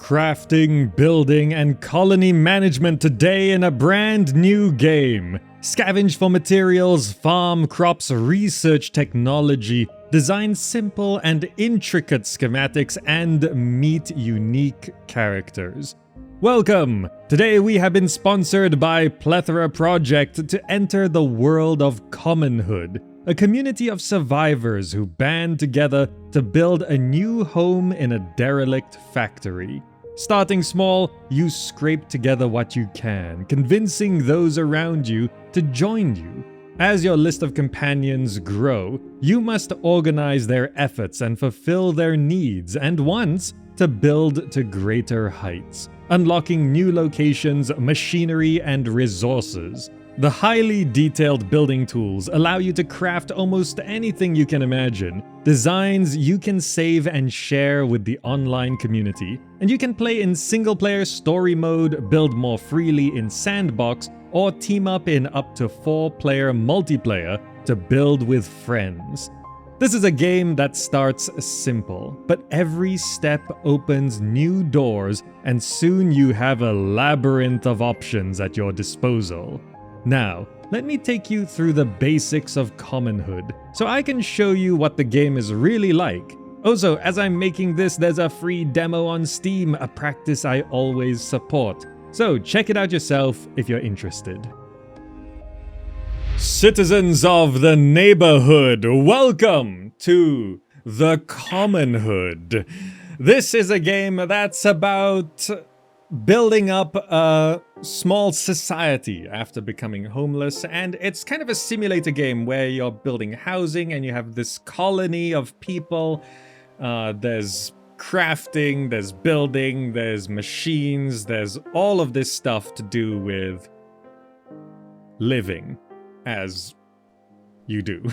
Crafting, building, and colony management today in a brand new game. Scavenge for materials, farm crops, research technology, design simple and intricate schematics, and meet unique characters. Welcome! Today we have been sponsored by Plethora Project to enter the world of Commonhood, a community of survivors who band together to build a new home in a derelict factory. Starting small, you scrape together what you can, convincing those around you to join you. As your list of companions grow, you must organize their efforts and fulfill their needs and wants to build to greater heights, unlocking new locations, machinery, and resources. The highly detailed building tools allow you to craft almost anything you can imagine, designs you can save and share with the online community, and you can play in single-player story mode, build more freely in sandbox, or team up in up to 4-player multiplayer to build with friends. This is a game that starts simple, but every step opens new doors, and soon you have a labyrinth of options at your disposal. Now, let me take you through the basics of Commonhood, so I can show you what the game is really like. Also, as I'm making this, there's a free demo on Steam, a practice I always support. So check it out yourself if you're interested. Citizens of the neighborhood, welcome to the Commonhood. This is a game that's about building up a small society after becoming homeless, and it's kind of a simulator game where you're building housing and you have this colony of people. There's crafting, there's building, there's machines, there's all of this stuff to do with living as you do.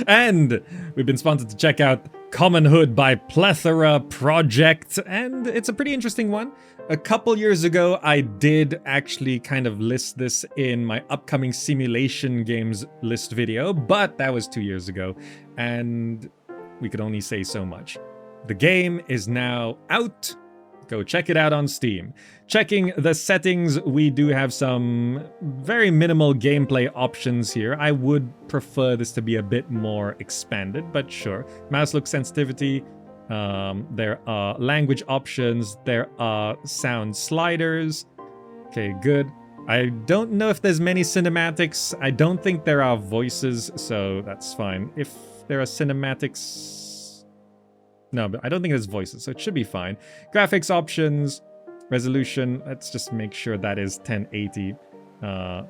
And we've been sponsored to check out Commonhood by Plethora Project, and it's a pretty interesting one. A couple years ago, I did actually kind of list this in my upcoming simulation games list video, but that was 2 years ago, and we could only say so much. The game is now out. Go check it out on Steam. Checking the settings, we do have some very minimal gameplay options here. I would prefer this to be a bit more expanded, but sure. Mouse look sensitivity, there are language options, there are sound sliders. Okay, good. I don't know if there's many cinematics. I don't think there are voices, so that's fine. If there are cinematics... No, but I don't think there's voices, so it should be fine. Graphics options, resolution, let's just make sure that is 1080.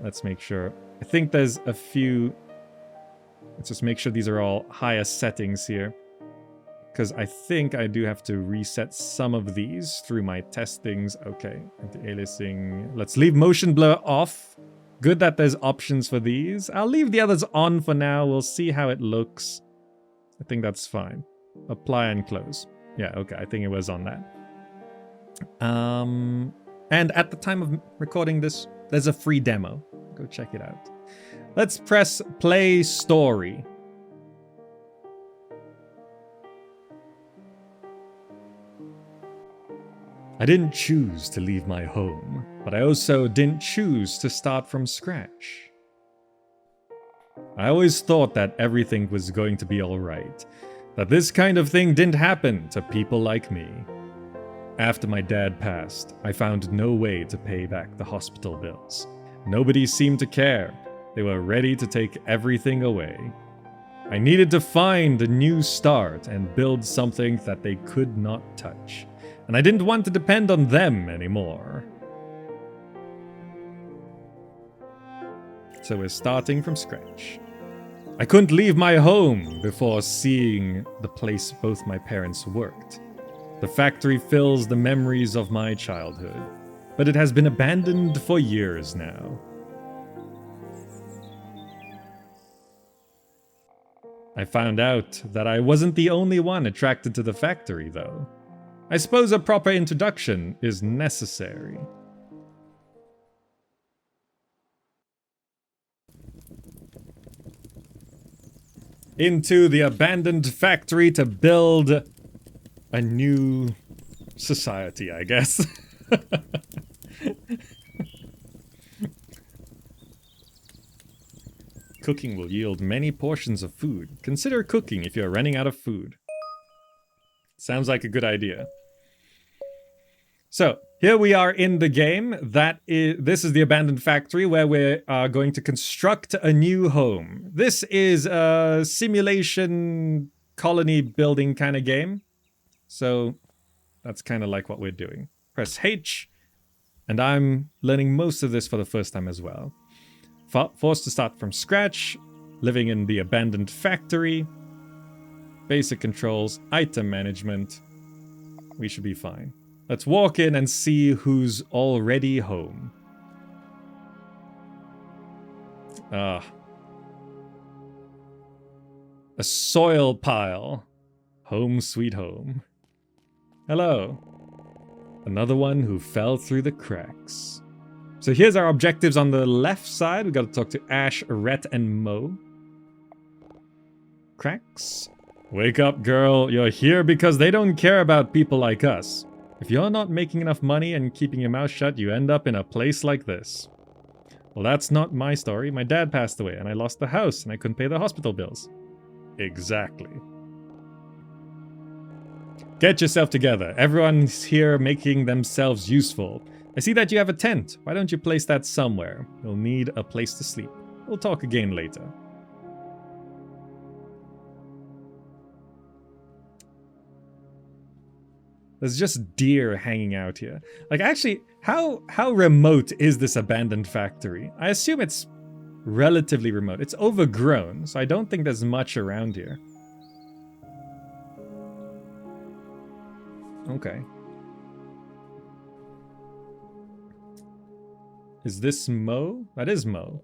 Let's make sure. I think there's a few... Let's just make sure these are all highest settings here, because I think I do have to reset some of these through my testings. Okay, anti-aliasing. Let's leave motion blur off. Good that there's options for these. I'll leave the others on for now. We'll see how it looks. I think that's fine. Apply and close. Yeah, okay, I think it was on that. And at the time of recording this, there's a free demo. Go check it out. Let's press play story. I didn't choose to leave my home, but I also didn't choose to start from scratch. I always thought that everything was going to be alright. That this kind of thing didn't happen to people like me. After my dad passed, I found no way to pay back the hospital bills. Nobody seemed to care. They were ready to take everything away. I needed to find a new start and build something that they could not touch. And I didn't want to depend on them anymore. So we're starting from scratch. I couldn't leave my home before seeing the place both my parents worked. The factory fills the memories of my childhood, but it has been abandoned for years now. I found out that I wasn't the only one attracted to the factory, though. I suppose a proper introduction is necessary. Into the abandoned factory to build a new society, I guess. Cooking will yield many portions of food. Consider cooking if you're running out of food. Sounds like a good idea. So, here we are in the game. This is the abandoned factory where we're going to construct a new home. This is a simulation colony building kind of game. So, that's kind of like what we're doing. Press H, and I'm learning most of this for the first time as well. Forced to start from scratch, living in the abandoned factory, basic controls, item management. We should be fine. Let's walk in and see who's already home. A soil pile. Home sweet home. Hello. Another one who fell through the cracks. So here's our objectives on the left side. We got to talk to Ash, Rhett, and Mo. Cracks. Wake up, girl. You're here because they don't care about people like us. If you're not making enough money and keeping your mouth shut, you end up in a place like this. Well, that's not my story. My dad passed away, and I lost the house, and I couldn't pay the hospital bills. Exactly. Get yourself together. Everyone's here making themselves useful. I see that you have a tent. Why don't you place that somewhere? You'll need a place to sleep. We'll talk again later. There's just deer hanging out here. Like, actually, how remote is this abandoned factory? I assume it's relatively remote. It's overgrown, so I don't think there's much around here. Okay. Is this Mo? That is Mo.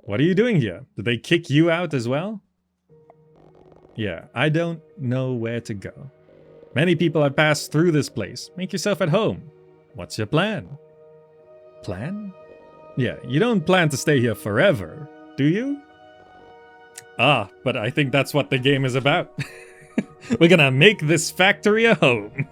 What are you doing here? Did they kick you out as well? Yeah, I don't know where to go. Many people have passed through this place. Make yourself at home. What's your plan? Plan? Yeah, you don't plan to stay here forever, do you? Ah, but I think that's what the game is about. We're gonna make this factory a home.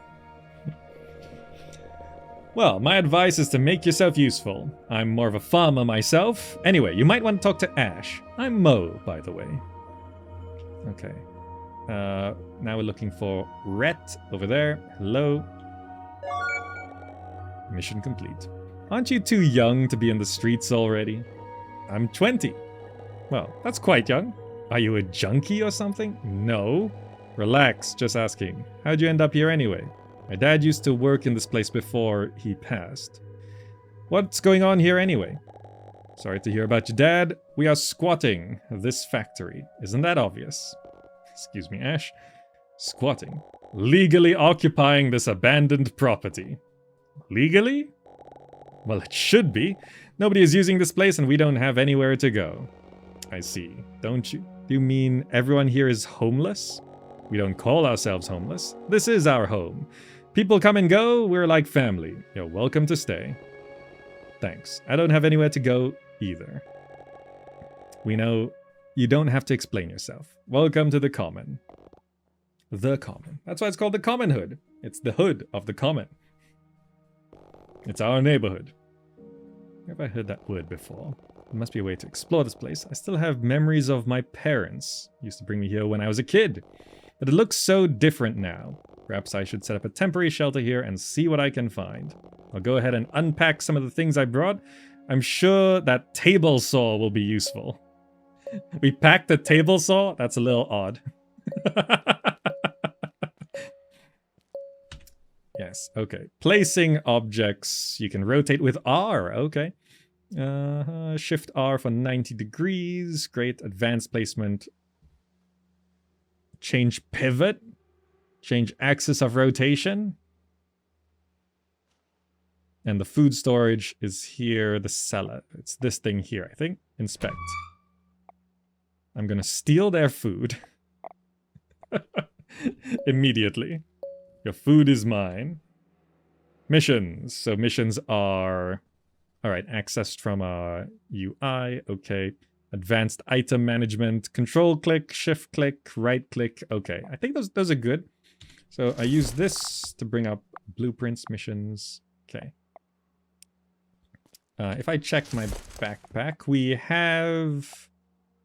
Well, my advice is to make yourself useful. I'm more of a farmer myself. Anyway, you might want to talk to Ash. I'm Mo, by the way. Okay. Now we're looking for Rhett over there. Hello. Mission complete. Aren't you too young to be in the streets already? I'm 20. Well, that's quite young. Are you a junkie or something? No. Relax, just asking. How'd you end up here anyway? My dad used to work in this place before he passed. What's going on here anyway? Sorry to hear about your dad. We are squatting this factory. Isn't that obvious? Excuse me, Ash. Squatting. Legally occupying this abandoned property. Legally? Well, it should be. Nobody is using this place and we don't have anywhere to go. I see. Don't you? Do you mean everyone here is homeless? We don't call ourselves homeless. This is our home. People come and go. We're like family. You're welcome to stay. Thanks. I don't have anywhere to go either. We know you don't have to explain yourself. Welcome to the Common. The Common. That's why it's called the Commonhood. It's the hood of the Common. It's our neighborhood. Have I heard that word before? There must be a way to explore this place. I still have memories of my parents. Used to bring me here when I was a kid. But it looks so different now. Perhaps I should set up a temporary shelter here and see what I can find. I'll go ahead and unpack some of the things I brought. I'm sure that table saw will be useful. We packed a table saw? That's a little odd. Yes, okay. Placing objects. You can rotate with R. Okay. Shift R for 90 degrees. Great. Advanced placement. Change pivot. Change axis of rotation. And the food storage is here. The cellar. It's this thing here, I think. Inspect. I'm gonna steal their food. Immediately. Your food is mine. Missions. So missions are... Alright, accessed from a UI. Okay. Advanced item management. Control click, shift click, right click. Okay, I think those are good. So I use this to bring up Blueprints, missions. Okay. If I check my backpack, we have...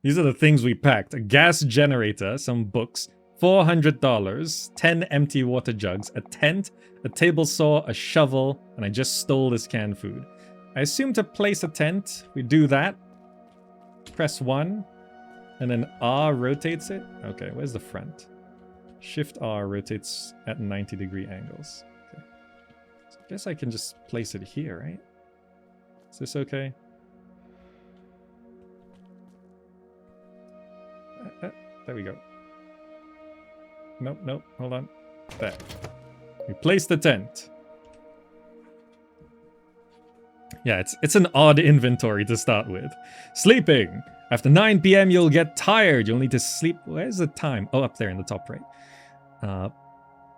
These are the things we packed. A gas generator, some books, $400, 10 empty water jugs, a tent, a table saw, a shovel, and I just stole this canned food. I assume to place a tent, we do that. Press 1, and then R rotates it. Okay, where's the front? Shift R rotates at 90-degree angles. Okay. So I guess I can just place it here, right? Is this okay? There we go. Nope, nope, hold on. There. We place the tent. Yeah, it's an odd inventory to start with. Sleeping. After 9 p.m. you'll get tired. You'll need to sleep. Where's the time? Oh, up there in the top right.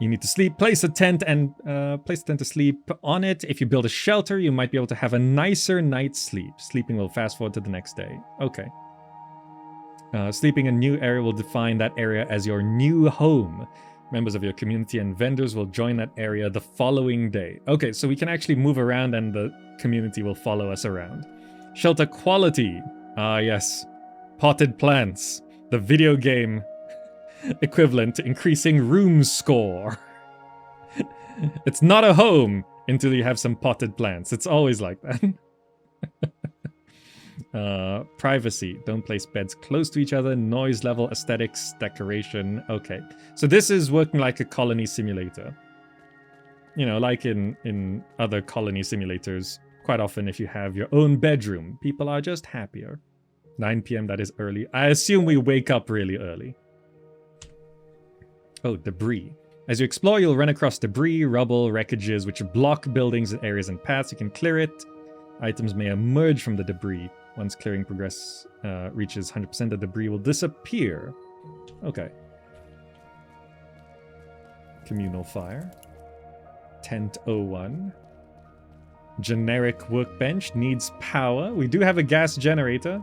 You need to sleep. Place a tent to sleep on it. If you build a shelter, you might be able to have a nicer night's sleep. Sleeping will fast forward to the next day. Okay. Sleeping in a new area will define that area as your new home. Members of your community and vendors will join that area the following day. Okay, so we can actually move around and the community will follow us around. Shelter quality. Ah, yes. Potted plants. The video game equivalent to increasing room score. It's not a home until you have some potted plants. It's always like that. Privacy. Don't place beds close to each other. Noise level, aesthetics, decoration. Okay. So this is working like a colony simulator. You know, like in other colony simulators. Quite often if you have your own bedroom, people are just happier. 9 p.m. that is early. I assume we wake up really early. Oh, debris. As you explore, you'll run across debris, rubble, wreckages, which block buildings and areas and paths. You can clear it. Items may emerge from the debris. Once clearing progress reaches 100%, the debris will disappear. Okay. Communal fire. Tent 01. Generic workbench needs power. We do have a gas generator.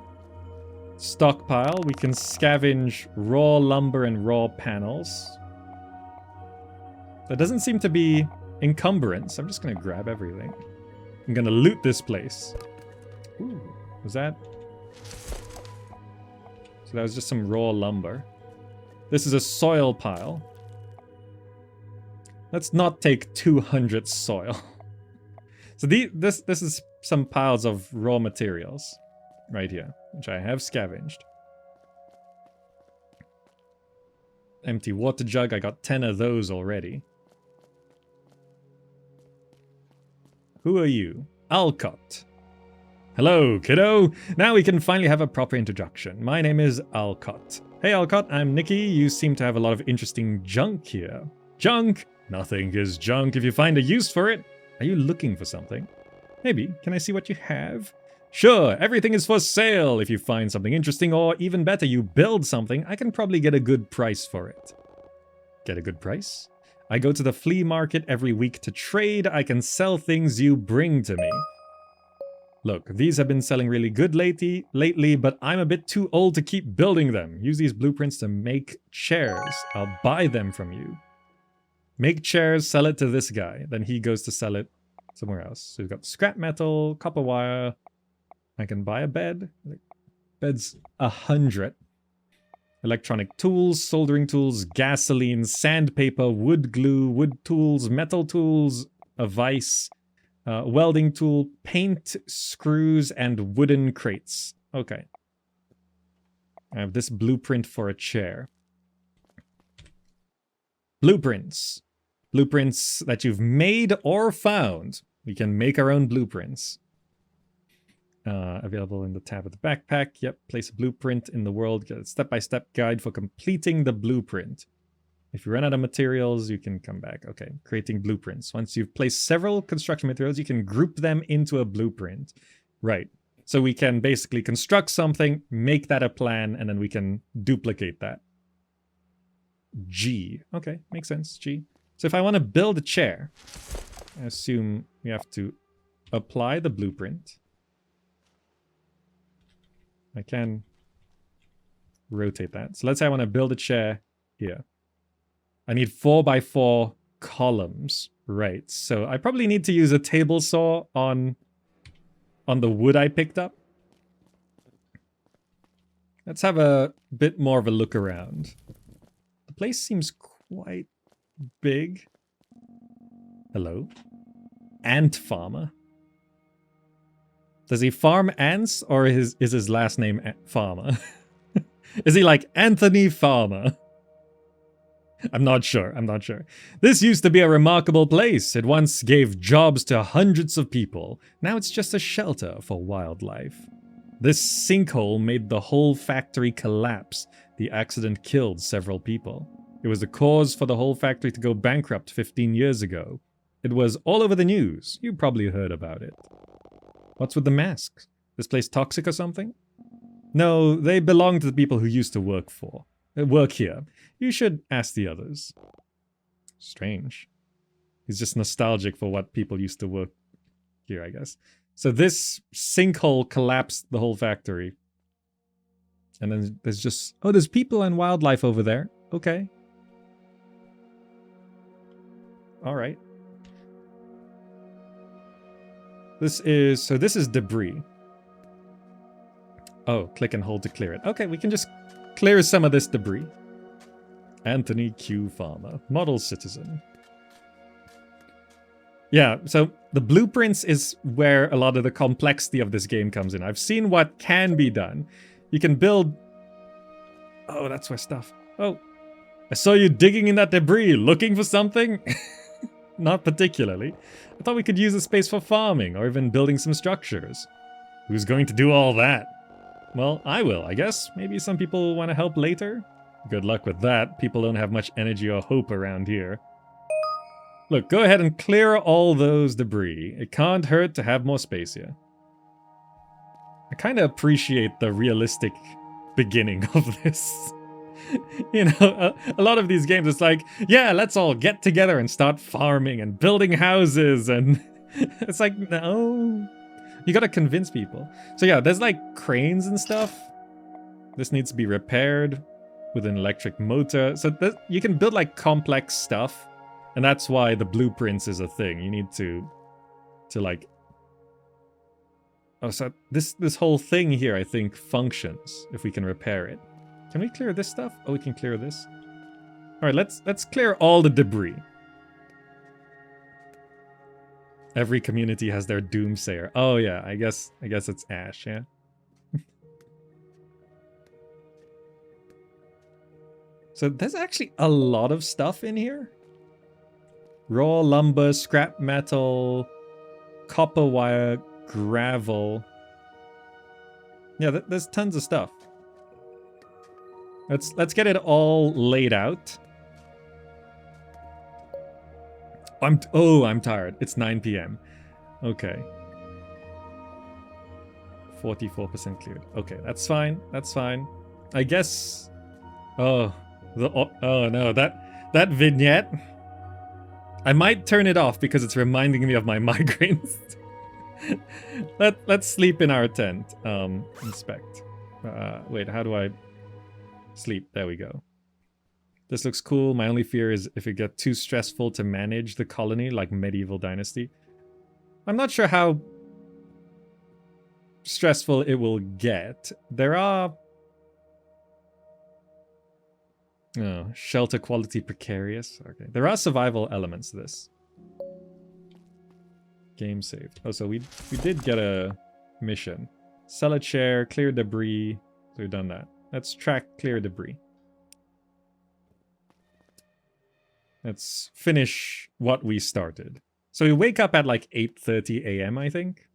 Stockpile. We can scavenge raw lumber and raw panels. There doesn't seem to be encumbrance. I'm just going to grab everything. I'm going to loot this place. Ooh, was that? So that was just some raw lumber. This is a soil pile. Let's not take 200 soil. So this is some piles of raw materials right here, which I have scavenged. Empty water jug. I got 10 of those already. Who are you? Alcott. Hello, kiddo. Now we can finally have a proper introduction. My name is Alcott. Hey, Alcott, I'm Nikki. You seem to have a lot of interesting junk here. Junk? Nothing is junk if you find a use for it. Are you looking for something? Maybe. Can I see what you have? Sure, everything is for sale. If you find something interesting, or even better, you build something, I can probably get a good price for it. Get a good price? I go to the flea market every week to trade. I can sell things you bring to me. Look, these have been selling really good lately, but I'm a bit too old to keep building them. Use these blueprints to make chairs. I'll buy them from you. Make chairs, sell it to this guy. Then he goes to sell it somewhere else. So we've got scrap metal, copper wire. I can buy a bed. Bed's 100. Electronic tools, soldering tools, gasoline, sandpaper, wood glue, wood tools, metal tools, a vise, welding tool, paint, screws, and wooden crates. Okay. I have this blueprint for a chair. Blueprints. Blueprints that you've made or found. We can make our own blueprints. Available in the tab of the backpack. Yep, place a blueprint in the world. Get a step-by-step guide for completing the blueprint. If you run out of materials, you can come back. Okay, creating blueprints. Once you've placed several construction materials, you can group them into a blueprint. Right. So we can basically construct something, make that a plan, and then we can duplicate that. G. Okay, makes sense. G. So if I want to build a chair, I assume we have to apply the blueprint. I can rotate that. So let's say I want to build a chair here. I need 4x4 columns. Right, so I probably need to use a table saw on the wood I picked up. Let's have a bit more of a look around. The place seems quite big. Hello? Ant farmer. Does he farm ants, or is his last name Farmer? Is he like Anthony Farmer? I'm not sure. This used to be a remarkable place. It once gave jobs to hundreds of people. Now it's just a shelter for wildlife. This sinkhole made the whole factory collapse. The accident killed several people. It was the cause for the whole factory to go bankrupt 15 years ago. It was all over the news. You probably heard about it. What's with the masks? This place toxic or something? No, they belong to the people who used to work here. You should ask the others. Strange. He's just nostalgic for what people used to work here, I guess. So this sinkhole collapsed the whole factory. And then there's just... Oh, there's people and wildlife over there. Okay. Alright. This is debris. Oh, click and hold to clear it. Okay, we can just clear some of this debris. Anthony Q. Farmer, model citizen. Yeah, so the blueprints is where a lot of the complexity of this game comes in. I've seen what can be done. You can build... Oh, that's where stuff... Oh, I saw you digging in that debris, looking for something? Not particularly. I thought we could use the space for farming, or even building some structures. Who's going to do all that? Well, I will, I guess. Maybe some people want to help later? Good luck with that. People don't have much energy or hope around here. Look, go ahead and clear all those debris. It can't hurt to have more space here. I kind of appreciate the realistic beginning of this. You know, a lot of these games, it's like, yeah, let's all get together and start farming and building houses, and it's like, no. You gotta convince people. So yeah, there's like cranes and stuff. This needs to be repaired with an electric motor. So you can build like complex stuff, and that's why the blueprints is a thing. You need to like... Oh, so this whole thing here, I think, functions if we can repair it. Can we clear this stuff? Oh, we can clear this. All right, let's clear all the debris. Every community has their doomsayer. Oh yeah, I guess it's Ash, yeah. So there's actually a lot of stuff in here. Raw lumber, scrap metal, copper wire, gravel. Yeah, there's tons of stuff. Let's get it all laid out. I'm tired. It's 9 p.m. Okay. 44% cleared. Okay, that's fine. That's fine. I guess... Oh no, that vignette. I might turn it off because it's reminding me of my migraines. Let's sleep in our tent. Inspect. Wait, how do I sleep? There we go. This looks cool. My only fear is if it gets too stressful to manage the colony, like Medieval Dynasty. I'm not sure how stressful it will get. There are... Oh, shelter quality precarious. Okay. There are survival elements to this. Game saved. Oh, so we did get a mission. Sell a chair, clear debris. So we've done that. Let's track clear debris. Let's finish what we started. So we wake up at like 8:30 a.m., I think.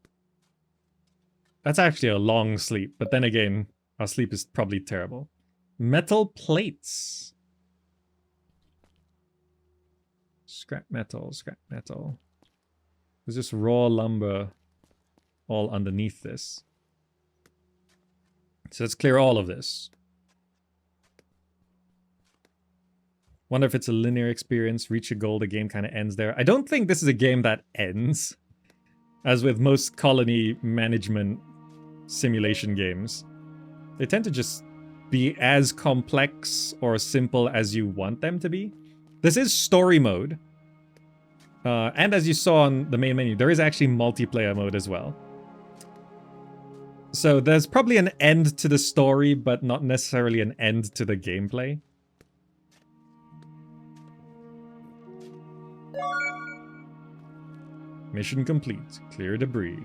That's actually a long sleep, but then again, our sleep is probably terrible. Metal plates. Scrap metal, scrap metal. There's just raw lumber all underneath this. So let's clear all of this. Wonder if it's a linear experience. Reach a goal, the game kind of ends there. I don't think this is a game that ends. As with most colony management simulation games. They tend to just be as complex or simple as you want them to be. This is story mode. And as you saw on the main menu, there is actually multiplayer mode as well. So there's probably an end to the story, but not necessarily an end to the gameplay. Mission complete. Clear debris.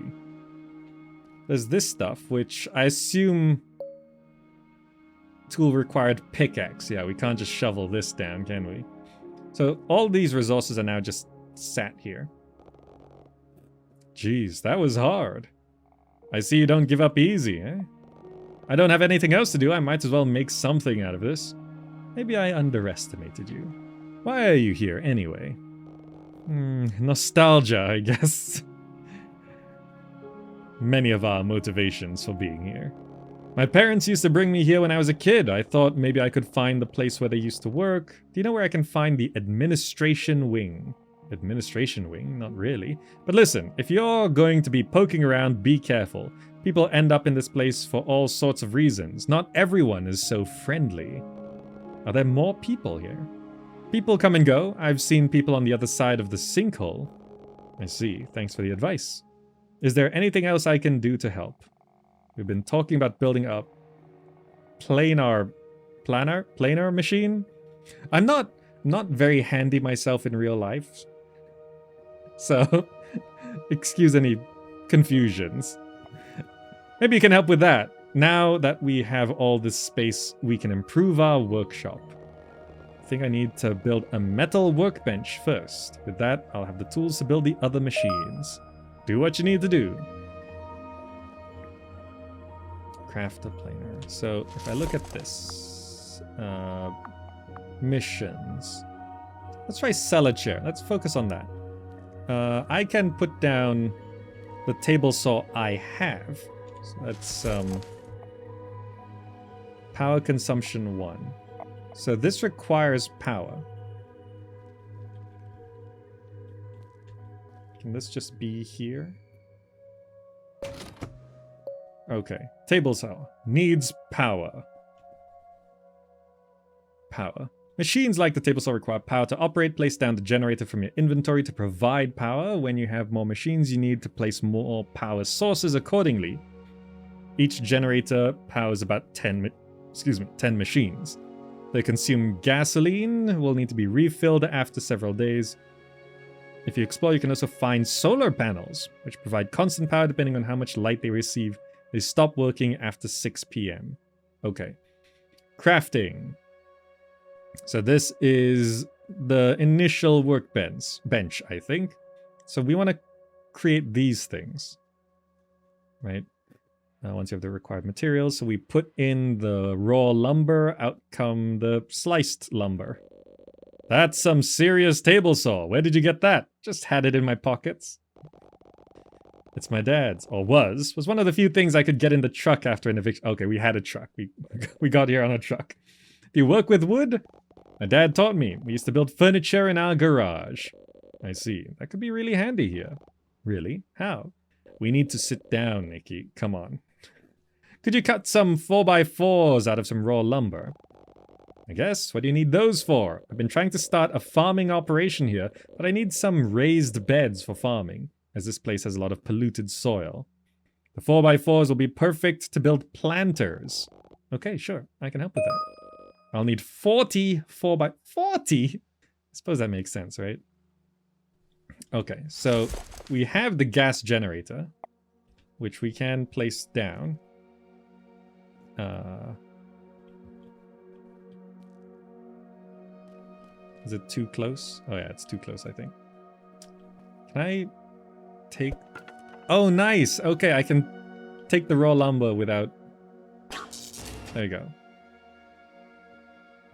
There's this stuff, which I assume... Tool required pickaxe. Yeah, we can't just shovel this down, can we? So all these resources are now just sat here. Jeez, that was hard. I see you don't give up easy, eh? I don't have anything else to do. I might as well make something out of this. Maybe I underestimated you. Why are you here anyway? Nostalgia, I guess. Many of our motivations for being here. My parents used to bring me here when I was a kid. I thought maybe I could find the place where they used to work. Do you know where I can find the administration wing? Administration wing? Not really. But listen, if you're going to be poking around, be careful. People end up in this place for all sorts of reasons. Not everyone is so friendly. Are there more people here? People come and go. I've seen people on the other side of the sinkhole. I see. Thanks for the advice. Is there anything else I can do to help? We've been talking about building a planar machine. I'm not very handy myself in real life. So, excuse any confusions. Maybe you can help with that. Now that we have all this space, we can improve our workshop. I think I need to build a metal workbench first. With that, I'll have the tools to build the other machines. Do what you need to do. Craft a planar. So if I look at this, missions. Let's try sell a chair. Let's focus on that. I can put down the table saw I have. So that's power consumption 1. So this requires power. Can this just be here? Okay. Table saw needs power. Power. Machines like the table saw require power to operate. Place down the generator from your inventory to provide power. When you have more machines, you need to place more power sources accordingly. Each generator powers about 10 machines. They consume gasoline, will need to be refilled after several days. If you explore, you can also find solar panels, which provide constant power depending on how much light they receive. They stop working after 6 p.m. Okay. Crafting. So this is the initial workbench, I think. So we want to create these things, right? Once you have the required materials, so we put in the raw lumber, out come the sliced lumber. That's some serious table saw. Where did you get that? Just had it in my pockets. It's my dad's, or was one of the few things I could get in the truck after an eviction. Okay, we had a truck. We got here on a truck. Do you work with wood? My dad taught me. We used to build furniture in our garage. I see. That could be really handy here. Really? How? We need to sit down, Nikki. Come on. Could you cut some 4x4s out of some raw lumber? I guess. What do you need those for? I've been trying to start a farming operation here, but I need some raised beds for farming, as this place has a lot of polluted soil. The 4x4s will be perfect to build planters. Okay, sure. I can help with that. I'll need 40 4x40? I suppose that makes sense, right? Okay, so we have the gas generator, which we can place down. Is it too close? Oh yeah, it's too close, I think. Can I take... Oh, nice! Okay, I can take the raw lumber without... There you go.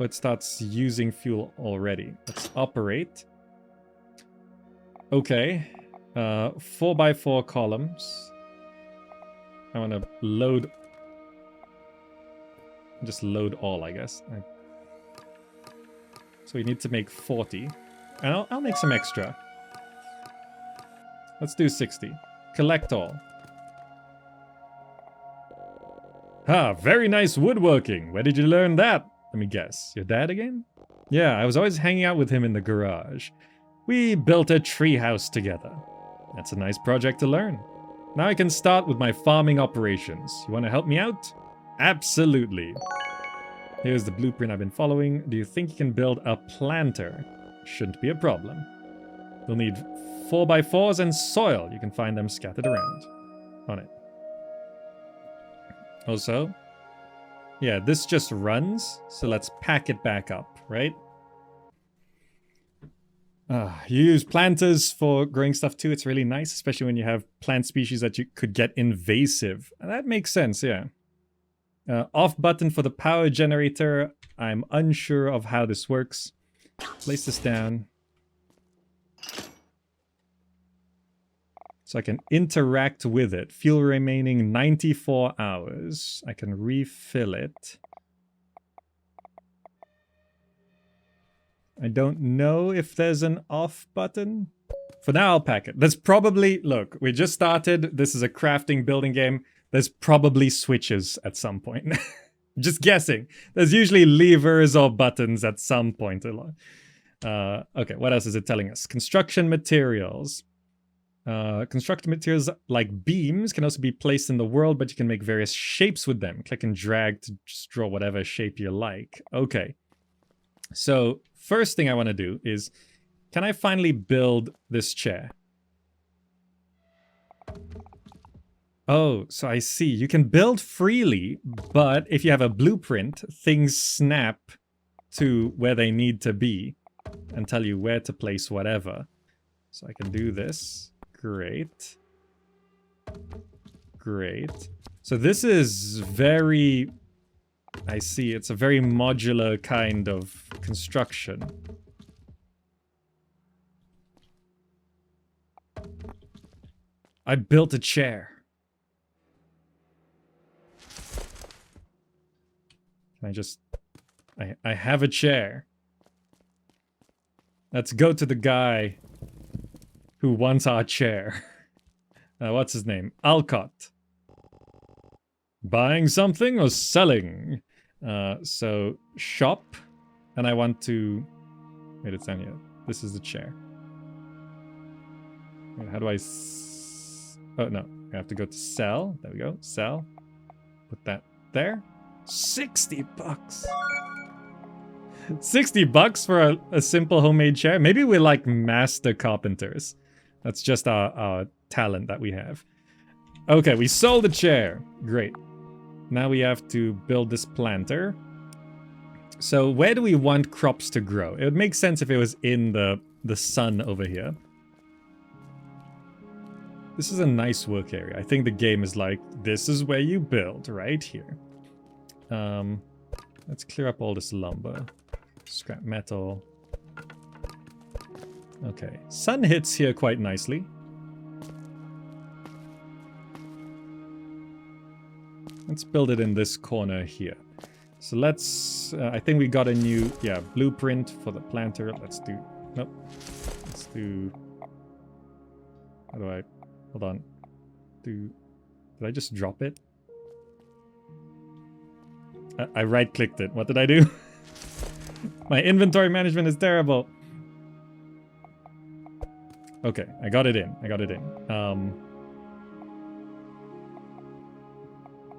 It starts using fuel already. Let's operate. Okay. 4x4 columns. I want to load... Just load all, I guess. So we need to make 40. And I'll make some extra. Let's do 60. Collect all. Ah, very nice woodworking. Where did you learn that? Let me guess. Your dad again? Yeah, I was always hanging out with him in the garage. We built a treehouse together. That's a nice project to learn. Now I can start with my farming operations. You want to help me out? Absolutely. Here's the blueprint I've been following. Do you think you can build a planter? Shouldn't be a problem. We'll need 4x4s and soil. You can find them scattered around on it. Also, yeah, this just runs, so let's pack it back up, right? You use planters for growing stuff too. It's really nice, especially when you have plant species that you could get invasive. And that makes sense, yeah. Off button for the power generator. I'm unsure of how this works. Place this down. So I can interact with it. Fuel remaining 94 hours. I can refill it. I don't know if there's an off button. For now, I'll pack it. There's probably... Look, we just started. This is a crafting building game. There's probably switches at some point. Just guessing. There's usually levers or buttons at some point along. Okay, what else is it telling us? Construction materials. Construction materials like beams can also be placed in the world, but you can make various shapes with them. Click and drag to just draw whatever shape you like. Okay. So, first thing I want to do is, can I finally build this chair? Oh, so I see. You can build freely, but if you have a blueprint, things snap to where they need to be and tell you where to place whatever. So I can do this. Great. Great. So this is very... I see, it's a very modular kind of construction. I built a chair. Can I just... I have a chair. Let's go to the guy who wants our chair. What's his name? Alcott. Buying something or selling? So, shop. And I want to... Wait, it's down here. This is the chair. Wait, how do I... Oh, no. I have to go to sell. There we go. Sell. Put that there. 60 bucks. 60 bucks for a simple homemade chair? Maybe we're like master carpenters. That's just our talent that we have. Okay, we sold the chair. Great. Now we have to build this planter. So where do we want crops to grow? It would make sense if it was in the sun over here. This is a nice work area. I think the game is like, this is where you build, right here. Let's clear up all this lumber. Scrap metal. Okay. Sun hits here quite nicely. Let's build it in this corner here. So let's... I think we got a new... Yeah, blueprint for the planter. Let's do... Nope. Let's do... How do I... Hold on. Did I just drop it? I right-clicked it. What did I do? My inventory management is terrible. Okay, I got it in. I got it in.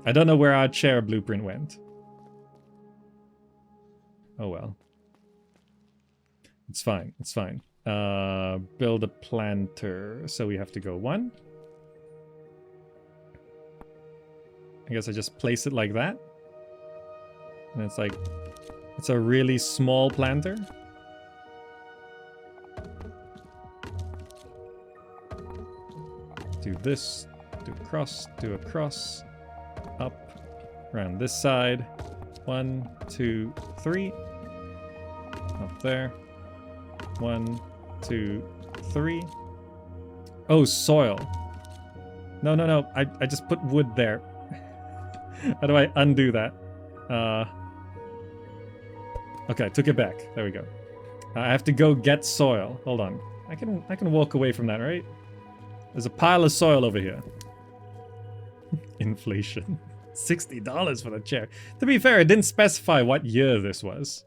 I don't know where our chair blueprint went. Oh well. It's fine. It's fine. Build a planter. So we have to go 1. I guess I just place it like that. And it's like... It's a really small planter. Do this. Do a cross. Up. Around this side. 1, 2, 3. Up there. 1, 2, 3. Oh, soil. No. I just put wood there. How do I undo that? Okay, I took it back. There we go. I have to go get soil. Hold on. I can walk away from that, right? There's a pile of soil over here. Inflation. $60 for the chair. To be fair, it didn't specify what year this was.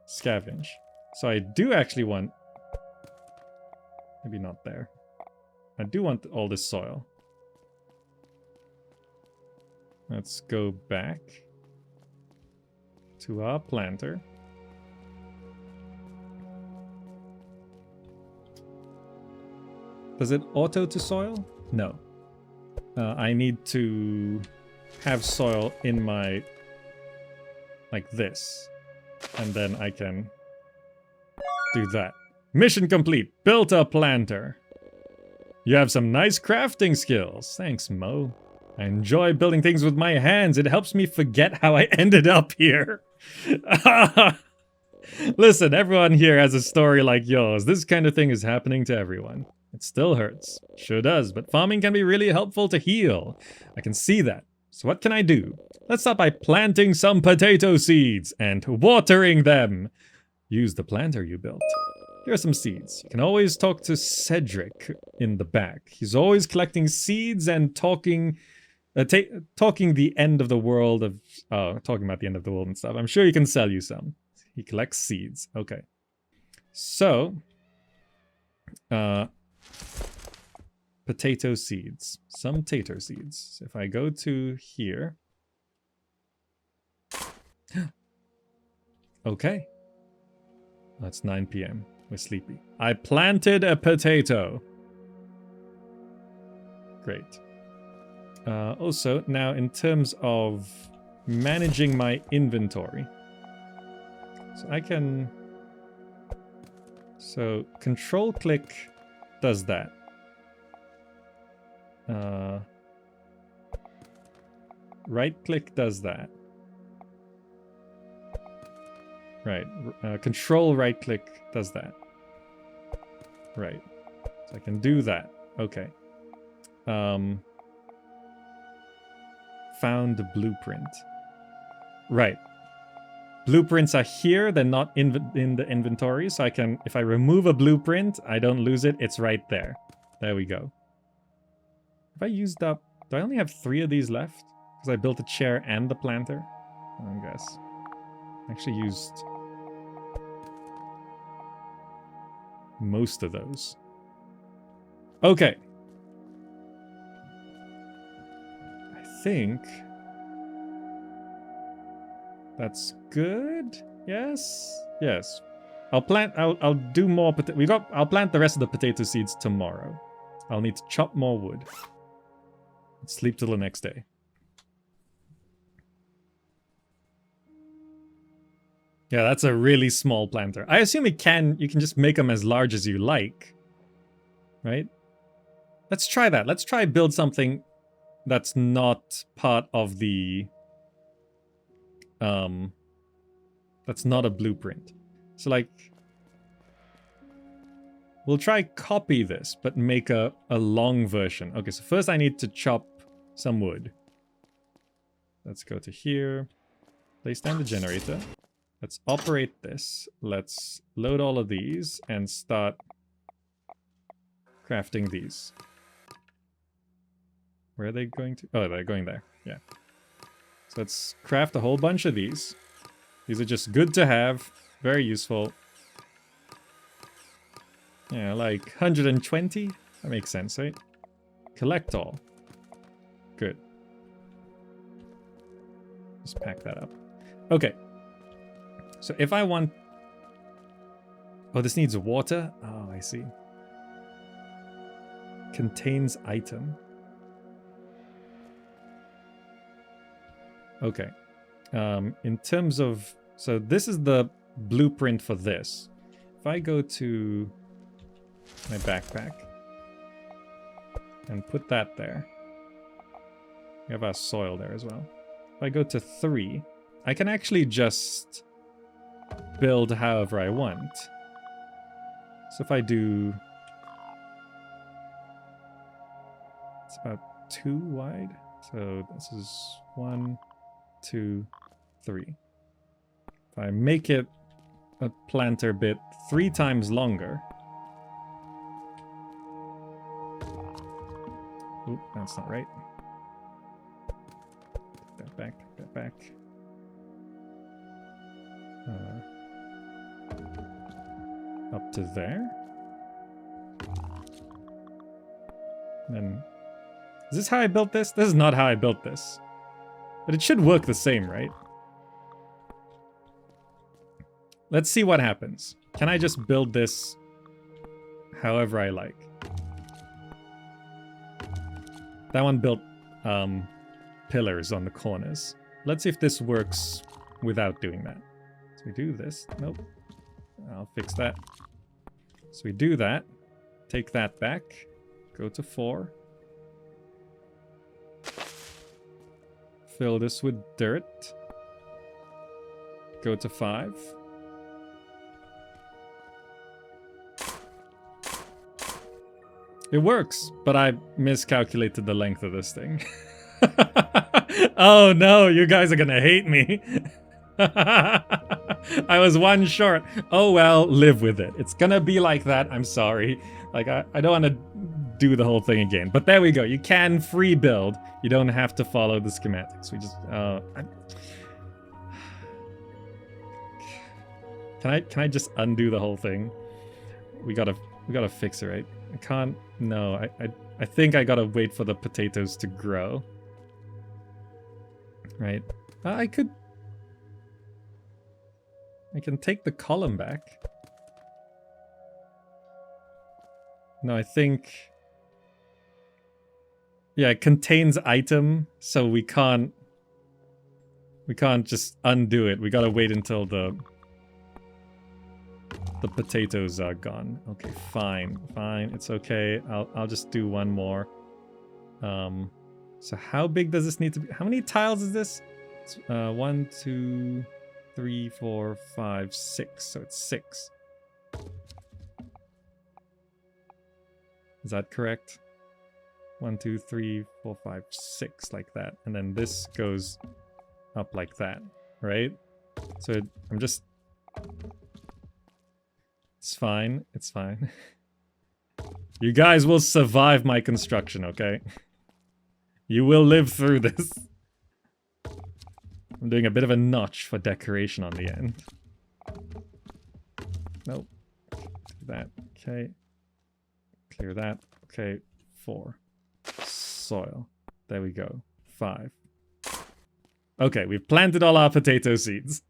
Scavenge. So I do actually want Maybe not there. I do want all this soil. Let's go back to our planter. Does it auto to soil? No. I need to have soil in my... like this. And then I can do that. Mission complete. Built a planter. You have some nice crafting skills. Thanks, Mo. I enjoy building things with my hands. It helps me forget how I ended up here. Listen, everyone here has a story like yours. This kind of thing is happening to everyone. It still hurts. Sure does, but farming can be really helpful to heal. I can see that. So what can I do? Let's start by planting some potato seeds and watering them. Use the planter you built. Here are some seeds. You can always talk to Cedric in the back. He's always collecting seeds and talking the end of the world of... talking about the end of the world and stuff. I'm sure he can sell you some. He collects seeds. Okay. So... potato seeds. Some tater seeds. So if I go to here... okay. That's 9 p.m. We're sleepy. I planted a potato. Great. Also, now in terms of managing my inventory. So I can... so control click does that. Right click does that. Right. Control right click does that. Right. So I can do that. Okay. Found the blueprint. Right. Blueprints are here. They're not in the inventory. So I can, if I remove a blueprint, I don't lose it. It's right there. There we go. Have I used up... do I only have 3 of these left? Because I built a chair and the planter? I guess. I actually used... most of those. Okay. I think... that's good? Yes? Yes. I'll do more I'll plant the rest of the potato seeds tomorrow. I'll need to chop more wood. Sleep till the next day. Yeah, that's a really small planter. I assume you can just make them as large as you like. Right? Let's try that. Let's try build something that's not part of the... that's not a blueprint. So like... we'll try copy this, but make a long version. Okay, so first I need to chop some wood. Let's go to here. Place down the generator. Let's operate this. Let's load all of these and start crafting these. Where are they going to? Oh, they're going there. Yeah. So let's craft a whole bunch of these. These are just good to have. Very useful. Yeah, like 120. That makes sense, right? Collect all. Good. Just pack that up. Okay. So if I want... oh, this needs water? Oh, I see. Contains item. Okay. In terms of... so this is the blueprint for this. If I go to my backpack and put that there. We have our soil there as well. If I go to 3, I can actually just build however I want. So if I do... it's about 2 wide. So this is 1, 2, 3. If I make it a planter bit 3 times longer... oh, that's not right. Take that back, take that back. Up to there. And is this how I built this? This is not how I built this. But it should work the same, right? Let's see what happens. Can I just build this however I like? That one built pillars on the corners. Let's see if this works without doing that. So we do this. Nope. I'll fix that. So we do that. Take that back. Go to 4. Fill this with dirt. Go to 5. It works, but I miscalculated the length of this thing. Oh no, you guys are gonna hate me. I was one short. Oh well, live with it. It's gonna be like that, I'm sorry. Like, I don't want to do the whole thing again. But there we go, you can free build. You don't have to follow the schematics. We just, Can I just undo the whole thing? We gotta fix it, right? I can't. No, I think I gotta wait for the potatoes to grow. Right? I can take the column back. No, I think. Yeah, it contains item, so we can't just undo it. We gotta wait until the potatoes are gone. Okay, fine, it's okay. I'll just do one more. So how big does this need to be? How many tiles is this? It's, 1, 2, 3, 4, 5, 6. So it's 6. Is that correct? 1, 2, 3, 4, 5, 6, like that. And then this goes up like that, right? So I'm just... It's fine. It's fine. You guys will survive my construction, okay? You will live through this. I'm doing a bit of a notch for decoration on the end. Nope. Do that. Okay. Clear that. Okay. 4. Soil. There we go. 5. Okay, we've planted all our potato seeds.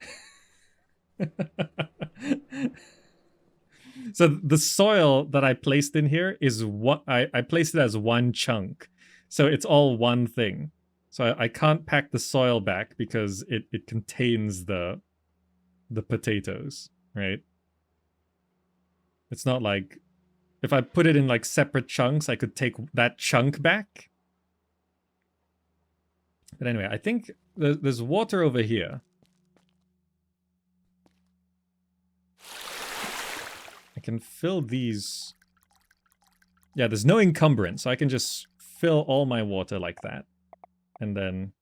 So the soil that I placed in here is what I placed it as one chunk. So it's all one thing. So I can't pack the soil back because it contains the potatoes, right? It's not like if I put it in like separate chunks, I could take that chunk back. But anyway, I think there's water over here. I can fill these. Yeah, there's no encumbrance, so I can just fill all my water like that. And then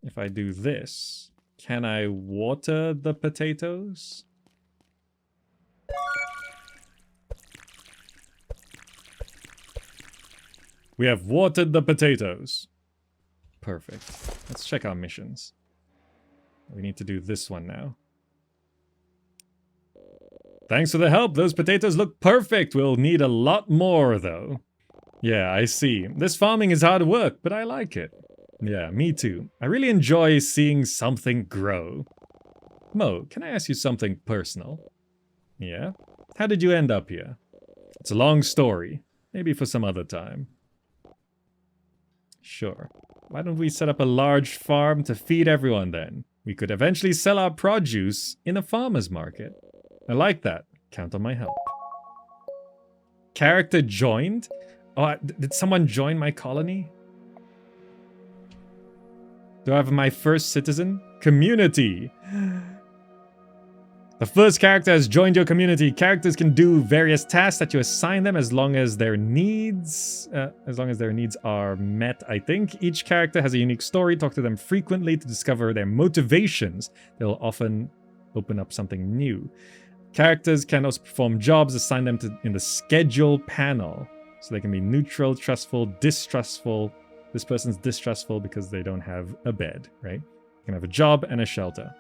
if I do this, can I water the potatoes? We have watered the potatoes. Perfect. Let's check our missions. We need to do this one now. Thanks for the help. Those potatoes look perfect. We'll need a lot more, though. Yeah, I see. This farming is hard work, but I like it. Yeah, me too. I really enjoy seeing something grow. Mo, can I ask you something personal? Yeah? How did you end up here? It's a long story. Maybe for some other time. Sure. Why don't we set up a large farm to feed everyone then? We could eventually sell our produce in a farmer's market. I like that. Count on my help. Character joined? Oh, did someone join my colony? Do I have my first citizen? Community! The first character has joined your community. Characters can do various tasks that you assign them as long as their needs are met, I think. Each character has a unique story. Talk to them frequently to discover their motivations. They'll often open up something new. Characters can also perform jobs, assign them in the schedule panel. So they can be neutral, trustful, distrustful. This person's distrustful because they don't have a bed, right? You can have a job and a shelter.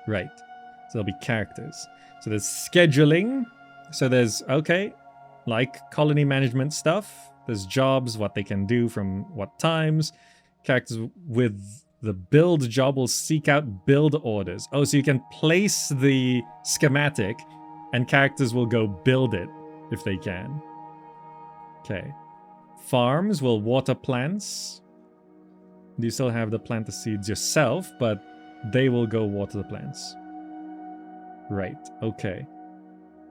Right. So there'll be characters. So there's scheduling. So there's, okay, like colony management stuff. There's jobs, what they can do from what times. Characters with the build job will seek out build orders. Oh, so you can place the schematic and characters will go build it if they can. Okay. Farms will water plants. You still have to plant the seeds yourself, but they will go water the plants. Right, okay.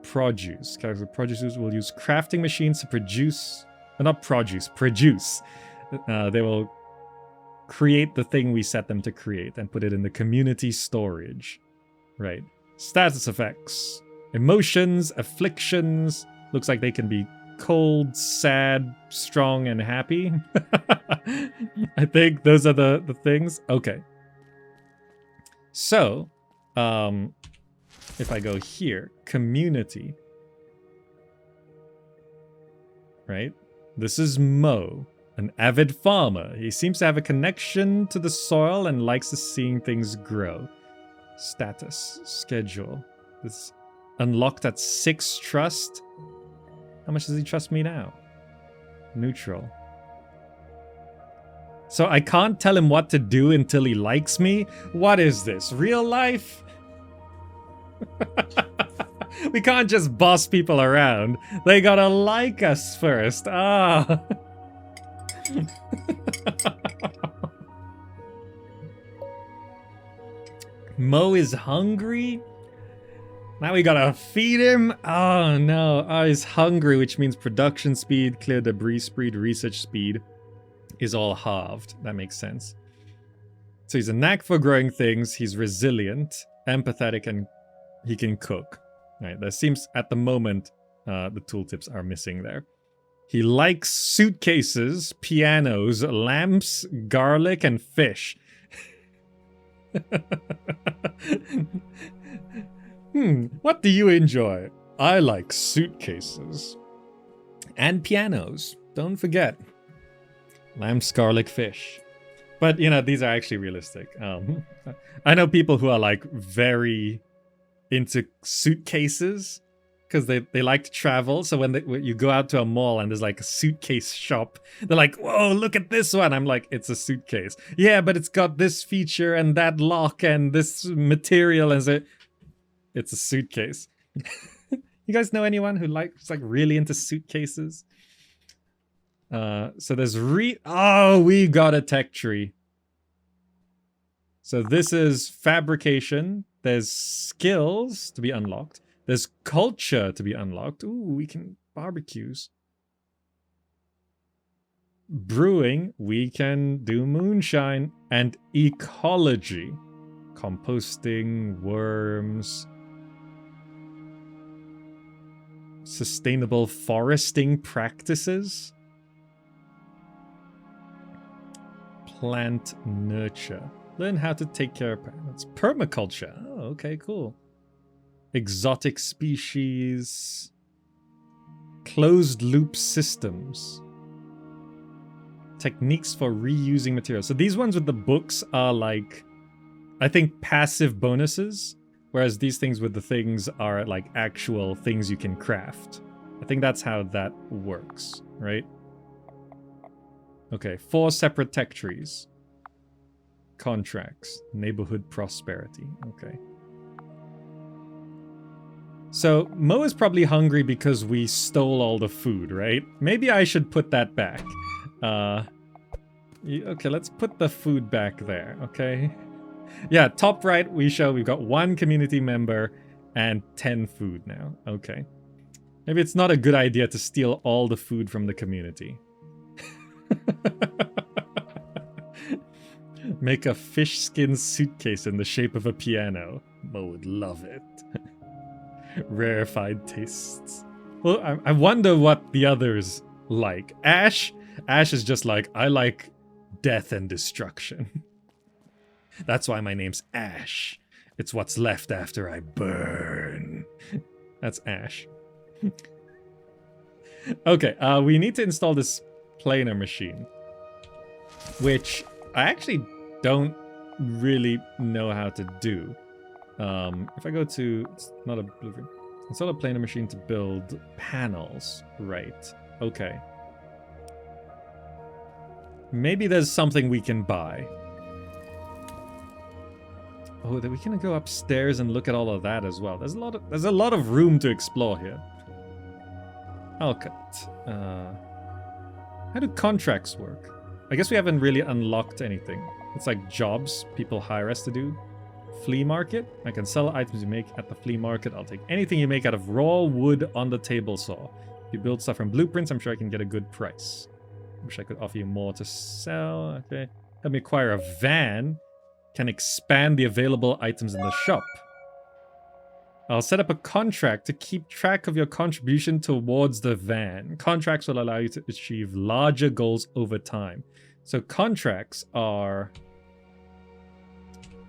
Produce. Characters with produce will use crafting machines to produce... not produce, produce. They will create the thing we set them to create and put it in the community storage. Right. Status effects. Emotions, afflictions. Looks like they can be cold, sad, strong, and happy. I think those are the things. Okay. So, if I go here, community. Right? This is Mo, an avid farmer. He seems to have a connection to the soil and likes to seeing things grow. Status, schedule. This unlocked at 6 trust. How much does he trust me now? Neutral. So I can't tell him what to do until he likes me? What is this, real life? We can't just boss people around. They gotta like us first. Ah. Mo is hungry? Now we gotta feed him? Oh no. Oh, he's hungry, which means production speed, clear debris speed, research speed is all halved. That makes sense. So he's a knack for growing things. He's resilient, empathetic, and he can cook. Right, there seems at the moment the tooltips are missing there. He likes suitcases, pianos, lamps, garlic, and fish. What do you enjoy? I like suitcases. And pianos. Don't forget. Lamps, garlic, fish. But, you know, these are actually realistic. I know people who are, like, very into suitcases because they like to travel. So when you go out to a mall and there's like a suitcase shop, they're like, whoa, look at this one. I'm like, it's a suitcase. Yeah, but it's got this feature and that lock and this material, and so it's a suitcase. You guys know anyone who likes like really into suitcases? So there's oh, we got a tech tree. So this is fabrication. There's skills to be unlocked. There's culture to be unlocked. Ooh, we can barbecues. Brewing, we can do moonshine. And ecology. Composting, worms. Sustainable foresting practices. Plant nurture. Learn how to take care of plants. Permaculture. Oh, okay, cool. Exotic species. Closed loop systems. Techniques for reusing materials. So these ones with the books are like, I think, passive bonuses. Whereas these things with the things are like actual things you can craft. I think that's how that works, right? Okay, 4 separate tech trees. Contracts. Neighborhood prosperity. Okay. So, Mo is probably hungry because we stole all the food, right? Maybe I should put that back. Okay, let's put the food back there, okay? Yeah, top right, we've got 1 community member and 10 food now. Okay. Maybe it's not a good idea to steal all the food from the community. Make a fish skin suitcase in the shape of a piano. Mo would love it. Rarefied tastes. Well, I wonder what the others like. Ash is just like, I like death and destruction. That's why my name's Ash. It's what's left after I burn. That's Ash. Okay, we need to install this planer machine. Which I actually don't really know how to do. If I go to, it's not a blueprint. Install a planer machine to build panels. Right. Okay. Maybe there's something we can buy. Oh, that we can go upstairs and look at all of that as well. There's a lot of room to explore here. Alcut. How do contracts work? I guess we haven't really unlocked anything. It's like jobs people hire us to do. Flea market. I can sell items you make at the flea market. I'll take anything you make out of raw wood on the table saw. If you build stuff from blueprints, I'm sure I can get a good price. Wish I could offer you more to sell. Okay. Help me acquire a van. Can expand the available items in the shop. I'll set up a contract to keep track of your contribution towards the van. Contracts will allow you to achieve larger goals over time. So contracts are...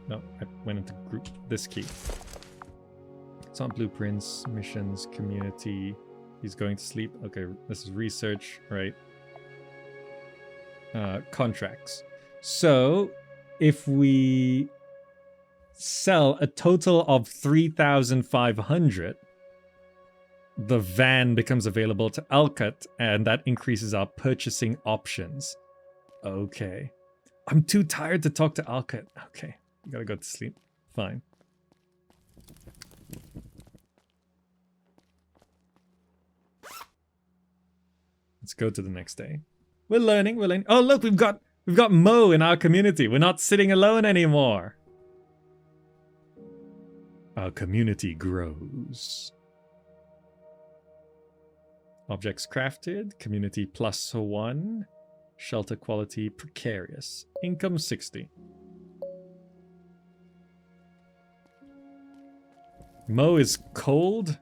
No, I went into group this key. It's on blueprints, missions, community. He's going to sleep. Okay, this is research, right? Contracts. So if we sell a total of 3,500, the van becomes available to Alcut, and that increases our purchasing options. Okay. I'm too tired to talk to Alcut. Okay. You gotta go to sleep. Fine. Let's go to the next day. We're learning. Oh, look, we've got Mo in our community. We're not sitting alone anymore. Our community grows. Objects crafted. Community +1. Shelter quality precarious. Income 60. Mo is cold.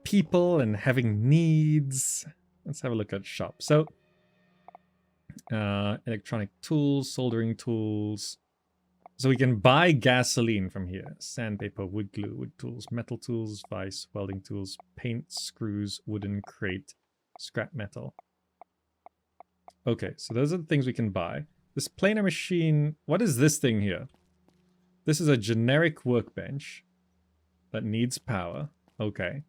People and having needs. Let's have a look at shop. So, electronic tools, soldering tools. So we can buy gasoline from here. Sandpaper, wood glue, wood tools, metal tools, vise, welding tools, paint, screws, wooden crate, scrap metal. Okay, so those are the things we can buy. This planer machine, what is this thing here? This is a generic workbench that needs power. Okay.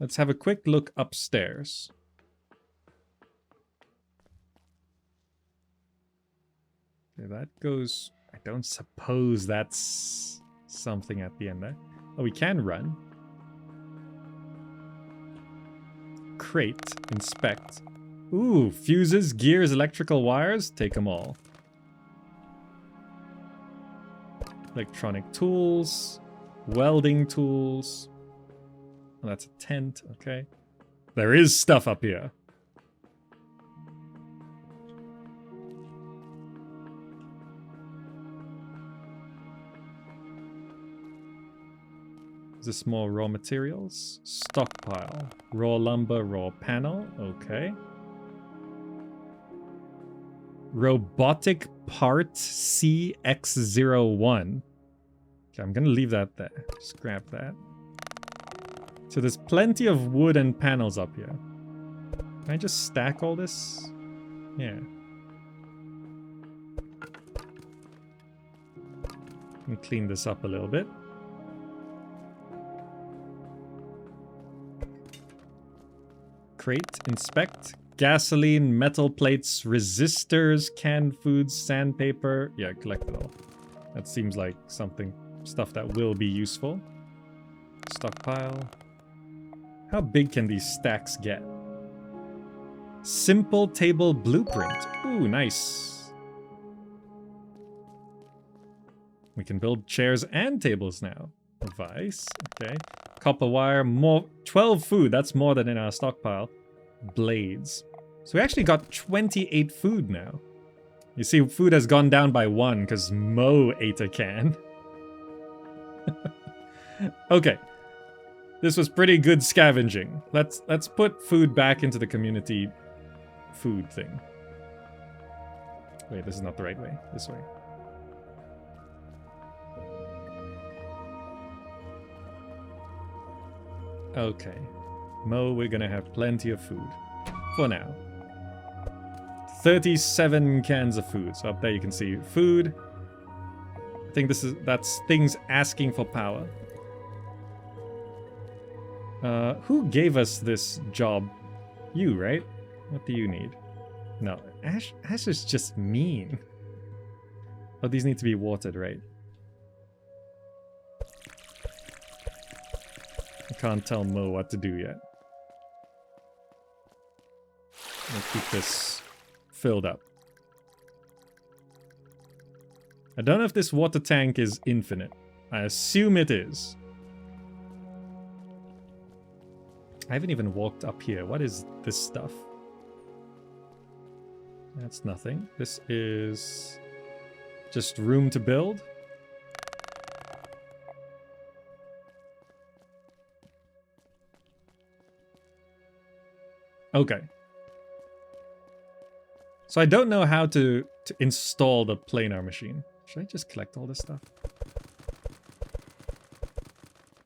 Let's have a quick look upstairs. Okay, that goes... I don't suppose that's something at the end there. Oh, we can run. Crate. Inspect. Ooh, fuses, gears, electrical wires. Take them all. Electronic tools. Welding tools. Oh, that's a tent. Okay. There is stuff up here. Is this more raw materials? Stockpile. Raw lumber, raw panel. Okay. Robotic part CX01. Okay, I'm gonna leave that there. Just grab that. So there's plenty of wood and panels up here. Can I just stack all this? Yeah. And clean this up a little bit. Crate, inspect, gasoline, metal plates, resistors, canned foods, sandpaper. Yeah, collect it all. That seems like stuff that will be useful. Stockpile. How big can these stacks get? Simple table blueprint. Ooh, nice. We can build chairs and tables now. Vice, okay. Copper wire, more 12 food. That's more than in our stockpile. Blades. So we actually got 28 food now. You see, food has gone down by 1 because Mo ate a can. Okay. This was pretty good scavenging. Let's put food back into the community food thing. Wait, this is not the right way. This way. Okay. Mo, we're gonna have plenty of food. For now. 37 cans of food. So up there you can see food. I think that's things asking for power. Who gave us this job? You, right? What do you need? No, Ash is just mean. Oh, these need to be watered, right? I can't tell Mo what to do yet. I'll keep this filled up. I don't know if this water tank is infinite. I assume it is. I haven't even walked up here. What is this stuff? That's nothing. This is just room to build. Okay. So I don't know how to install the planar machine. Should I just collect all this stuff?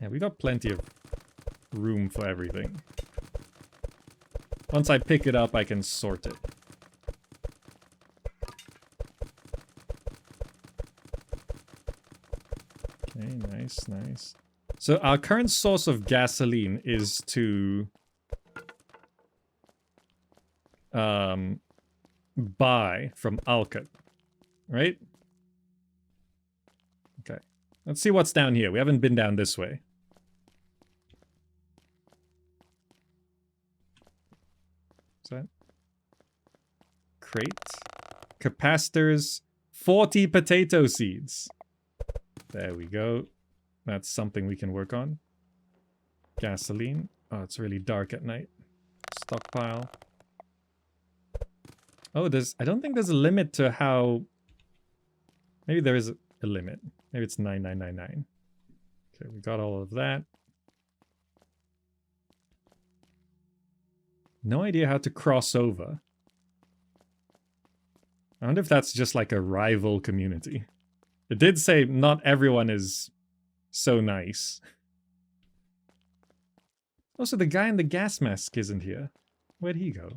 Yeah, we got plenty of room for everything. Once I pick it up, I can sort it. Okay, nice, nice. So our current source of gasoline is to buy from Alcut, right? Okay. Let's see what's down here. We haven't been down this way. What's that? Crate. Capacitors. 40 potato seeds. There we go. That's something we can work on. Gasoline. Oh, it's really dark at night. Stockpile. Oh, I don't think there's a limit to how... Maybe there is a limit. Maybe it's 9999. Okay, we got all of that. No idea how to cross over. I wonder if that's just like a rival community. It did say not everyone is so nice. Also, the guy in the gas mask isn't here. Where'd he go?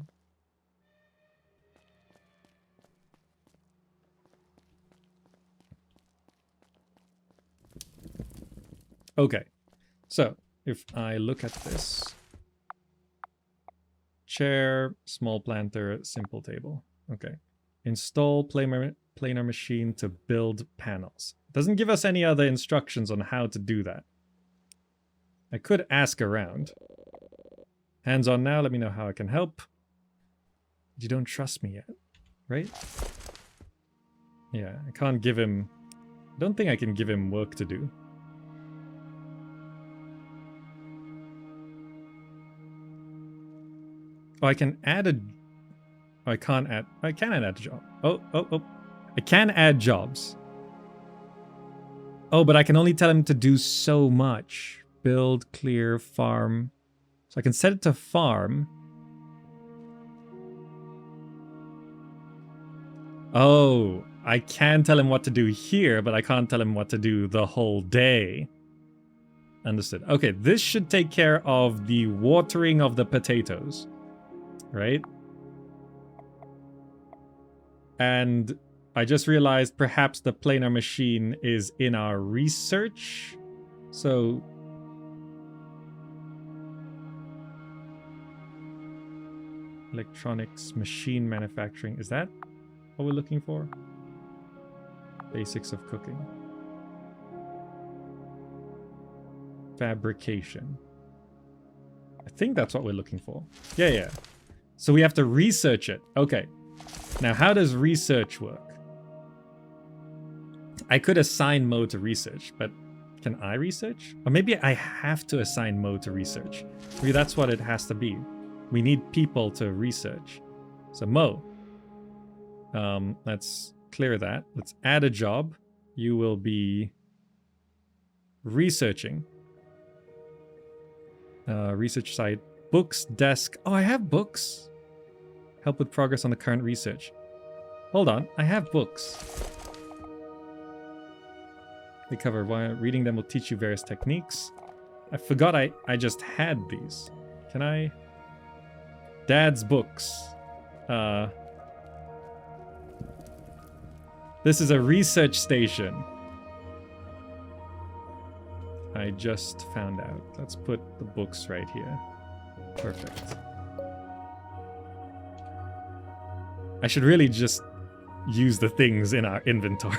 Okay, so if I look at this. Chair, small planter, simple table. Okay. Install planar machine to build panels. Doesn't give us any other instructions on how to do that. I could ask around. Hands on now, let me know how I can help. You don't trust me yet, right? Yeah, I can't give him... I don't think I can give him work to do. Oh, I can add a... Oh, I can't add... I can add a job. Oh. I can add jobs. Oh, but I can only tell him to do so much. Build, clear, farm. So I can set it to farm. Oh, I can tell him what to do here, but I can't tell him what to do the whole day. Understood. Okay, this should take care of the watering of the potatoes. Right? And I just realized perhaps the planar machine is in our research. So electronics, machine manufacturing. Is that what we're looking for? Basics of cooking. Fabrication. I think that's what we're looking for. Yeah. So we have to research it. Okay. Now, how does research work? I could assign Mo to research, but can I research? Or maybe I have to assign Mo to research. Maybe that's what it has to be. We need people to research. So Mo, let's clear that. Let's add a job. You will be researching. Research site. Books, desk. Oh, I have books. Help with progress on the current research. Hold on, I have books. They cover why reading them will teach you various techniques. I forgot I just had these. Can I? Dad's books. This is a research station. I just found out. Let's put the books right here. Perfect. I should really just use the things in our inventory.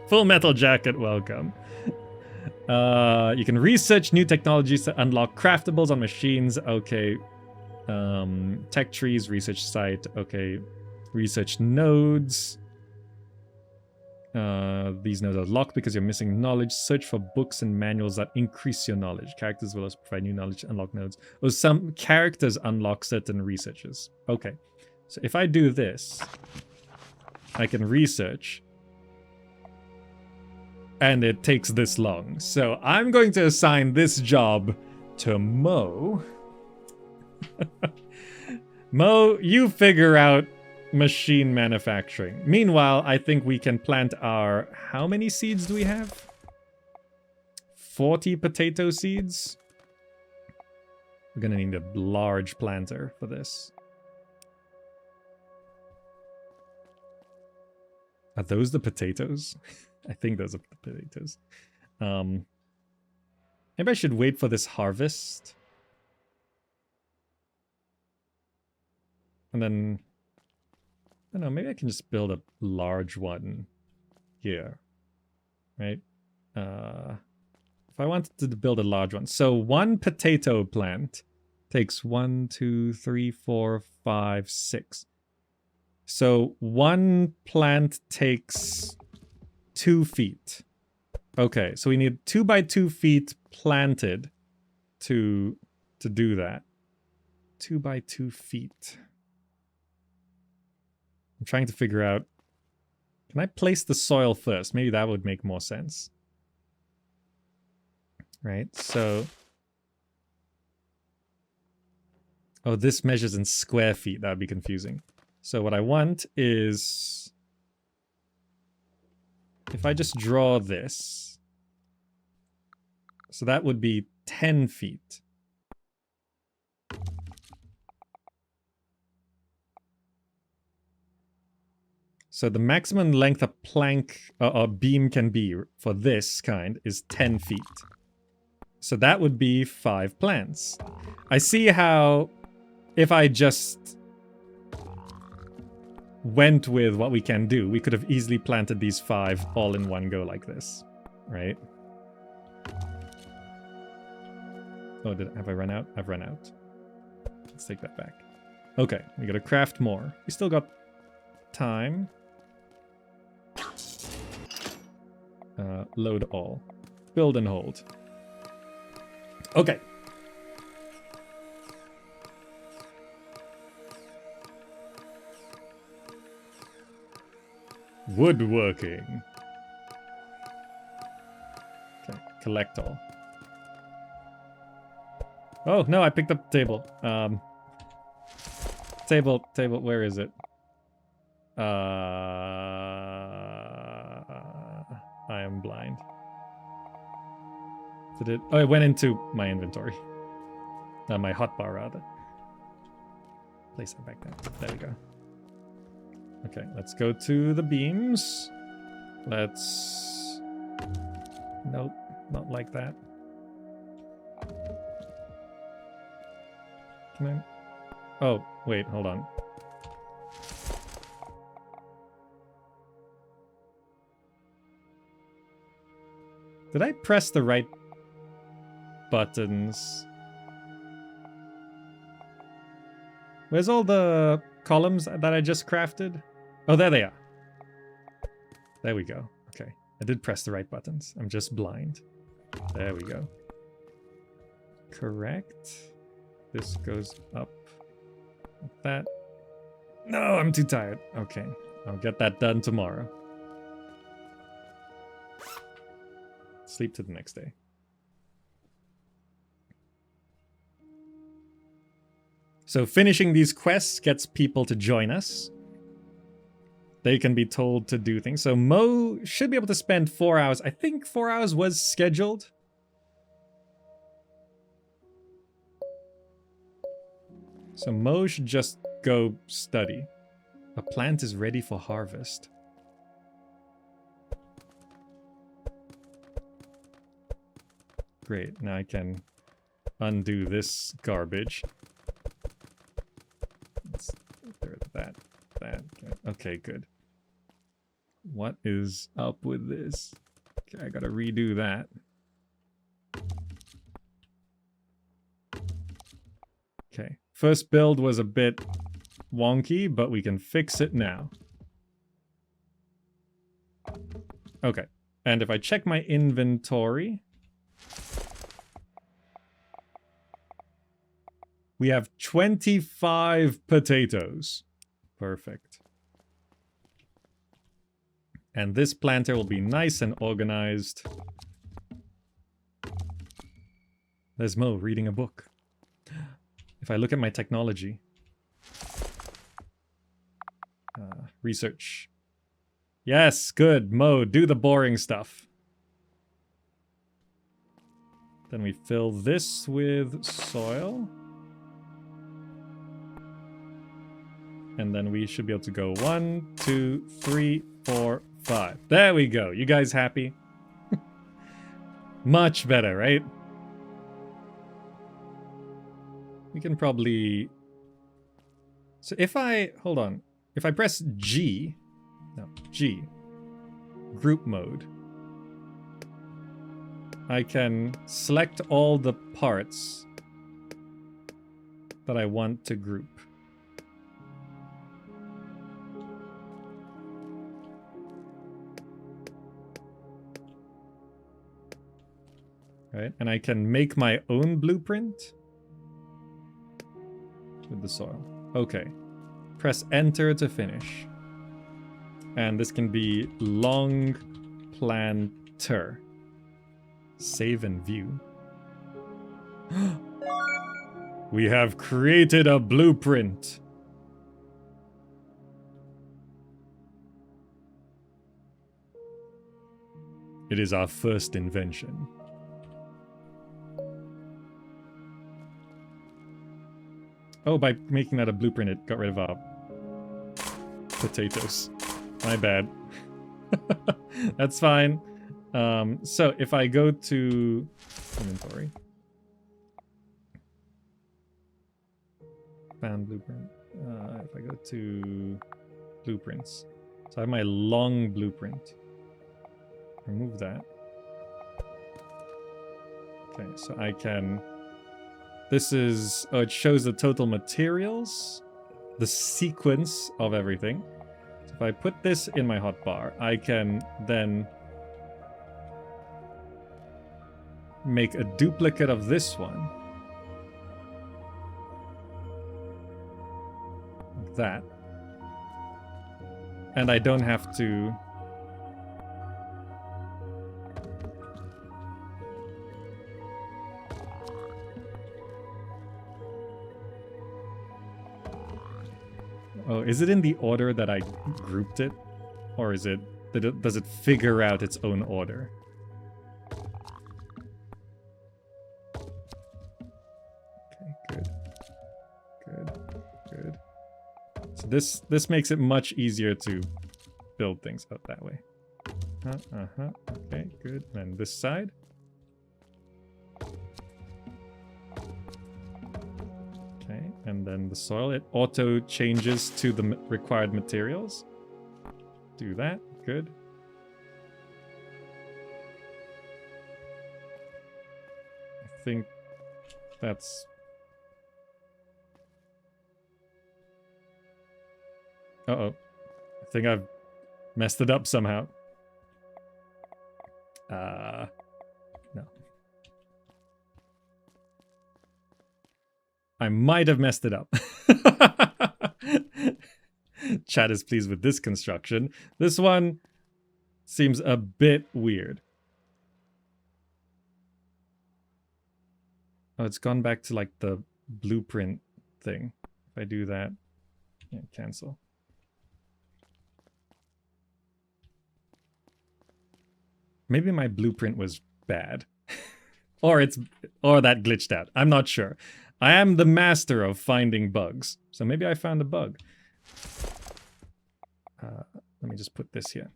Full Metal Jacket, welcome. You can research new technologies to unlock craftables on machines. Okay. Tech trees, research site. Okay. Research nodes. These nodes are locked because you're missing knowledge. Search for books and manuals that increase your knowledge. Characters will also provide new knowledge to unlock nodes. Or some characters unlock certain researches. Okay. So if I do this, I can research. And it takes this long. So I'm going to assign this job to Mo. Mo, you figure out machine manufacturing. Meanwhile, I think we can plant our... How many seeds do we have? 40 potato seeds? We're gonna need a large planter for this. Are those the potatoes? I think those are the potatoes. Maybe I should wait for this harvest. And then... I don't know, maybe I can just build a large one here. Right? If I wanted to build a large one. So one potato plant takes 1, 2, 3, 4, 5, 6. So one plant takes 2 feet. Okay, so we need 2 by 2 feet planted to do that. 2 by 2 feet. I'm trying to figure out... Can I place the soil first? Maybe that would make more sense. Right, so... Oh, this measures in square feet. That would be confusing. So what I want is... If I just draw this... So that would be 10 feet. So the maximum length a plank or beam can be for this kind is 10 feet. So that would be 5 plants. I see how if I just went with what we can do, we could have easily planted these 5 all in one go like this, right? Oh, have I run out? I've run out. Let's take that back. Okay, we gotta craft more. We still got time. Load all. Build and hold. Okay. Woodworking. Okay, collect all. Oh, no, I picked up the table. Table, where is it? I am blind. Did it? Oh, it went into my inventory. My hotbar, rather. Place that back down. There we go. Okay, let's go to the beams. Let's... Nope, not like that. Can I... Oh, wait, hold on. Did I press the right buttons? Where's all the columns that I just crafted? Oh, there they are. There we go. Okay. I did press the right buttons. I'm just blind. There we go. Correct. This goes up like that. No, I'm too tired. Okay. I'll get that done tomorrow. Sleep to the next day. So finishing these quests gets people to join us. They can be told to do things. So Mo should be able to spend 4 hours. I think 4 hours was scheduled. So Mo should just go study. A plant is ready for harvest. Great. Now I can undo this garbage. Let's that. Okay, good. What is up with this? Okay, I gotta redo that. Okay. First build was a bit wonky, but we can fix it now. Okay. And if I check my inventory, we have 25 potatoes. Perfect. And this planter will be nice and organized. There's Mo reading a book. If I look at my technology. Research. Yes, good. Mo, do the boring stuff. Then we fill this with soil. And then we should be able to go 1, 2, 3, 4, 5. There we go. You guys happy? Much better, right? We can probably... So if I... Hold on. If I press G... No, G. Group mode. I can select all the parts that I want to group. Right, and I can make my own blueprint with the soil. Okay. Press enter to finish. And this can be long planter. Save and view. We have created a blueprint. It is our first invention. Oh, by making that a blueprint, it got rid of our potatoes. My bad. That's fine. So if I go to inventory, found blueprint. If I go to blueprints, so I have my long blueprint. Remove that. Okay, so I can. This is, oh, it shows the total materials, the sequence of everything. So if I put this in my hotbar, I can then make a duplicate of this one. Like that. And I don't have to... Oh, is it in the order that I grouped it? Or is it... Does it figure out its own order? Okay, good. Good. Good. So this makes it much easier to build things out that way. Okay, good. And this side. Okay, and then the soil, it auto changes to the required materials. Do that, good. I think that's... Uh-oh. I think I've messed it up somehow. No. I might have messed it up. Chat is pleased with this construction. This one seems a bit weird. Oh, it's gone back to like the blueprint thing. If I do that, yeah, cancel. Maybe my blueprint was bad. or that glitched out. I'm not sure. I am the master of finding bugs. So maybe I found a bug. Let me just put this here.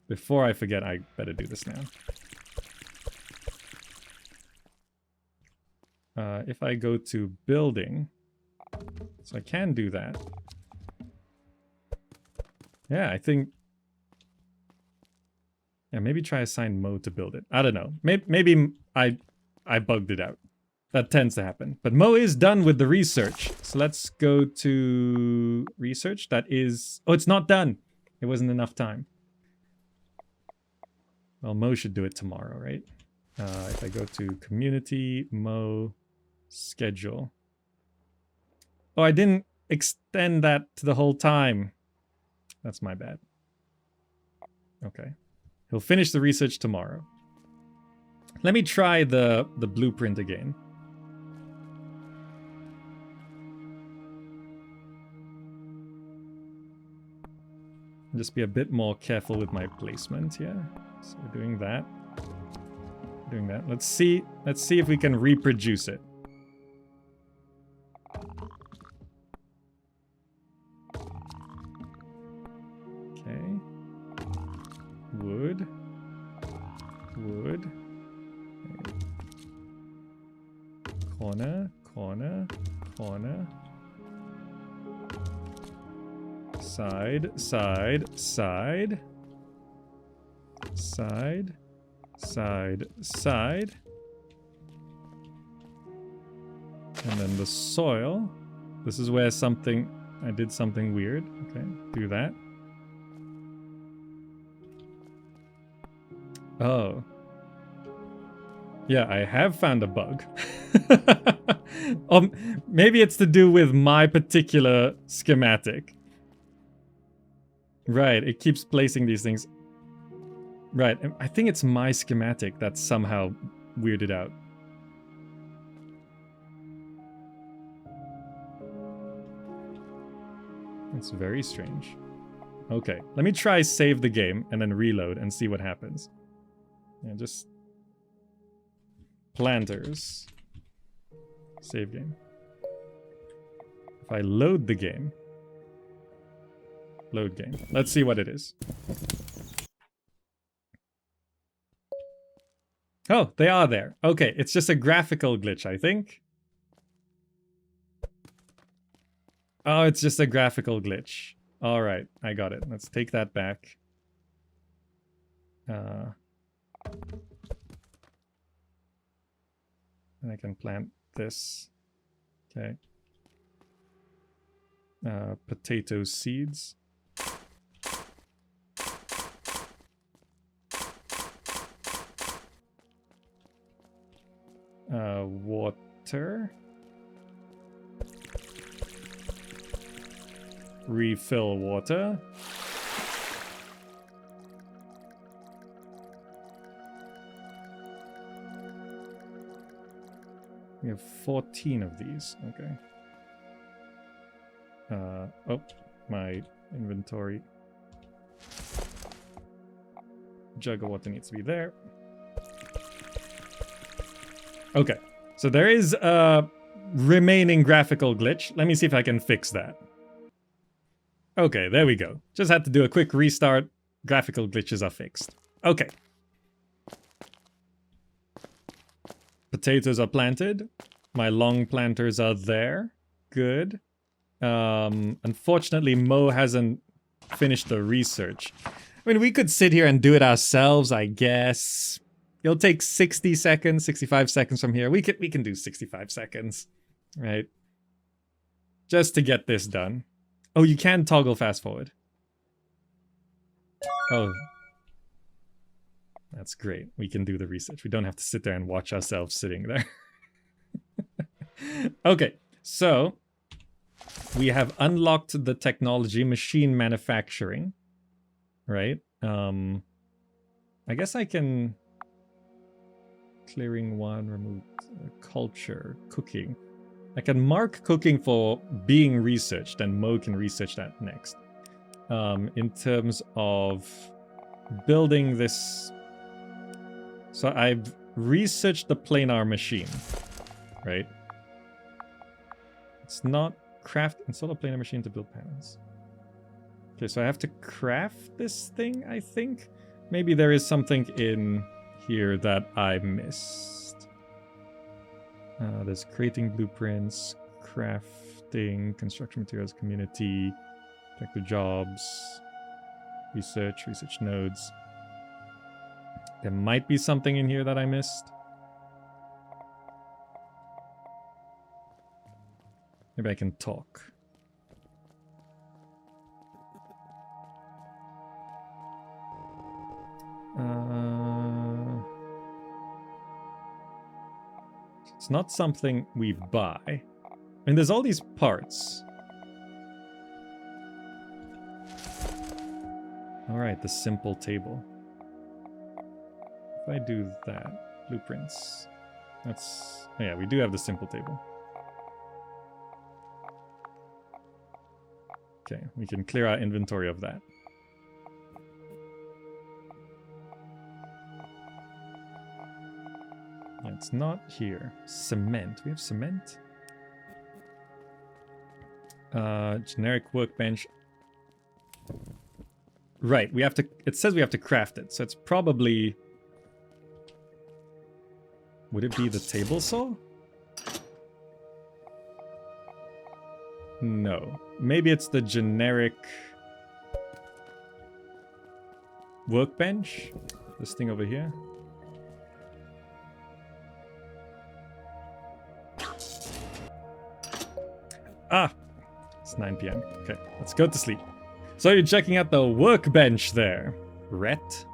Before I forget, I better do this now. if I go to building, so I can do that. Yeah, I think... Yeah, maybe try assign Mo to build it. I don't know. Maybe I bugged it out. That tends to happen. But Mo is done with the research. So let's go to research. That is... Oh, it's not done. It wasn't enough time. Well, Mo should do it tomorrow, right? If I go to community, Mo, schedule. Oh, I didn't extend that to the whole time. That's my bad. Okay. He'll finish the research tomorrow. Let me try the blueprint again. Just be a bit more careful with my placement here. So we're doing that. Doing that. Let's see if we can reproduce it. Okay. Wood. Wood. Okay. Corner, corner, corner. Side, side, side. Side, side, side. And then the soil. This is where I did something weird. Okay, do that. Oh. Yeah, I have found a bug. Maybe it's to do with my particular schematic. Right, it keeps placing these things. Right, I think it's my schematic that's somehow weirded out. It's very strange. Okay, let me try save the game and then reload and see what happens. Yeah, just... Planters. Save game. If I load the game... Load game. Let's see what it is. Oh, they are there. Okay, it's just a graphical glitch, I think. Oh, it's just a graphical glitch. Alright, I got it. Let's take that back. And I can plant this. Okay. Potato seeds. Water. Refill water. We have 14 of these. Okay. Oh, my inventory. Jug of water needs to be there. Okay, so there is a remaining graphical glitch. Let me see if I can fix that. Okay, there we go. Just had to do a quick restart. Graphical glitches are fixed. Okay. Potatoes are planted. My long planters are there. Good. Unfortunately, Mo hasn't finished the research. I mean, we could sit here and do it ourselves, I guess. It'll take 60 seconds, 65 seconds from here. We can do 65 seconds, right? Just to get this done. Oh, you can toggle fast forward. Oh. That's great. We can do the research. We don't have to sit there and watch ourselves sitting there. Okay, so we have unlocked the technology, machine manufacturing, right? I guess I can... Clearing one, remove culture, cooking. I can mark cooking for being researched, and Mo can research that next. In terms of building this... So I've researched the planar machine, right? It's not craft... Install a planar machine to build panels. Okay, so I have to craft this thing, I think? Maybe there is something in... here that I missed. There's creating blueprints, crafting, construction materials, community, objective jobs, research nodes. There might be something in here that I missed. Maybe I can talk. It's not something we buy. I mean, there's all these parts. Alright, the simple table. If I do that, blueprints. That's... Oh yeah, we do have the simple table. Okay, we can clear our inventory of that. Yeah, it's not here. Cement. We have cement? Generic workbench. Right, we have to... It says we have to craft it, so it's probably... Would it be the table saw? No. Maybe it's the generic... workbench? This thing over here? Ah! It's 9 p.m. Okay, let's go to sleep. So you're checking out the workbench there. Rhett?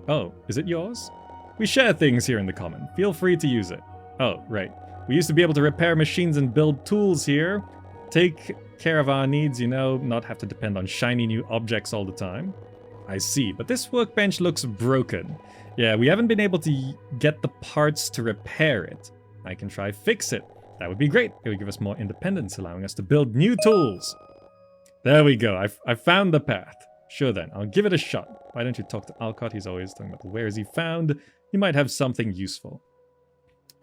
Oh, is it yours? We share things here in the common. Feel free to use it. Oh, right. We used to be able to repair machines and build tools here. Take care of our needs, you know, not have to depend on shiny new objects all the time. I see, but this workbench looks broken. Yeah, we haven't been able to get the parts to repair it. I can try fix it. That would be great. It would give us more independence, allowing us to build new tools. There we go. I found the path. Sure then, I'll give it a shot. Why don't you talk to Alcott? He's always talking about where is he found. You might have something useful.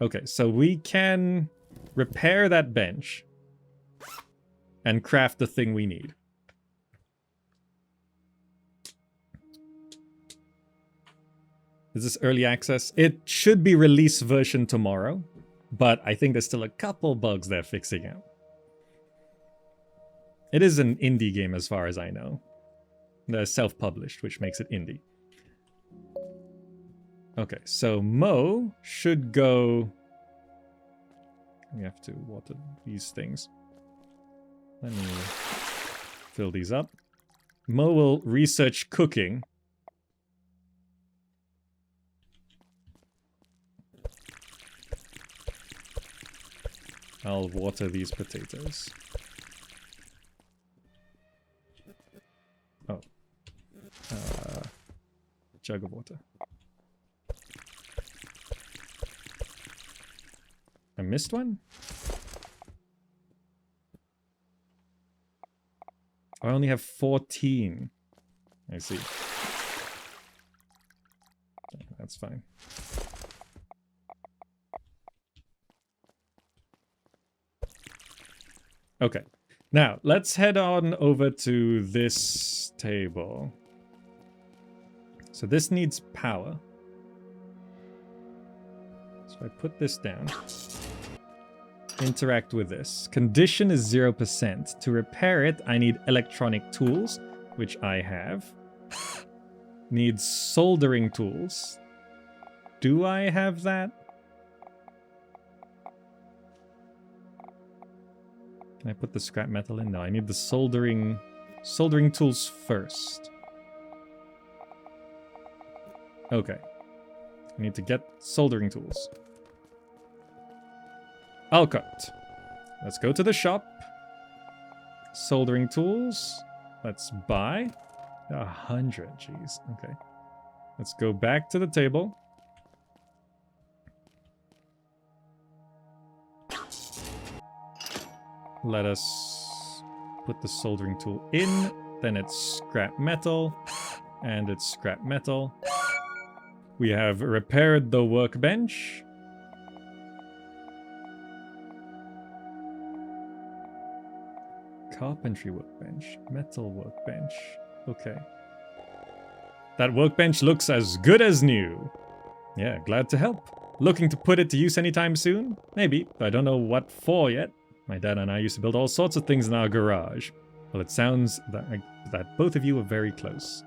Okay, so we can repair that bench and craft the thing we need. Is this early access? It should be release version tomorrow, but I think there's still a couple bugs they're fixing out. It is an indie game as far as I know. They're self-published, which makes it indie. Okay, so Mo should go... We have to water these things. Let me fill these up. Mo will research cooking. I'll water these potatoes. Oh. Jug of water. I missed one? I only have 14. I see. That's fine. Okay. Now, let's head on over to this table. So this needs power. So I put this down. Interact with this. Condition is 0%. To repair it, I need electronic tools, which I have. Need soldering tools. Do I have that? Can I put the scrap metal in? No, I need the soldering tools first. Okay. I need to get soldering tools. Alcott. Let's go to the shop. Soldering tools. Let's buy. 100, jeez. Okay. Let's go back to the table. Let us put the soldering tool in. Then it's scrap metal. And it's scrap metal. We have repaired the workbench. Carpentry workbench. Metal workbench. Okay. That workbench looks as good as new. Yeah, glad to help. Looking to put it to use anytime soon? Maybe, but I don't know what for yet. My dad and I used to build all sorts of things in our garage. Well, it sounds that both of you are very close.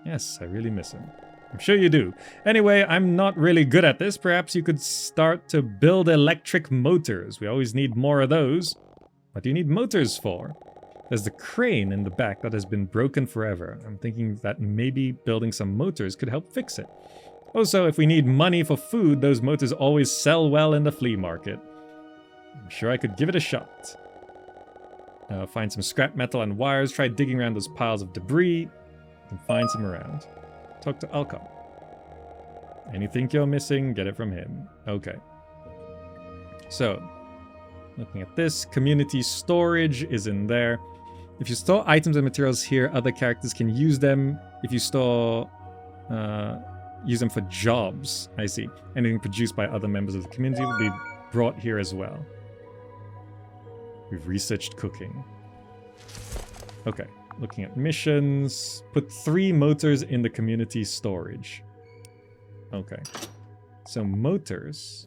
Yes, I really miss him. I'm sure you do. Anyway, I'm not really good at this. Perhaps you could start to build electric motors. We always need more of those. What do you need motors for? There's the crane in the back that has been broken forever. I'm thinking that maybe building some motors could help fix it. Also, if we need money for food, those motors always sell well in the flea market. I'm sure I could give it a shot. Find some scrap metal and wires. Try digging around those piles of debris. You can find some around. Talk to Alcom. Anything you're missing, get it from him. Okay. So, looking at this, community storage is in there. If you store items and materials here, other characters can use them. If you store... use them for jobs. I see. Anything produced by other members of the community will be brought here as well. We've researched cooking. Okay. Looking at missions. Put 3 motors in the community storage. Okay. So motors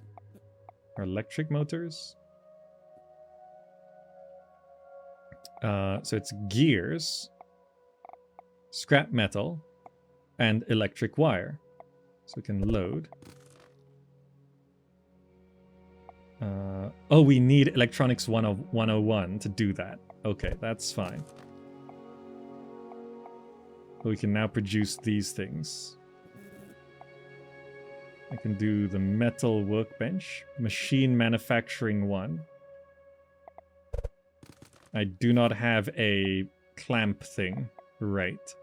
are electric motors. So it's gears, scrap metal, and electric wire. So we can load. Oh, we need electronics 101 to do that. Okay, that's fine. We can now produce these things. I can do the metal workbench. Machine manufacturing 1. I do not have a clamp thing. Right.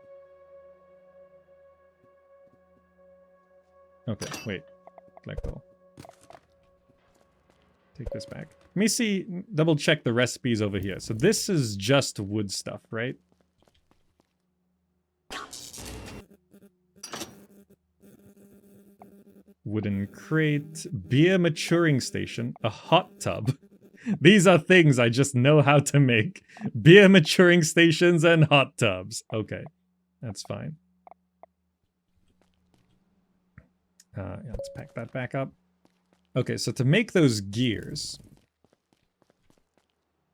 Okay, wait. Collect all. Take this back. Let me see, double check the recipes over here. So this is just wood stuff, right? Wooden crate, beer maturing station, a hot tub. These are things I just know how to make. Beer maturing stations and hot tubs. Okay, that's fine. Yeah, let's pack that back up. Okay, so to make those gears,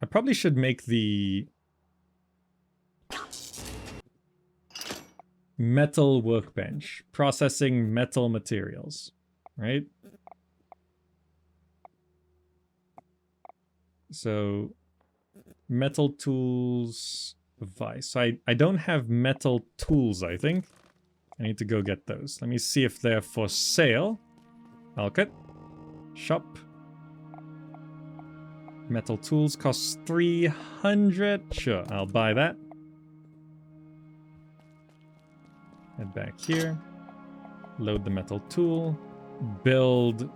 I probably should make the metal workbench, processing metal materials, right? So, metal tools, vice. So I don't have metal tools, I think. I need to go get those. Let me see if they're for sale. Alcut. Shop. Metal tools costs 300. Sure, I'll buy that. Head back here. Load the metal tool. Build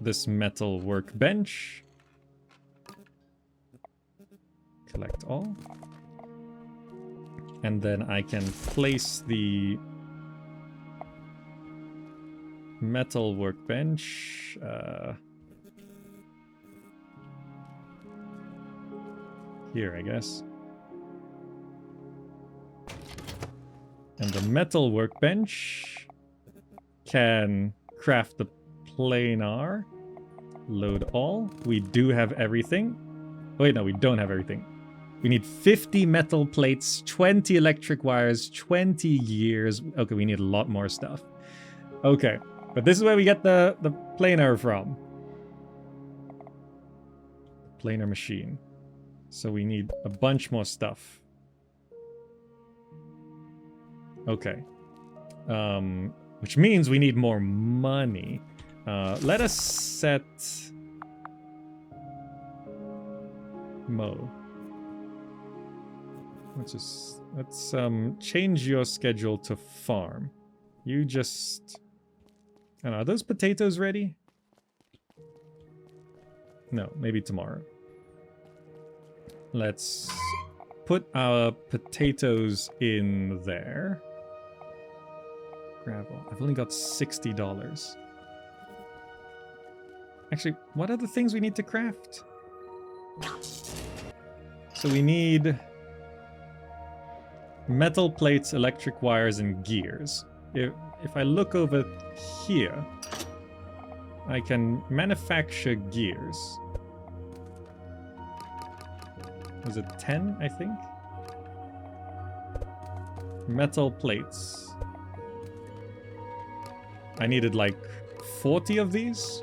this metal workbench. Collect all. And then I can place the metal workbench. Here, I guess. And the metal workbench can craft the planar. Load all. We do have everything. Wait, no, we don't have everything. We need 50 metal plates, 20 electric wires, 20 gears. Okay, we need a lot more stuff. Okay, but this is where we get the planar from. Planar machine. So we need a bunch more stuff. Okay. Which means we need more money. Let us set Mo. Let's change your schedule to farm. You just... I don't know, are those potatoes ready? No, maybe tomorrow. Let's put our potatoes in there. Gravel. I've only got $60. Actually, what are the things we need to craft? So we need metal plates, electric wires, and gears. If I look over here, I can manufacture gears. Was it 10, I think? Metal plates. I needed like 40 of these.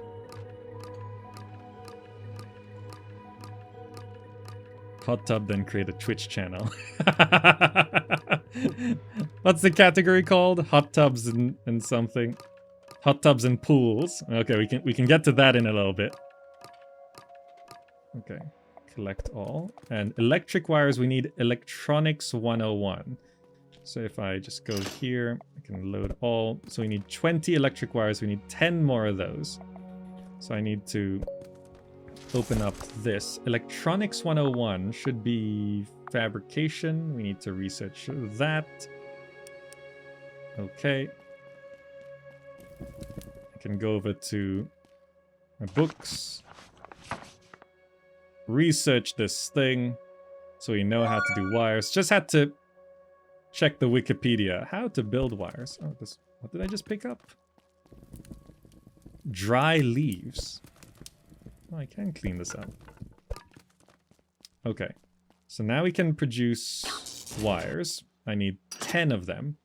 Hot tub, then create a Twitch channel. What's the category called? Hot tubs and something. Hot tubs and pools. Okay, we can get to that in a little bit. Okay, collect all. And electric wires, we need electronics 101. So if I just go here, I can load all. So we need 20 electric wires. We need 10 more of those. So I need to open up this. Electronics 101 should be fabrication. We need to research that. Okay. I can go over to my books. Research this thing so we know how to do wires. Just had to check the Wikipedia. How to build wires. Oh, this, what did I just pick up? Dry leaves. Oh, I can clean this up. Okay. So now we can produce wires. I need 10 of them.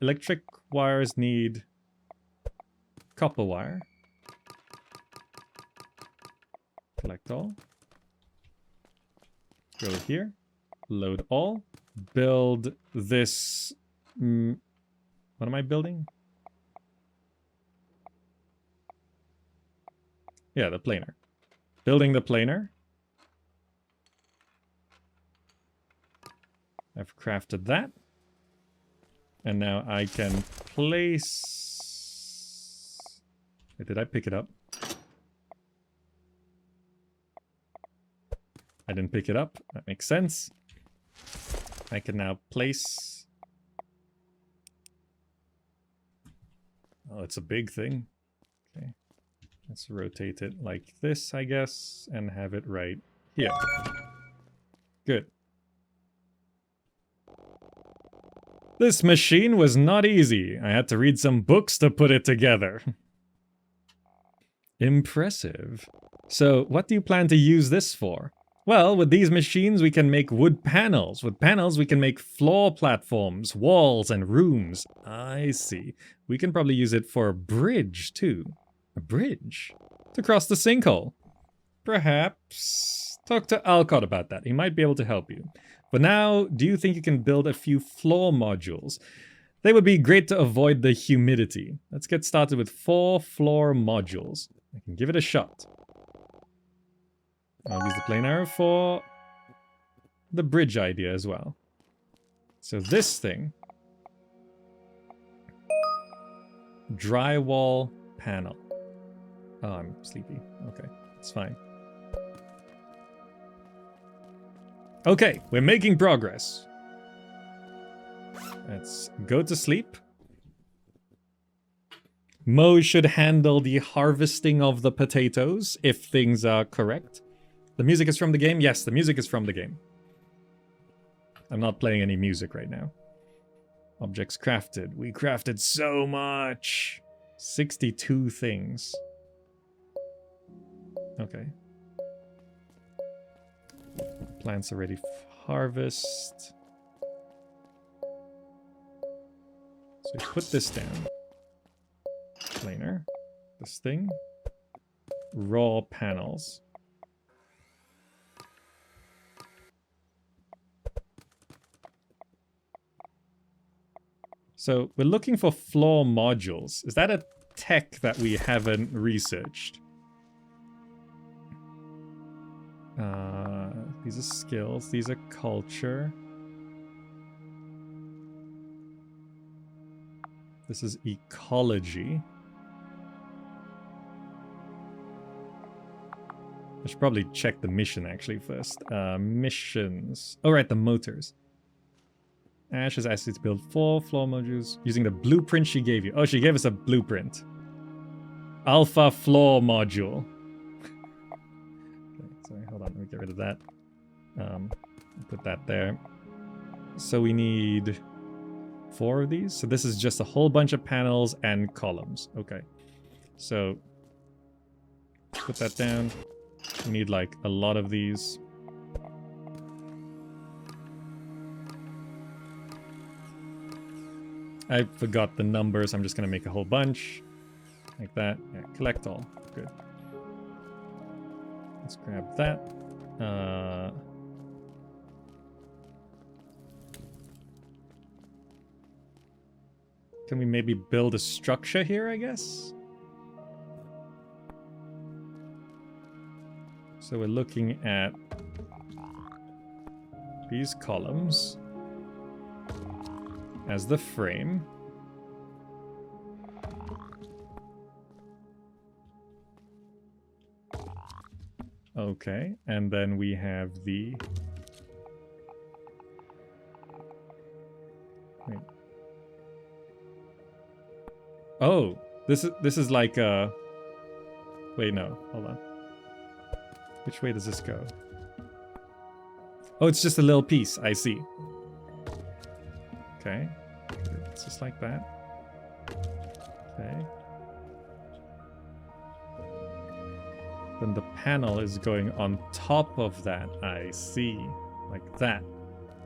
Electric wires need copper wire. Collect all. Go here. Load all. Build this. What am I building? Yeah, the planer. Building the planer. I've crafted that. And now I can place... Wait, did I pick it up? I didn't pick it up. That makes sense. I can now place... Oh, it's a big thing. Okay. Let's rotate it like this, I guess, and have it right here. Good. This machine was not easy. I had to read some books to put it together. Impressive. So, what do you plan to use this for? Well, with these machines we can make wood panels. With panels we can make floor platforms, walls, and rooms. I see. We can probably use it for a bridge, too. A bridge? To cross the sinkhole. Perhaps. Talk to Alcott about that. He might be able to help you. For now, do you think you can build a few floor modules? They would be great to avoid the humidity. Let's get started with 4 floor modules. I can give it a shot. I'll use the plane arrow for the bridge idea as well. So this thing. Drywall panel. Oh, I'm sleepy. Okay, it's fine. Okay, we're making progress. Let's go to sleep. Mo should handle the harvesting of the potatoes, if things are correct. The music is from the game? Yes, the music is from the game. I'm not playing any music right now. Objects crafted. We crafted so much. 62 things. Okay. Plants are ready for harvest. So we put this down. Planer. This thing. Raw panels. So we're looking for floor modules. Is that a tech that we haven't researched? These are skills. These are culture. This is ecology. I should probably check the mission actually first. Missions. Oh, right, the motors. Ash has asked you to build 4 floor modules using the blueprint she gave you. Oh, she gave us a blueprint. Alpha floor module. Okay, sorry, hold on. Let me get rid of that. Put that there. So we need 4 of these. So this is just a whole bunch of panels and columns. Okay. So Put that down. We need like a lot of these. I forgot the numbers. I'm just gonna make a whole bunch. Like that. Yeah, collect all. Good. Let's grab that. Can we maybe build a structure here, I guess? So we're looking at these columns as the frame. Okay, and then we have the... Wait. Oh, this is like a... Wait, no, hold on. Which way does this go? Oh, it's just a little piece, I see. Okay, it's just like that. Okay. Then the panel is going on top of that, I see. Like that.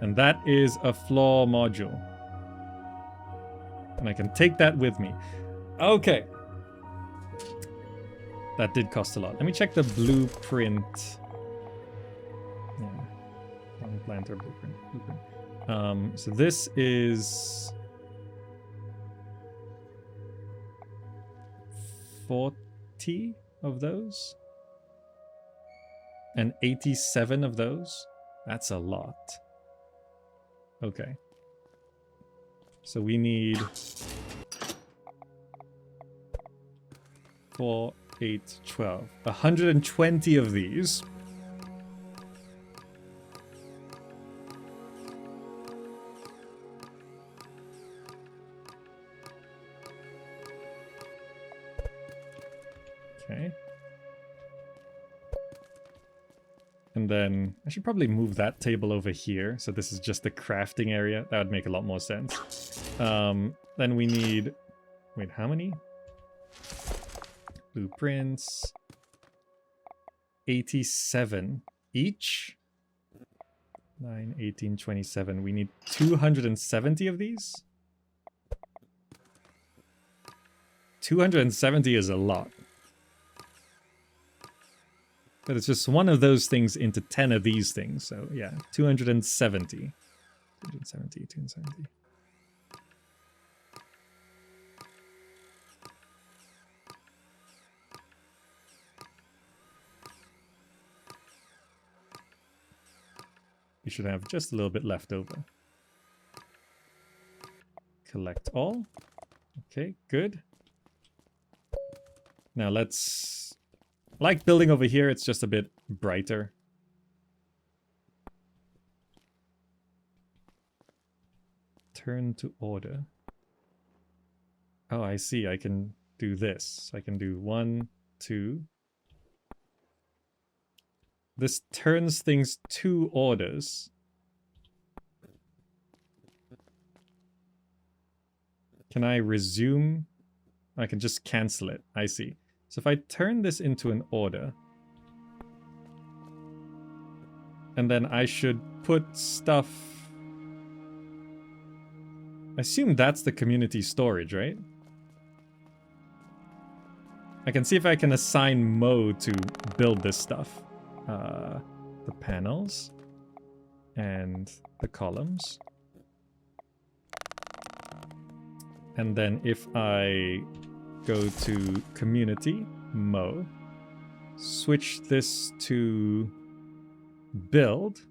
And that is a floor module. And I can take that with me. Okay. That did cost a lot. Let me check the blueprint. Yeah. Long planter blueprint. So this is 40 of those. And 87 of those. That's a lot. Okay. So we need 4, 8, 12. 120 of these. Okay. And then I should probably move that table over here. So this is just the crafting area. That would make a lot more sense. Then we need... Wait, how many? Blueprints. 87 each. 9, 18, 27. We need 270 of these. 270 is a lot. But it's just one of those things into 10 of these things. So yeah, 270. 270, 270. We should have just a little bit left over. Collect all. Okay, good. Now let's... Like building over here, it's just a bit brighter. Turn to order. Oh, I see. I can do this. I can do 1, 2. This turns things 2 orders. Can I resume? I can just cancel it. I see. So if I turn this into an order, and then I should put stuff... I assume that's the community storage, right? I can see if I can assign Mo to build this stuff. The panels and the columns. And then if I go to community, Mo, switch this to build,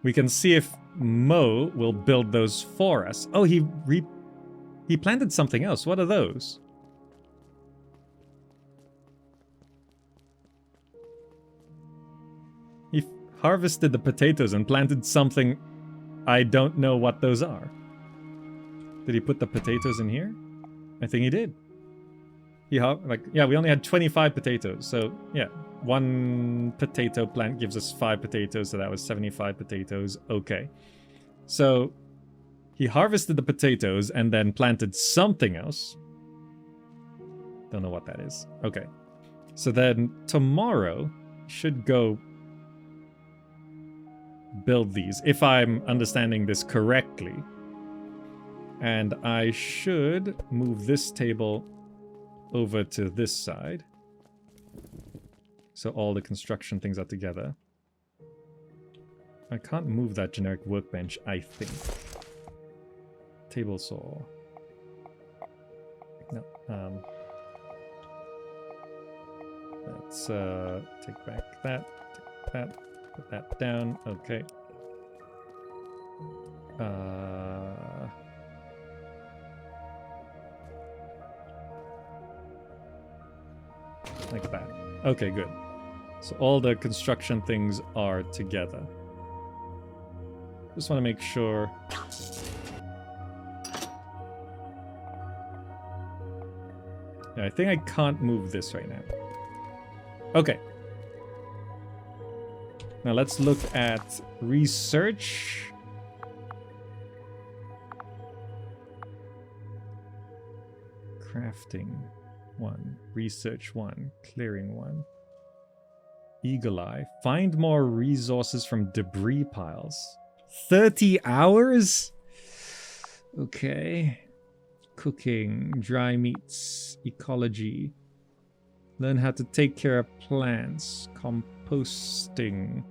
we can see if Mo will build those for us. Oh, he planted something else. What are those? He harvested the potatoes and planted something. I don't know what those are. Did he put the potatoes in here? I think he did. We only had 25 potatoes. So, yeah. 1 potato plant gives us 5 potatoes. So that was 75 potatoes. Okay. So, he harvested the potatoes and then planted something else. Don't know what that is. Okay. So then tomorrow should go build these, if I'm understanding this correctly. And I should move this table over to this side. So all the construction things are together. I can't move that generic workbench, I think. Table saw. No. Let's take back that. Take that. Put that down. Okay. Like that. Okay, good. So all the construction things are together. Just want to make sure. Yeah, I think I can't move this right now. Okay. Now let's look at research. Crafting 1. Research 1. Clearing 1. Eagle Eye. Find more resources from debris piles. 30 hours? Okay. Cooking. Dry meats. Ecology. Learn how to take care of plants. Composting.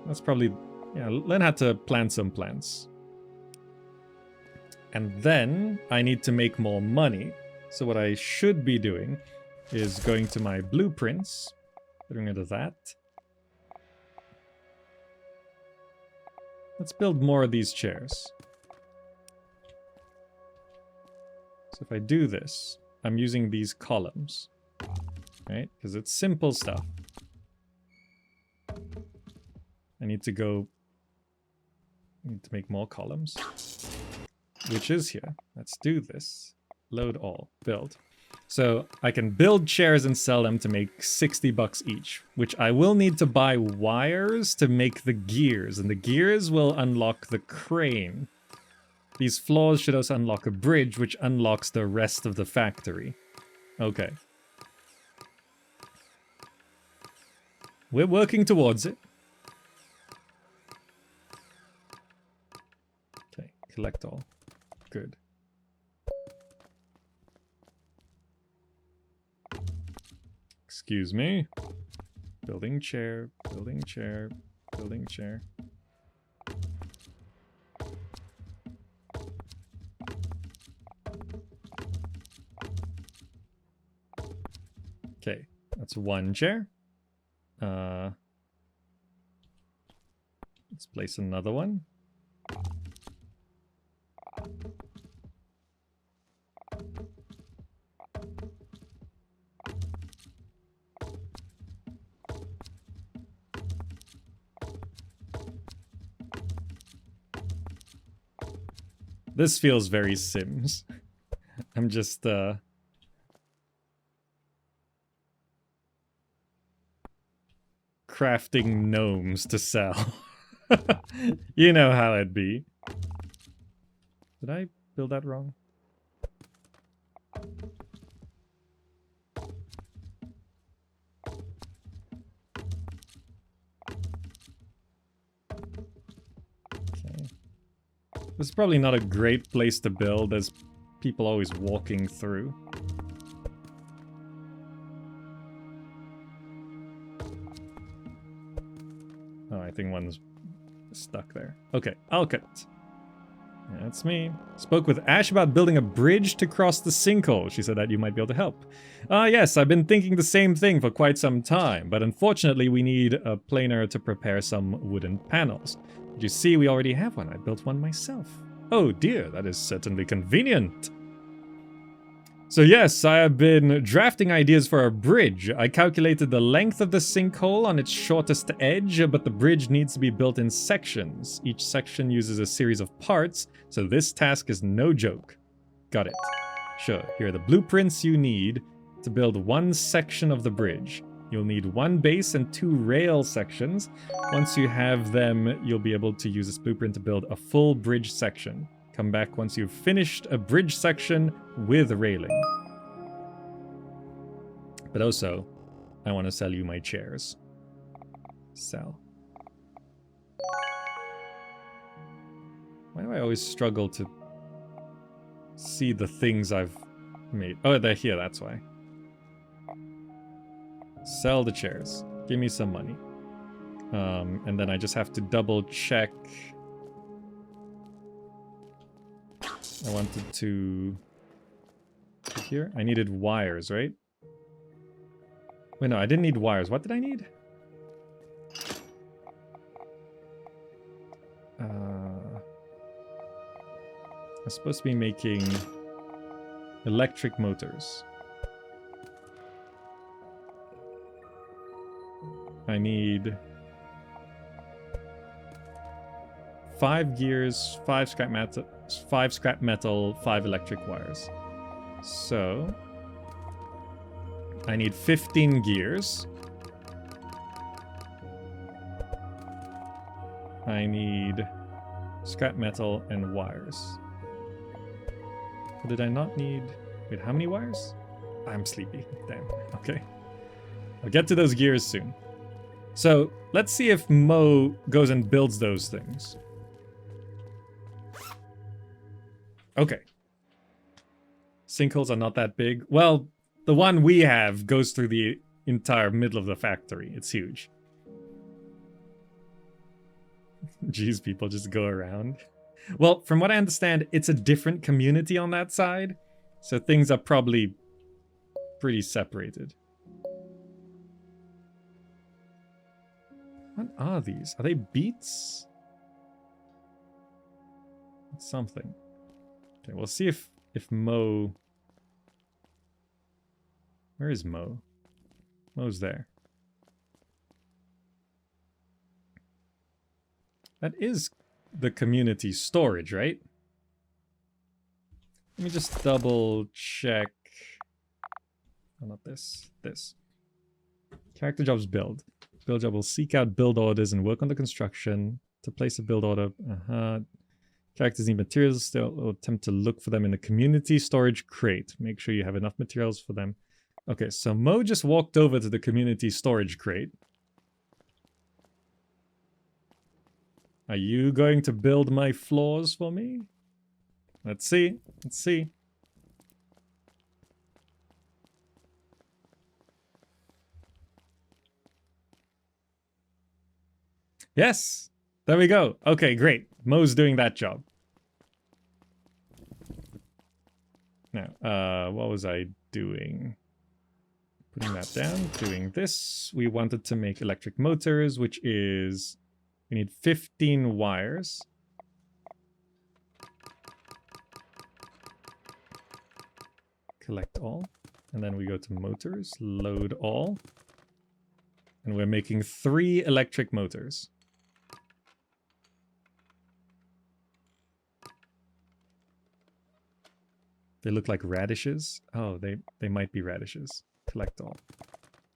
That's probably... yeah, learn how to plant some plants. And then I need to make more money. So what I should be doing is going to my blueprints, getting rid of that. Let's build more of these chairs. So if I do this, I'm using these columns, right? Because it's simple stuff. I need to make more columns, which is here. Let's do this. Load all, build. So I can build chairs and sell them to make 60 bucks each, which I will need to buy wires to make the gears, and the gears will unlock the crane. These floors should also unlock a bridge, which unlocks the rest of the factory. Okay. We're working towards it. Okay, collect all. Good. Excuse me. Building chair, building chair, building chair. Okay, that's one chair. Let's place another one. This feels very Sims. I'm just, crafting gnomes to sell. You know how it'd be. Did I build that wrong? This is probably not a great place to build. There's people always walking through. Oh, I think one's stuck there. Okay, I'll cut it. Yeah, that's me. Spoke with Ash about building a bridge to cross the sinkhole. She said that you might be able to help. Yes, I've been thinking the same thing for quite some time, but unfortunately we need a planer to prepare some wooden panels. Did you see we already have one? I built one myself. Oh dear, that is certainly convenient. So yes, I have been drafting ideas for a bridge. I calculated the length of the sinkhole on its shortest edge, but the bridge needs to be built in sections. Each section uses a series of parts, so this task is no joke. Got it. Sure, here are the blueprints you need to build one section of the bridge. You'll need one base and 2 rail sections. Once you have them, you'll be able to use this blueprint to build a full bridge section. Come back once you've finished a bridge section with railing. But also, I want to sell you my chairs. Sell. Why do I always struggle to see the things I've made? Oh, they're here, that's why. Sell the chairs. Give me some money. And then I just have to double check. I wanted to... Here? I needed wires, right? Wait, no, I didn't need wires. What did I need? I'm supposed to be making electric motors. I need 5 gears, 5 scrap metal, 5 electric wires. So I need 15 gears. I need scrap metal and wires. Or did I not need... Wait, how many wires? I'm sleepy. Damn. Okay. I'll get to those gears soon. So let's see if Mo goes and builds those things. Okay. Sinkholes are not that big. Well, the one we have goes through the entire middle of the factory. It's huge. Jeez, people just go around. Well, from what I understand, it's a different community on that side. So things are probably pretty separated. What are these? Are they beets? It's something. Okay, we'll see if Mo... Where is Mo? Mo's there. That is the community storage, right? Let me just double check. Oh, not this. This. Character jobs build. Build job will seek out build orders and work on the construction. To place a build order. Characters need materials. They'll attempt to look for them in the community storage crate. Make sure you have enough materials for them. Okay, so Mo just walked over to the community storage crate. Are you going to build my floors for me? Let's see. Let's see. Yes! There we go. Okay, great. Mo's doing that job. Now, what was I doing? Putting that down, doing this. We wanted to make electric motors, which is... We need 15 wires. Collect all. And then we go to motors, load all. And we're making 3 electric motors. They look like radishes. Oh, they might be radishes. Collect all.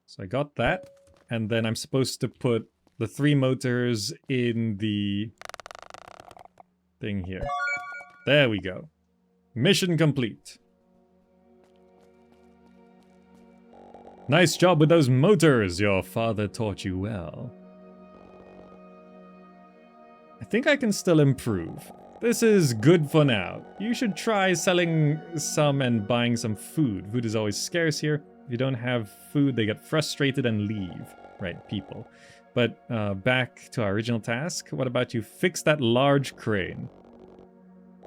So I got that. And then I'm supposed to put the 3 motors in the thing here. There we go. Mission complete. Nice job with those motors. Your father taught you well. I think I can still improve. This is good for now. You should try selling some and buying some food. Food is always scarce here. If you don't have food, they get frustrated and leave. Right, people. But back to our original task. What about you fix that large crane?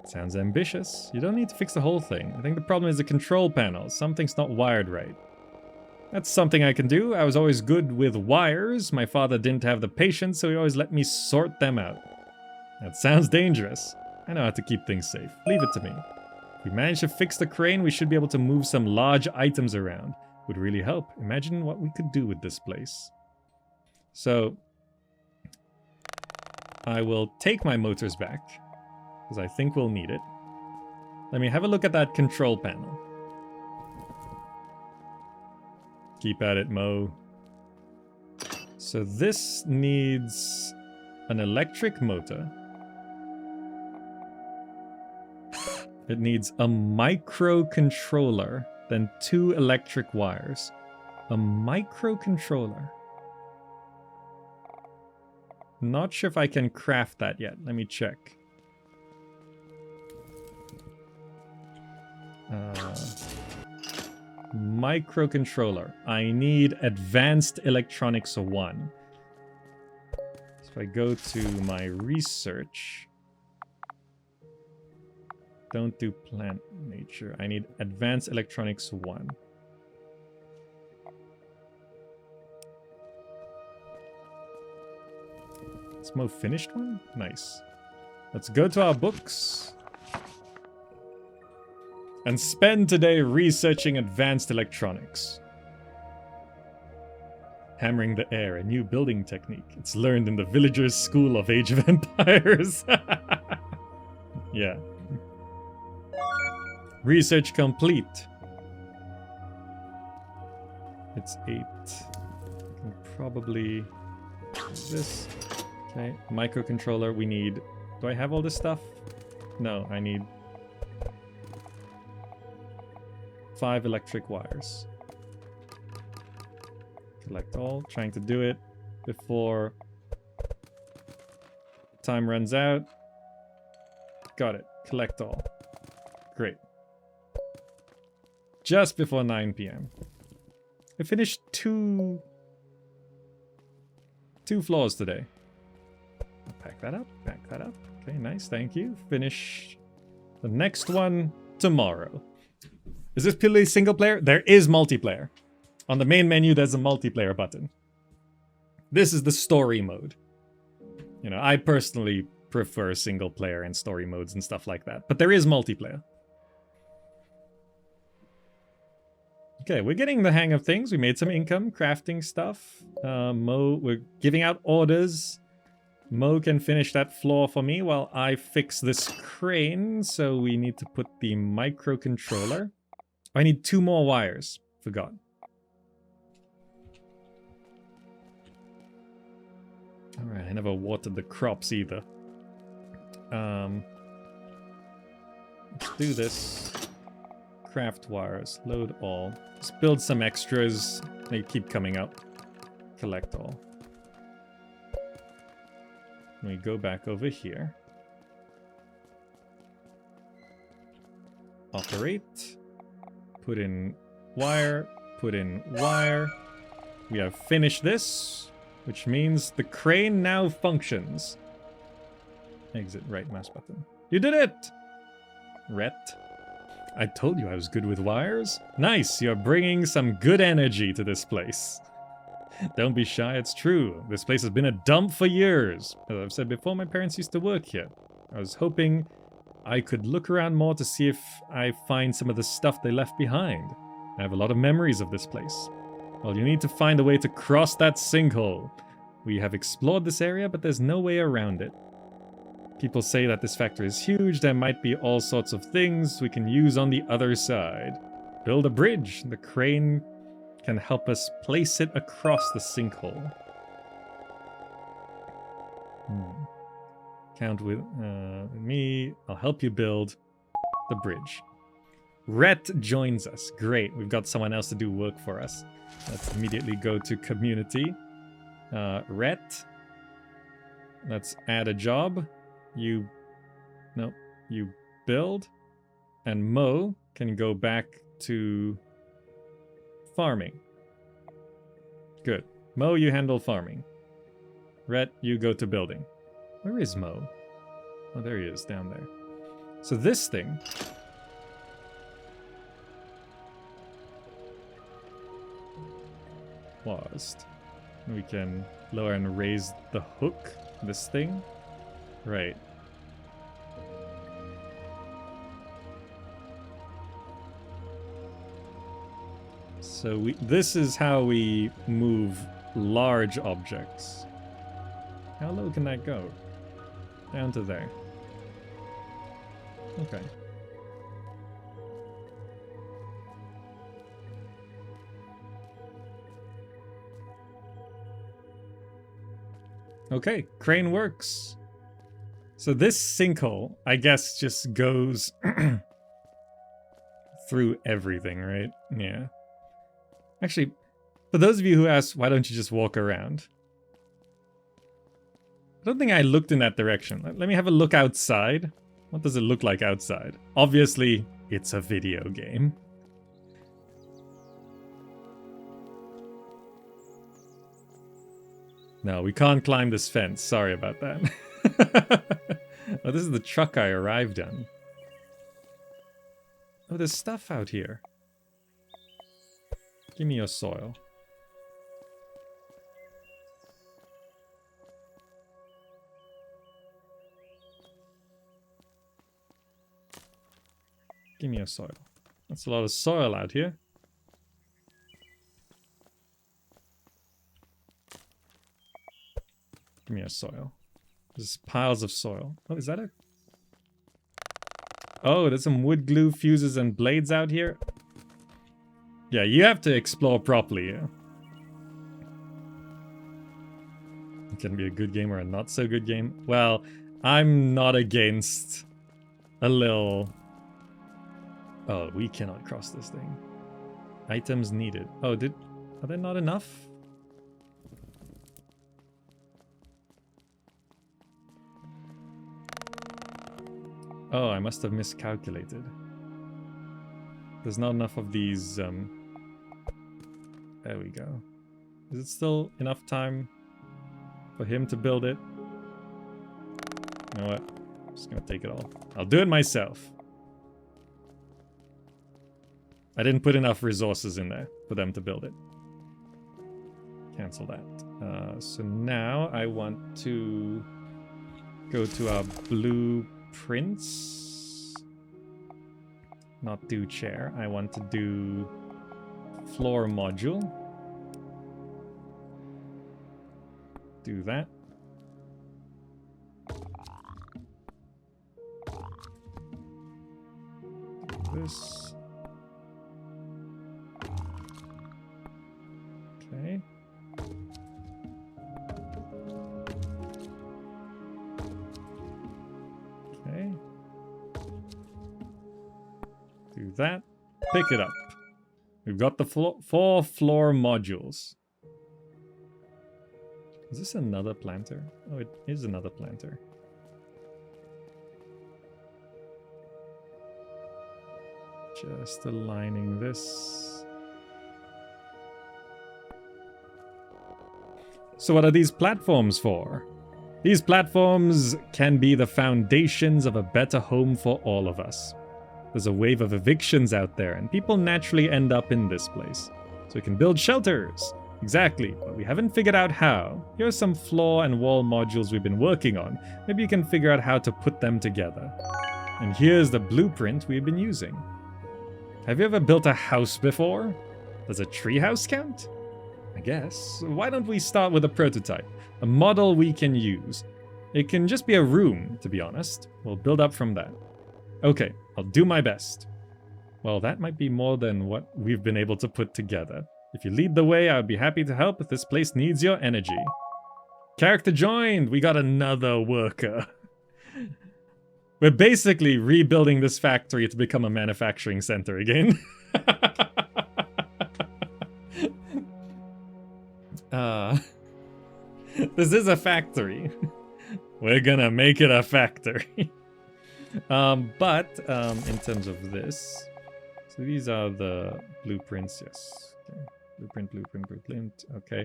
Sounds ambitious. You don't need to fix the whole thing. I think the problem is the control panel. Something's not wired right. That's something I can do. I was always good with wires. My father didn't have the patience, so he always let me sort them out. That sounds dangerous. I know how to keep things safe. Leave it to me. If we manage to fix the crane, we should be able to move some large items around. Would really help. Imagine what we could do with this place. So, I will take my motors back, because I think we'll need it. Let me have a look at that control panel. Keep at it, Mo. So this needs an electric motor. It needs a microcontroller, then 2 electric wires. A microcontroller. Not sure if I can craft that yet. Let me check. Microcontroller. I need Advanced Electronics 1. So I go to my research. Don't do plant nature. I need Advanced Electronics 1. Is Mo finished one? Nice. Let's go to our books. And spend today researching advanced electronics. Hammering the air, a new building technique. It's learned in the villagers' school of Age of Empires. Yeah. Research complete. It's 8. I can probably do this. Okay, microcontroller. We need... Do I have all this stuff? No, I need 5 electric wires. Collect all. Trying to do it before time runs out. Got it. Collect all. Great. Just before 9 p.m. I finished two floors today. Pack that up. Pack that up. Okay, nice. Thank you. Finish the next one tomorrow. Is this purely single player? There is multiplayer. On the main menu, there's a multiplayer button. This is the story mode. You know, I personally prefer single player and story modes and stuff like that. But there is multiplayer. Okay, we're getting the hang of things. We made some income, crafting stuff. Mo, we're giving out orders. Mo can finish that floor for me while I fix this crane. So we need to put the microcontroller. I need 2 more wires. Forgot. Alright, I never watered the crops either. Let's do this. Craft wires. Load all. Let's build some extras. They keep coming up. Collect all. We go back over here. Operate. Put in wire. Put in wire. We have finished this, which means the crane now functions. Exit right mouse button. You did it! Ret. I told you I was good with wires. Nice, you're bringing some good energy to this place. Don't be shy, it's true. This place has been a dump for years. As I've said before, my parents used to work here. I was hoping I could look around more to see if I find some of the stuff they left behind. I have a lot of memories of this place. Well, you need to find a way to cross that sinkhole. We have explored this area, but there's no way around it. People say that this factory is huge. There might be all sorts of things we can use on the other side. Build a bridge. The crane can help us place it across the sinkhole. Count with me. I'll help you build the bridge. Rhett joins us. Great. We've got someone else to do work for us. Let's immediately go to community. Rhett. Let's add a job. You build. And Mo can go back to farming. Good. Mo, you handle farming. Rhett, you go to building. Where is Mo? Oh, there he is, down there. So this thing... paused. We can lower and raise the hook. This thing. Right. So this is how we move large objects. How low can that go? Down to there. Okay. Okay, crane works. So this sinkhole, I guess, just goes through everything, right? Yeah. Actually, For those of you who ask, why don't you just walk around? I don't think I looked in that direction. Let me have a look outside. What does it look like outside? Obviously, it's a video game. No, we can't climb this fence. Sorry about that. Oh, this is the truck I arrived on. Oh, there's stuff out here. Give me your soil. Give me your soil. That's a lot of soil out here. Give me your soil. There's piles of soil. Oh, is that a... Oh, there's some wood glue fuses and blades out here. Yeah, you have to explore properly. Yeah? It can be a good game or a not so good game. Well, I'm not against a little... Oh, we cannot cross this thing. Items needed. Oh, are there not enough? Oh, I must have miscalculated. There's not enough of these, There we go. Is it still enough time for him to build it? You know what? I'm just gonna take it all. I'll do it myself. I didn't put enough resources in there for them to build it. Cancel that. So now I want to go to our blueprints. Not do chair. I want to do floor module. Do that. Do this. Okay. Okay. Do that. Pick it up. We've got the 4 floor modules. Is this another planter? Oh, it is another planter. Just aligning this. So what are these platforms for? These platforms can be the foundations of a better home for all of us. There's a wave of evictions out there, and people naturally end up in this place. So we can build shelters. Exactly, but we haven't figured out how. Here are some floor and wall modules we've been working on. Maybe you can figure out how to put them together. And here's the blueprint we've been using. Have you ever built a house before? Does a treehouse count? I guess. Why don't we start with a prototype? A model we can use. It can just be a room, to be honest. We'll build up from that. Okay, I'll do my best. Well, that might be more than what we've been able to put together. If you lead the way, I would be happy to help. This place needs your energy. Character joined! We got another worker. We're basically rebuilding this factory to become a manufacturing center again. This is a factory. We're gonna make it a factory. But in terms of this, so these are the blueprints, yes. Okay. Blueprint. Okay.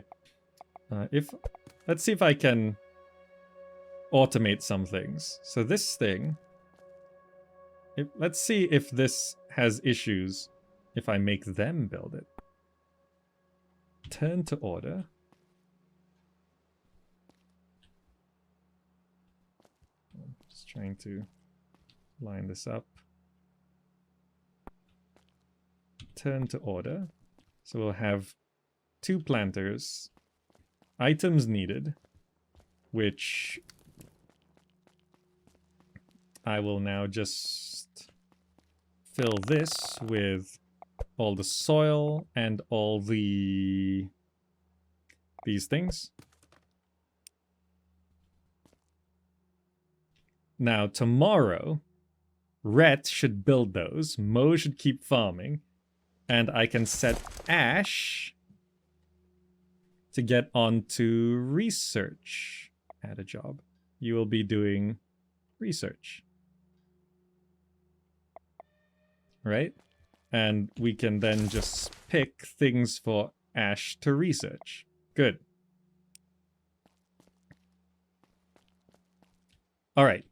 Let's see if I can automate some things. So this thing, let's see if this has issues if I make them build it. Turn to order. I'm just trying to line this up. Turn to order. So we'll have 2 planters. Items needed, which I will now just fill this with all the soil and all these things. Now tomorrow, Rhett should build those, Mo should keep farming, and I can set Ash to get onto research. Add a job. You will be doing research. Right? And we can then just pick things for Ash to research. Good. Alright.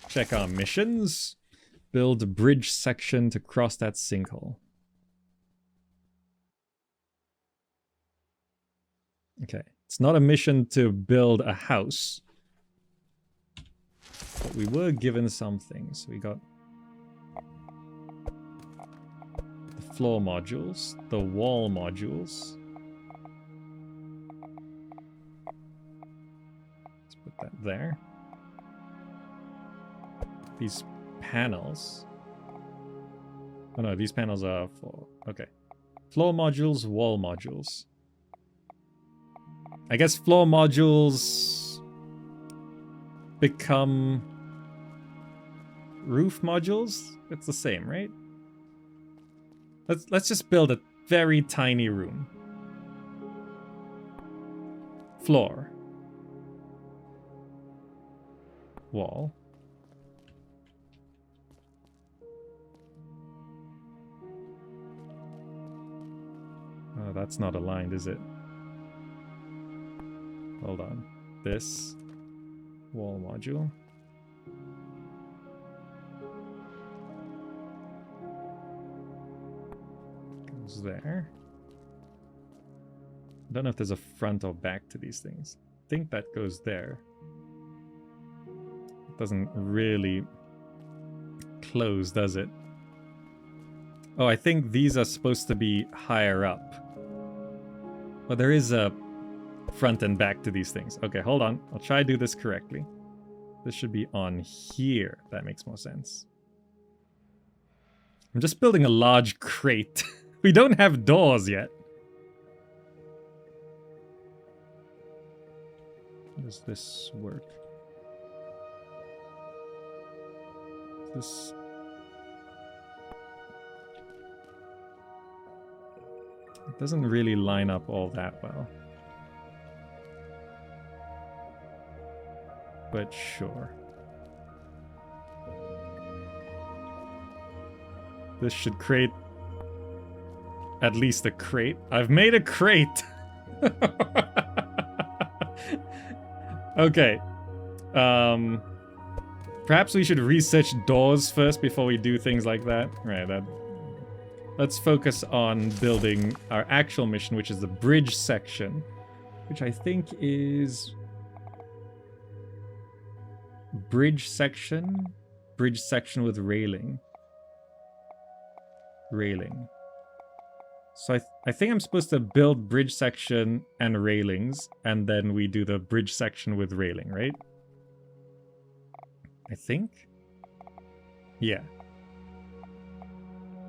Check our missions. Build a bridge section to cross that sinkhole. Okay. It's not a mission to build a house. But we were given some things. We got the floor modules, the wall modules. Let's put that there. These panels. Oh no, these panels are for... Okay. Floor modules, wall modules. I guess floor modules become roof modules? It's the same, right? Let's just build a very tiny room. Floor. Wall. Oh, that's not aligned, is it? Hold on. This wall module. Goes there. I don't know if there's a front or back to these things. I think that goes there. It doesn't really close, does it? Oh, I think these are supposed to be higher up. But there is a front and back to these things. Okay, hold on. I'll try to do this correctly. This should be on here. That makes more sense. I'm just building a large crate. We don't have doors yet. How does this work? This... It doesn't really line up all that well. But sure. This should create at least a crate. I've made a crate! Okay. Perhaps we should research doors first before we do things like that. Right, let's focus on building our actual mission, which is the bridge section, which I think is bridge section with railing. So I think I'm supposed to build bridge section and railings, and then we do the bridge section with railing, right? I think? Yeah.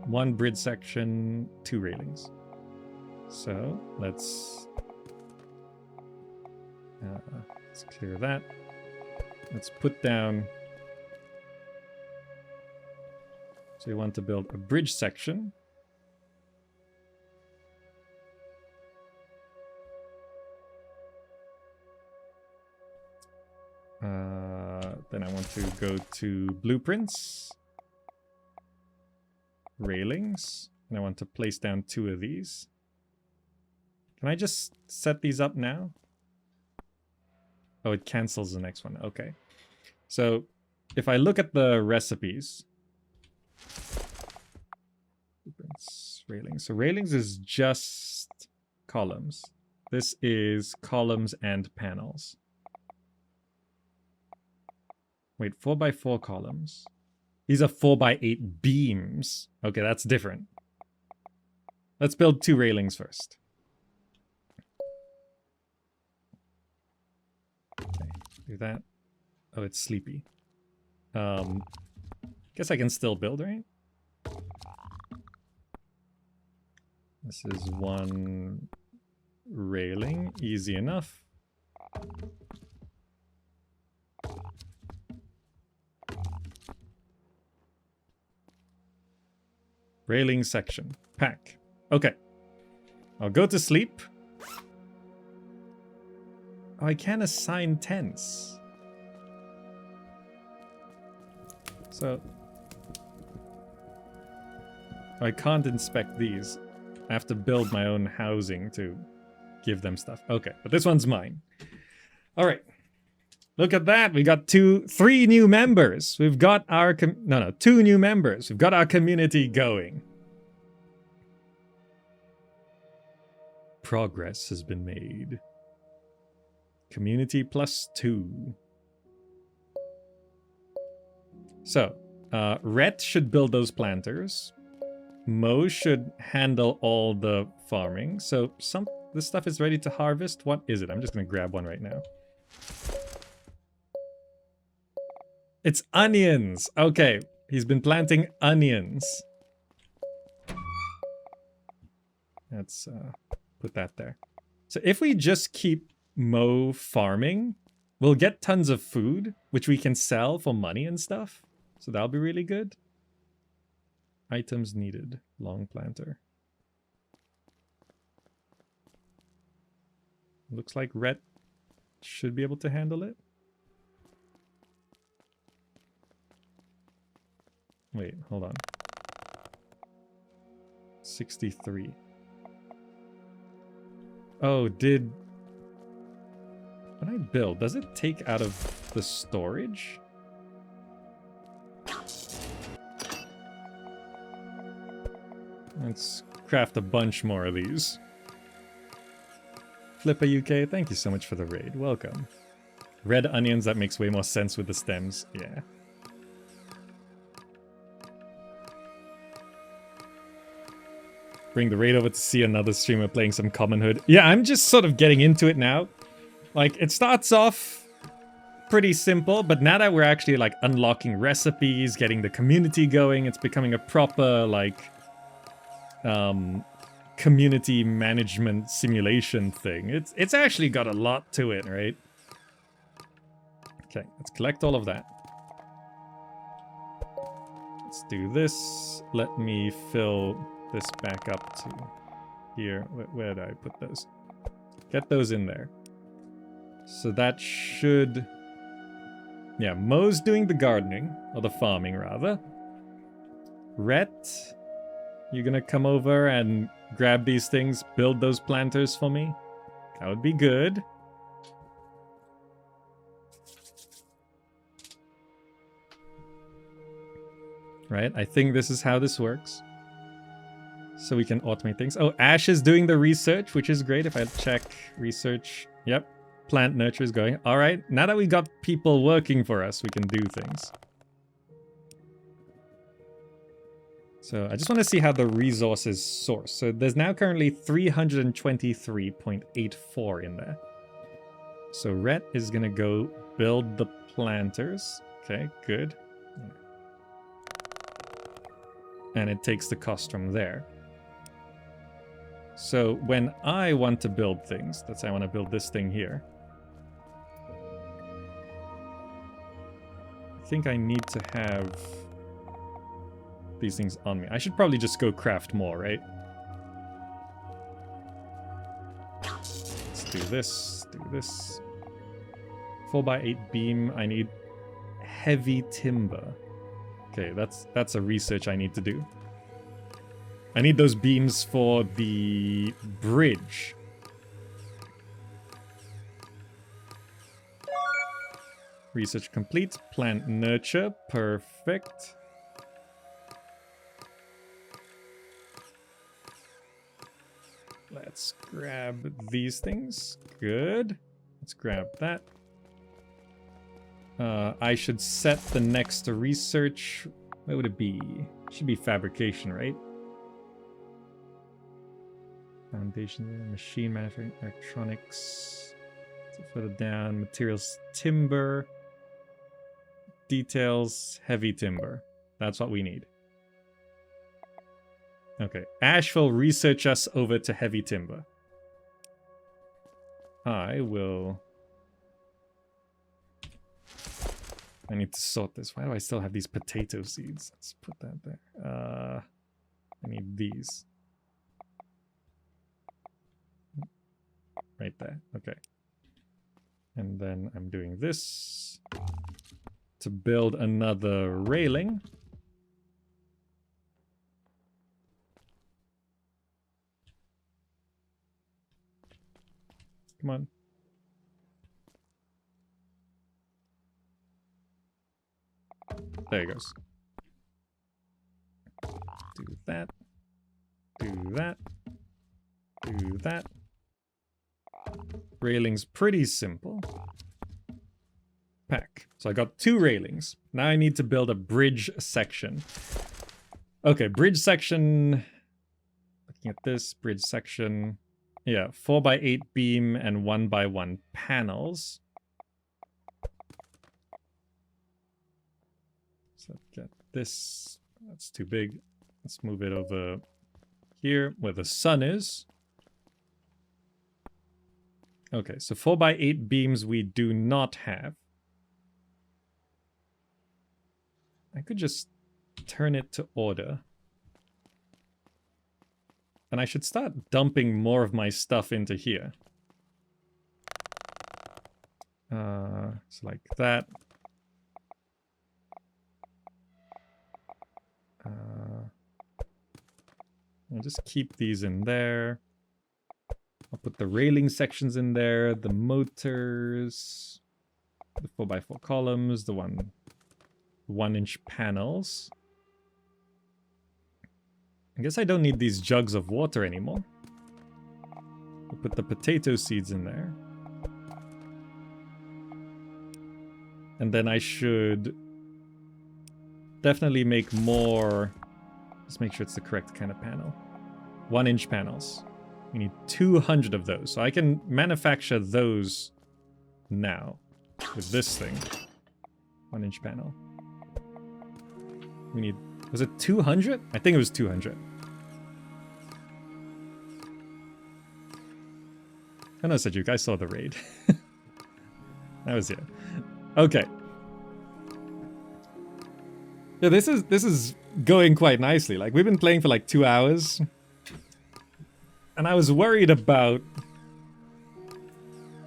1 bridge section, 2 railings. So let's clear that. Let's put down... So we want to build a bridge section. Then I want to go to blueprints. Railings. And I want to place down 2 of these. Can I just set these up now? Oh, it cancels the next one. Okay. So if I look at the recipes... Railings. So railings is just columns. This is columns and panels. Wait, 4x4 columns. These are 4x8 beams. Okay, that's different. Let's build 2 railings first. Okay, do that. Oh, it's sleepy. Guess I can still build, right? This is 1 railing. Easy enough. Railing section. Pack. Okay. I'll go to sleep. Oh, I can assign tents. So I can't inspect these. I have to build my own housing to give them stuff. Okay, but this one's mine. All right. Look at that. We got three new members. We've got our... two new members. We've got our community going. Progress has been made. Community +2. So, Rhett should build those planters. Mo should handle all the farming. So, this stuff is ready to harvest. What is it? I'm just going to grab one right now. It's onions. Okay, he's been planting onions. Let's put that there. So if we just keep Mo farming, we'll get tons of food, which we can sell for money and stuff. So that'll be really good. Items needed. Long planter. Looks like Rhett should be able to handle it. Wait, hold on. 63. Oh, when I build, does it take out of the storage? Let's craft a bunch more of these. Flipper UK, thank you so much for the raid. Welcome. Red onions, that makes way more sense with the stems. Yeah. Bring the raid over to see another streamer playing some Commonhood. Yeah, I'm just sort of getting into it now. Like, it starts off pretty simple, but now that we're actually, like, unlocking recipes, getting the community going, it's becoming a proper, like, community management simulation thing. It's actually got a lot to it, right? Okay, let's collect all of that. Let's do this. Let me fill this back up to here. Where did I put those? Get those in there. So that should... Yeah, Mo's doing the gardening, or the farming rather. Rhett, you're gonna come over and grab these things, build those planters for me. That would be good. Right, I think this is how this works. So we can automate things. Oh, Ash is doing the research, which is great. If I check research, yep, plant nurture is going. All right, now that we got people working for us, we can do things. So I just want to see how the resources source. So there's now currently 323.84 in there. So Rhett is going to go build the planters. Okay, good. Yeah. And it takes the cost from there. So when I want to build things, let's say I want to build this thing here. I think I need to have these things on me. I should probably just go craft more, right? Let's do this, do this. 4x8 beam, I need heavy timber. Okay, that's a research I need to do. I need those beams for the bridge. Research complete. Plant nurture. Perfect. Let's grab these things. Good. Let's grab that. I should set the next research. What would it be? Should be fabrication, right? Foundation, machine manufacturing, electronics. So further down, materials, timber. Details, heavy timber. That's what we need. Okay, Ash will research us over to heavy timber. I need to sort this. Why do I still have these potato seeds? Let's put that there. I need these. Right there. Okay. And then I'm doing this to build another railing. Come on. There it goes. Do that. Do that. Do that. Railing's pretty simple. Pack. So I got 2 railings. Now I need to build a bridge section. Okay, bridge section. Looking at this, bridge section. Yeah, 4x8 beam and 1x1 panels. So get this. That's too big. Let's move it over here where the sun is. Okay, so 4x8 beams we do not have. I could just turn it to order. And I should start dumping more of my stuff into here. So like that. I'll just keep these in there. I'll put the railing sections in there, the motors, the 4x4 columns, the 1-inch panels. I guess I don't need these jugs of water anymore. We'll put the potato seeds in there. And then I should definitely make more. Let's make sure it's the correct kind of panel. 1-inch panels. We need 200 of those. So I can manufacture those now with this thing. 1-inch panel. We need... Was it 200? I think it was 200. Oh no, Sejuk, I saw the raid. That was it. Okay. Yeah, this is going quite nicely. Like, we've been playing for like 2 hours. And I was worried about...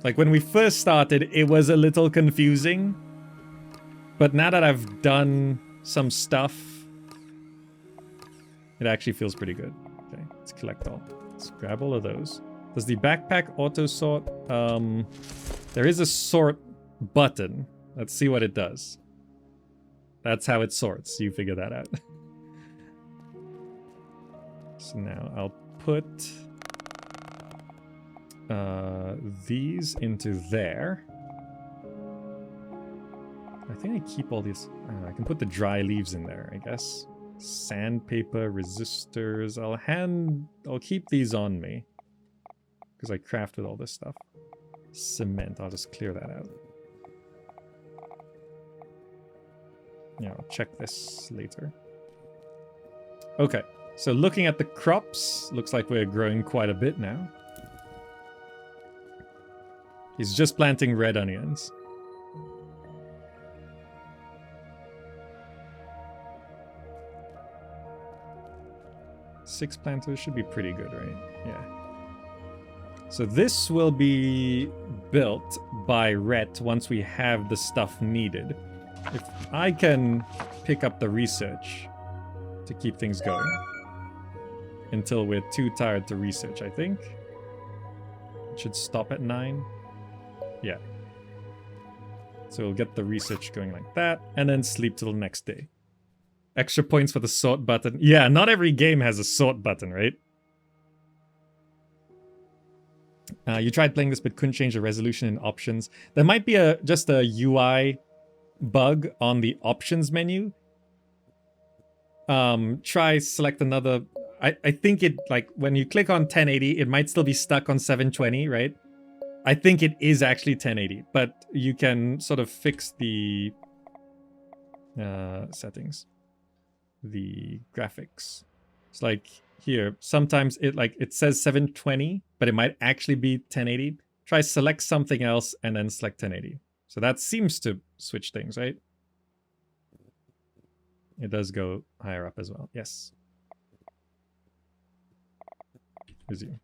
Like, when we first started, it was a little confusing. But now that I've done some stuff, it actually feels pretty good. Okay, let's collect all. Let's grab all of those. Does the backpack auto-sort? There is a sort button. Let's see what it does. That's how it sorts. You figure that out. So now I'll put these into there. I think I keep all these. I can put the dry leaves in there, I guess. Sandpaper, resistors. I'll keep these on me. Because I crafted all this stuff. Cement, I'll just clear that out. Yeah, I'll check this later. Okay, so looking at the crops, looks like we're growing quite a bit now. He's just planting red onions. Six planters should be pretty good, right? Yeah. So this will be built by Rhett once we have the stuff needed. If I can pick up the research to keep things going. Until we're too tired to research, I think. It should stop at 9. Yeah. So we'll get the research going like that, and then sleep till the next day. Extra points for the sort button. Yeah, not every game has a sort button, right? You tried playing this but couldn't change the resolution in options. There might be just a UI bug on the options menu. Try select another. I think it, like, when you click on 1080, it might still be stuck on 720, right? I think it is actually 1080, but you can sort of fix the settings, the graphics. It's like here, sometimes it says 720, but it might actually be 1080. Try select something else and then select 1080. So that seems to switch things, right? It does go higher up as well. Yes. Resume.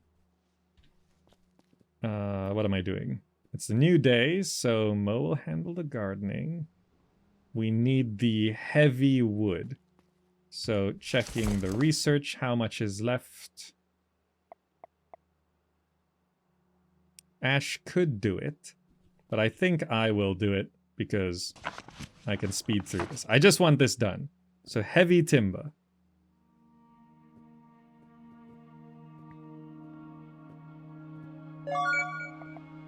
What am I doing? It's a new day, so Mo will handle the gardening. We need the heavy wood. So checking the research, how much is left? Ash could do it, but I think I will do it because I can speed through this. I just want this done. So heavy timber.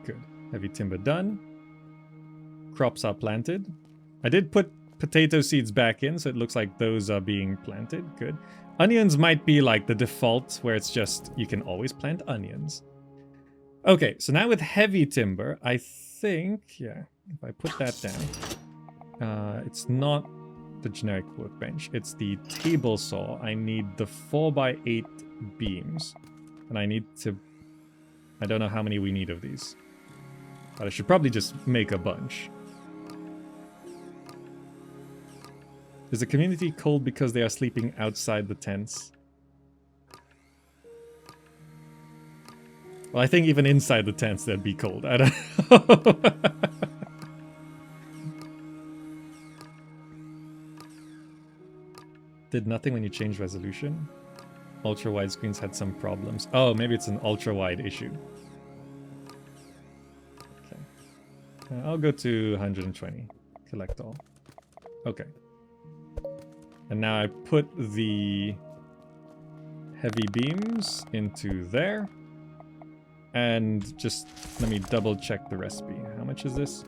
Good. Heavy timber done. Crops are planted. I did put potato seeds back in, so it looks like those are being planted. Good. Onions might be like the default, where it's just, you can always plant onions. Okay, so now with heavy timber, I think, yeah, if I put that down, it's not the generic workbench, it's the table saw. I need the 4x8 beams, and I need to, I don't know how many we need of these, but I should probably just make a bunch. Is the community cold because they are sleeping outside the tents? Well, I think even inside the tents they'd be cold. I don't know. Did nothing when you changed resolution? Ultra wide screens had some problems. Oh, maybe it's an ultra wide issue. Okay. I'll go to 120. Collect all. Okay. And now I put the heavy beams into there. And just let me double check the recipe. How much is this?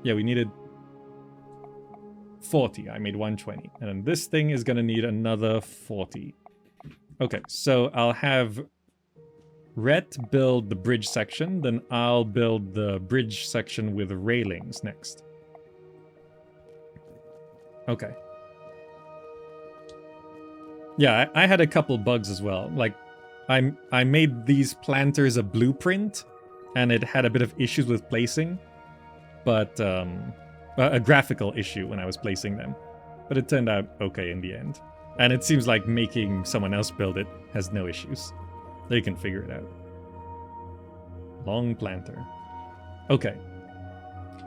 Yeah, we needed 40. I made 120. And then this thing is going to need another 40. Okay, so I'll have Rhett build the bridge section. Then I'll build the bridge section with railings next. Okay. Yeah, I had a couple bugs as well. Like, I made these planters a blueprint, and it had a bit of issues with placing. But, a graphical issue when I was placing them. But it turned out okay in the end. And it seems like making someone else build it has no issues. They can figure it out. Long planter. Okay.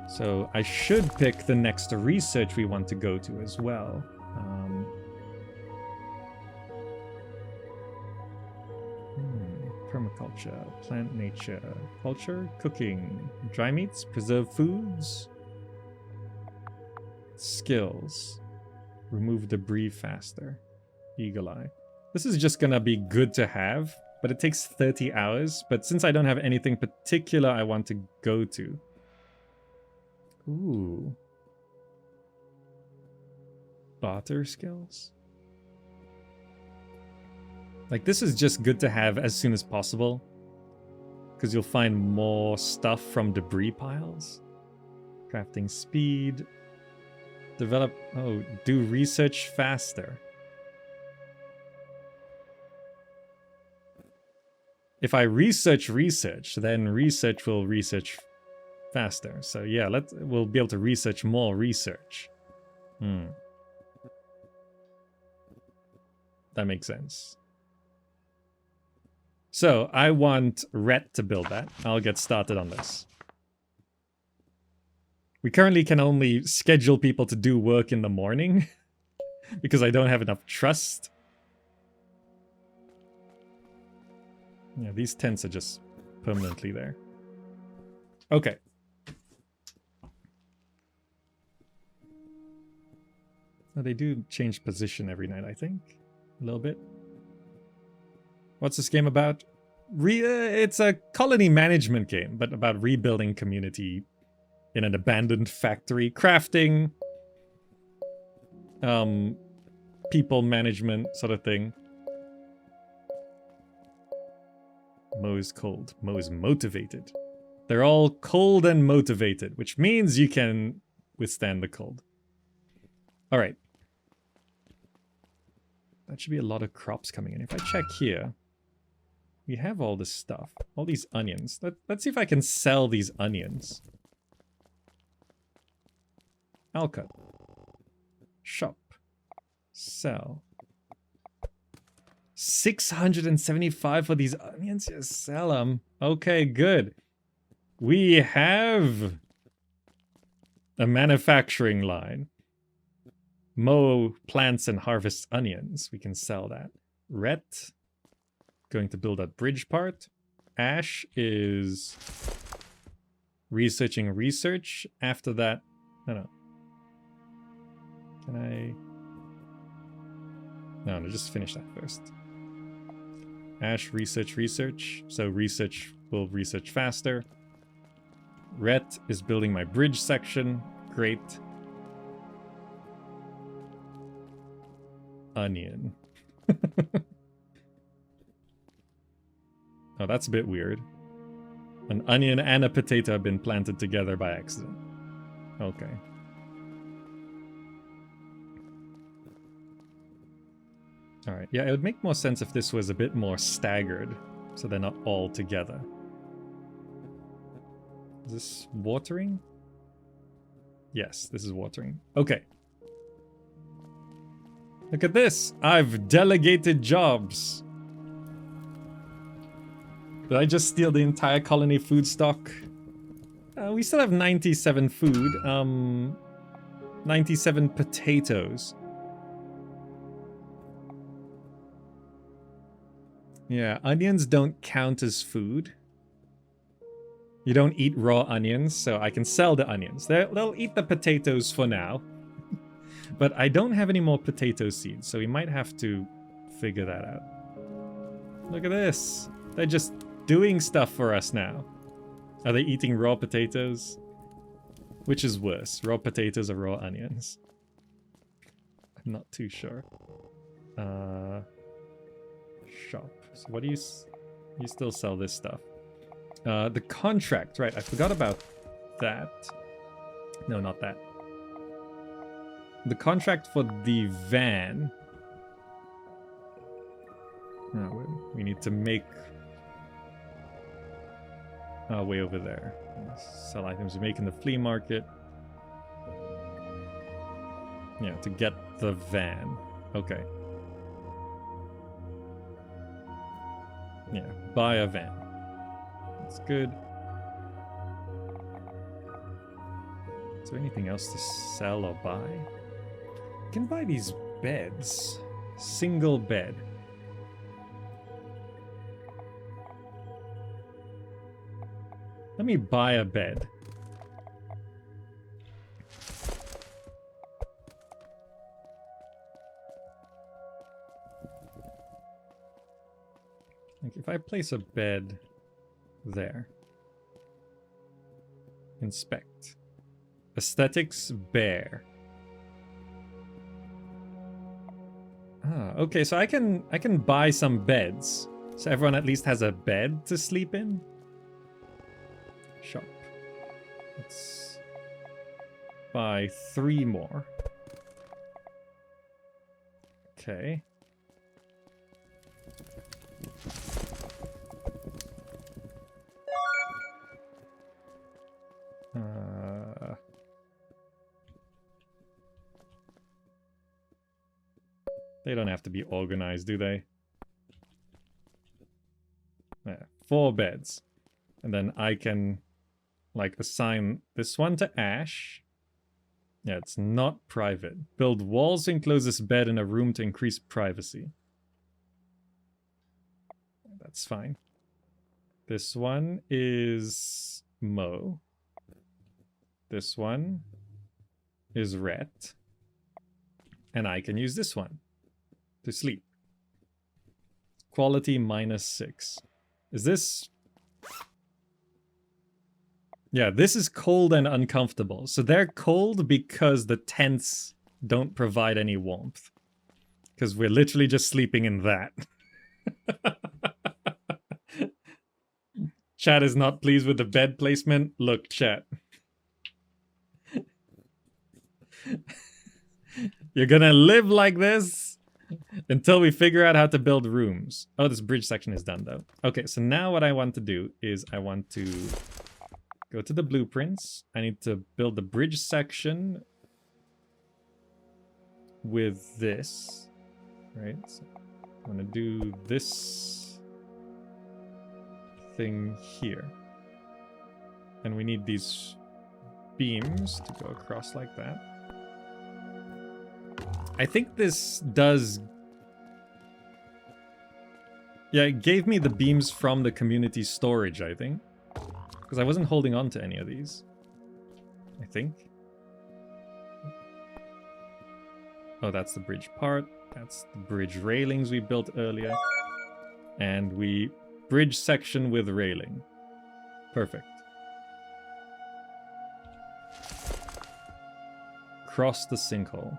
So I should pick the next research we want to go to as well. Permaculture, plant nature, culture, cooking, dry meats, preserved foods, skills, remove debris faster, eagle eye. This is just gonna be good to have, but it takes 30 hours. But since I don't have anything particular I want to go to. Ooh. Barter skills? Like, this is just good to have as soon as possible. Because you'll find more stuff from debris piles. Crafting speed. Develop... Oh, do research faster. If I research, then research will research faster. So yeah, we'll be able to research more research. That makes sense. So I want Rhett to build that. I'll get started on this. We currently can only schedule people to do work in the morning because I don't have enough trust. Yeah, these tents are just permanently there. Okay. Oh, they do change position every night, I think. A little bit. What's this game about? It's a colony management game, but about rebuilding community in an abandoned factory. Crafting. People management sort of thing. Mo is cold. Mo is motivated. They're all cold and motivated, which means you can withstand the cold. Alright. That should be a lot of crops coming in. If I check here, we have all this stuff. All these onions. Let's see if I can sell these onions. Alcut. Shop. Sell. 675 for these onions? Just sell them. Okay, good. We have a manufacturing line. Mow plants and harvest onions. We can sell that. Rhett, going to build that bridge part. Ash is researching research. After that, no. Can I? No, just finish that first. Ash, research. So research will research faster. Rhett is building my bridge section. Great. Onion. Oh, that's a bit weird. An onion and a potato have been planted together by accident. Okay. Alright, yeah, it would make more sense if this was a bit more staggered, so they're not all together. Is this watering? Yes, this is watering. Okay. Look at this! I've delegated jobs! Did I just steal the entire colony food stock? We still have 97 food. 97 potatoes. Yeah, onions don't count as food. You don't eat raw onions, so I can sell the onions. They'll eat the potatoes for now. But I don't have any more potato seeds, so we might have to figure that out. Look at this. They're just doing stuff for us now. Are they eating raw potatoes? Which is worse, raw potatoes or raw onions? I'm not too sure. Shop. So what do you still sell this stuff? The contract, right, I forgot about that. No, not that. The contract for the van. Oh, we need to make our way over there. Sell items we make in the flea market. Yeah, to get the van. Okay. Yeah, buy a van. That's good. Is there anything else to sell or buy? You can buy these beds. Single bed. Let me buy a bed. Like if I place a bed there. Inspect. Aesthetics bare. Ah, okay, so I can buy some beds. So everyone at least has a bed to sleep in. Shop. Let's buy 3 more. Okay. They don't have to be organized, do they? Yeah, 4 beds. And then I can, like, assign this one to Ash. Yeah, it's not private. Build walls to enclose this bed in a room to increase privacy. That's fine. This one is Mo. This one is Rhett. And I can use this one to sleep. Quality -6. Is this... Yeah, this is cold and uncomfortable. So they're cold because the tents don't provide any warmth. Because we're literally just sleeping in that. Chat is not pleased with the bed placement. Look, chat. You're gonna live like this until we figure out how to build rooms. Oh, this bridge section is done though. Okay, so now what I want to do is I want to go to the blueprints. I need to build the bridge section with this, right? So I'm gonna do this thing here. And we need these beams to go across like that. I think this does... Yeah, it gave me the beams from the community storage, I think. Because I wasn't holding on to any of these. I think. Oh, that's the bridge part. That's the bridge railings we built earlier. And we... Bridge section with railing. Perfect. Cross the sinkhole.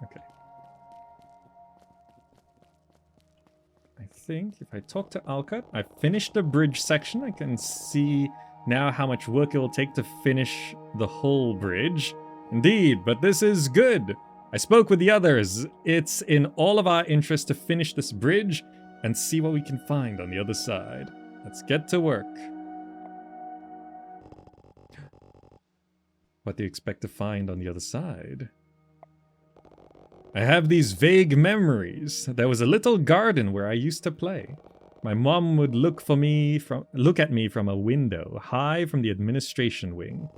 Okay. I think if I talk to Alcut, I finished the bridge section. I can see now how much work it will take to finish the whole bridge. Indeed, but this is good. I spoke with the others. It's in all of our interest to finish this bridge and see what we can find on the other side. Let's get to work. What do you expect to find on the other side? I have these vague memories. There was a little garden where I used to play. My mom would look at me from a window, high from the administration wing.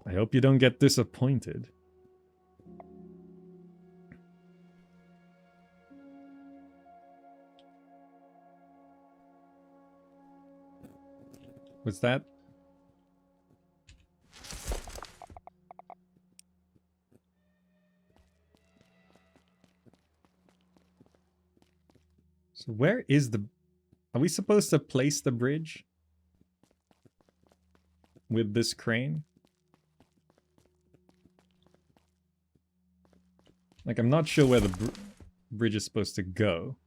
I hope you don't get disappointed. Was that? So where is the... Are we supposed to place the bridge? With this crane? Like, I'm not sure where the bridge is supposed to go.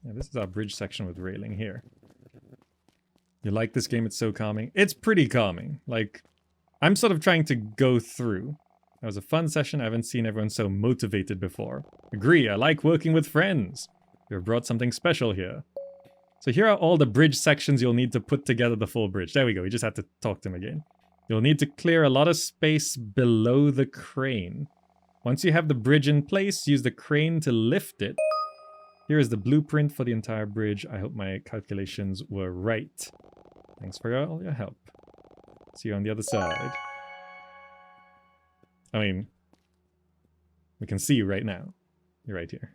Yeah, this is our bridge section with railing here. You like this game? It's so calming. It's pretty calming. Like, I'm sort of trying to go through. That was a fun session. I haven't seen everyone so motivated before. Agree, I like working with friends. You've brought something special here. So here are all the bridge sections you'll need to put together the full bridge. There we go, we just had to talk to him again. You'll need to clear a lot of space below the crane. Once you have the bridge in place, use the crane to lift it. Here is the blueprint for the entire bridge. I hope my calculations were right. Thanks for all your help. See you on the other side. I mean, we can see you right now. You're right here.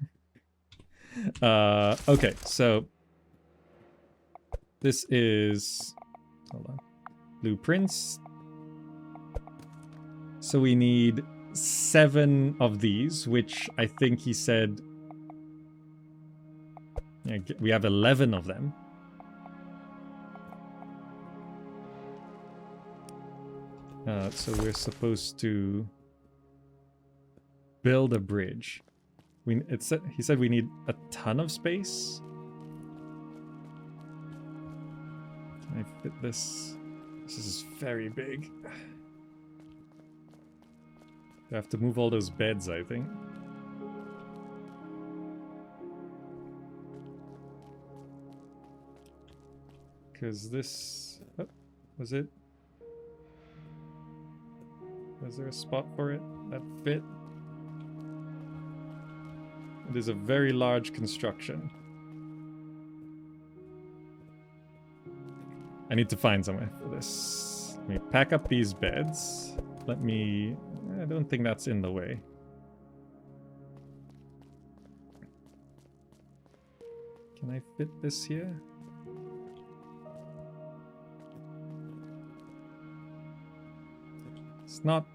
Okay, so this is, hold on, blueprints. So we need 7 of these, which I think he said, yeah, we have 11 of them. So we're supposed to build a bridge. He said we need a ton of space. Can I fit this? This is very big. I have to move all those beds, I think. Because this... Oh, was it? Was there a spot for it that fit? It is a very large construction. I need to find somewhere for this. Let me pack up these beds. Let me... I don't think that's in the way. Can I fit this here? It's not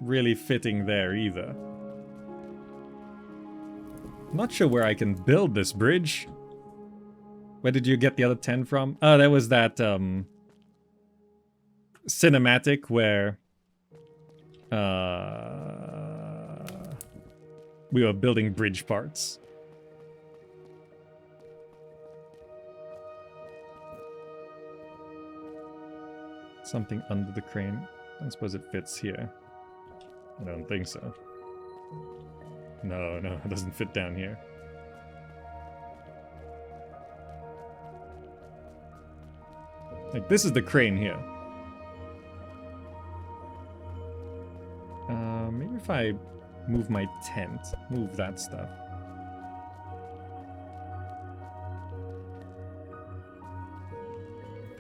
really fitting there either. I'm not sure where I can build this bridge. Where did you get the other 10 from? Oh, that was that cinematic where we were building bridge parts. Something under the crane. I suppose it fits here. I don't think so. No, it doesn't fit down here. Like, this is the crane here. Maybe if I move my tent, move that stuff.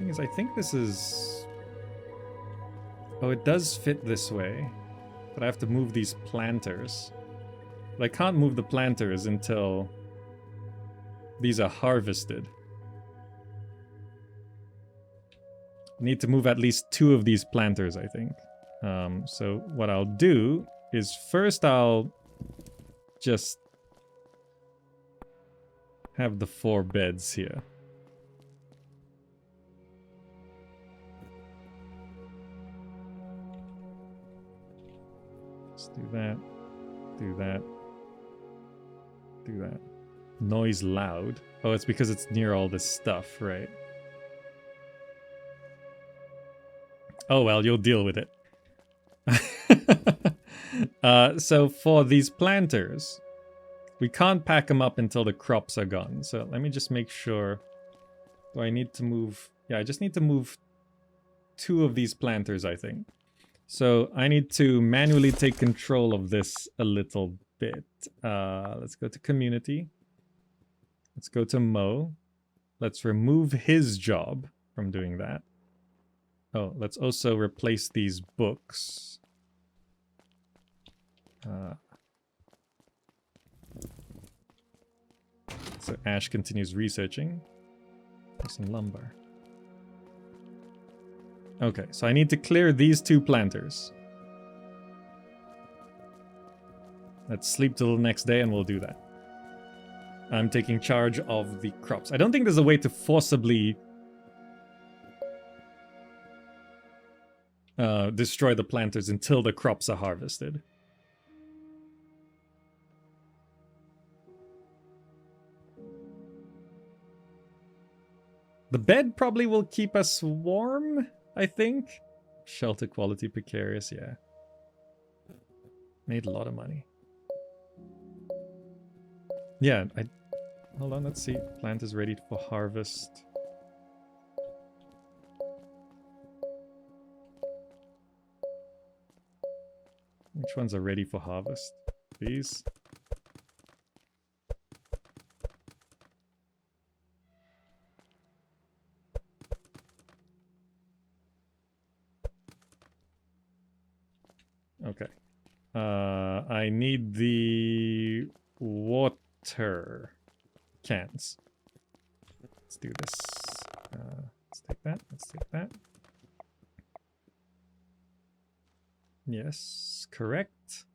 Thing is, I think this is... Oh, it does fit this way. But I have to move these planters. But I can't move the planters until these are harvested. I need to move at least 2 of these planters, I think. So what I'll do is first I'll just have the 4 beds here. Let's do that. Do that. Do that. Noise loud. Oh, it's because it's near all this stuff, right? Oh well, you'll deal with it. So for these planters, we can't pack them up until the crops are gone. So let me just make sure. Do I need to move? Yeah, I just need to move 2 of these planters, I think. So I need to manually take control of this a little bit. Let's go to community. Let's go to Mo. Let's remove his job from doing that. Oh, let's also replace these books. So Ash continues researching. There's some lumber. Okay, so I need to clear these 2 planters. Let's sleep till the next day and we'll do that. I'm taking charge of the crops. I don't think there's a way to forcibly destroy the planters until the crops are harvested. The bed probably will keep us warm, I think. Shelter quality precarious, yeah. Made a lot of money. Yeah, hold on, let's see. Plant is ready for harvest. Which ones are ready for harvest? These? Okay. I need the water cans. Let's do this. Let's take that. Let's take that. Yes, correct.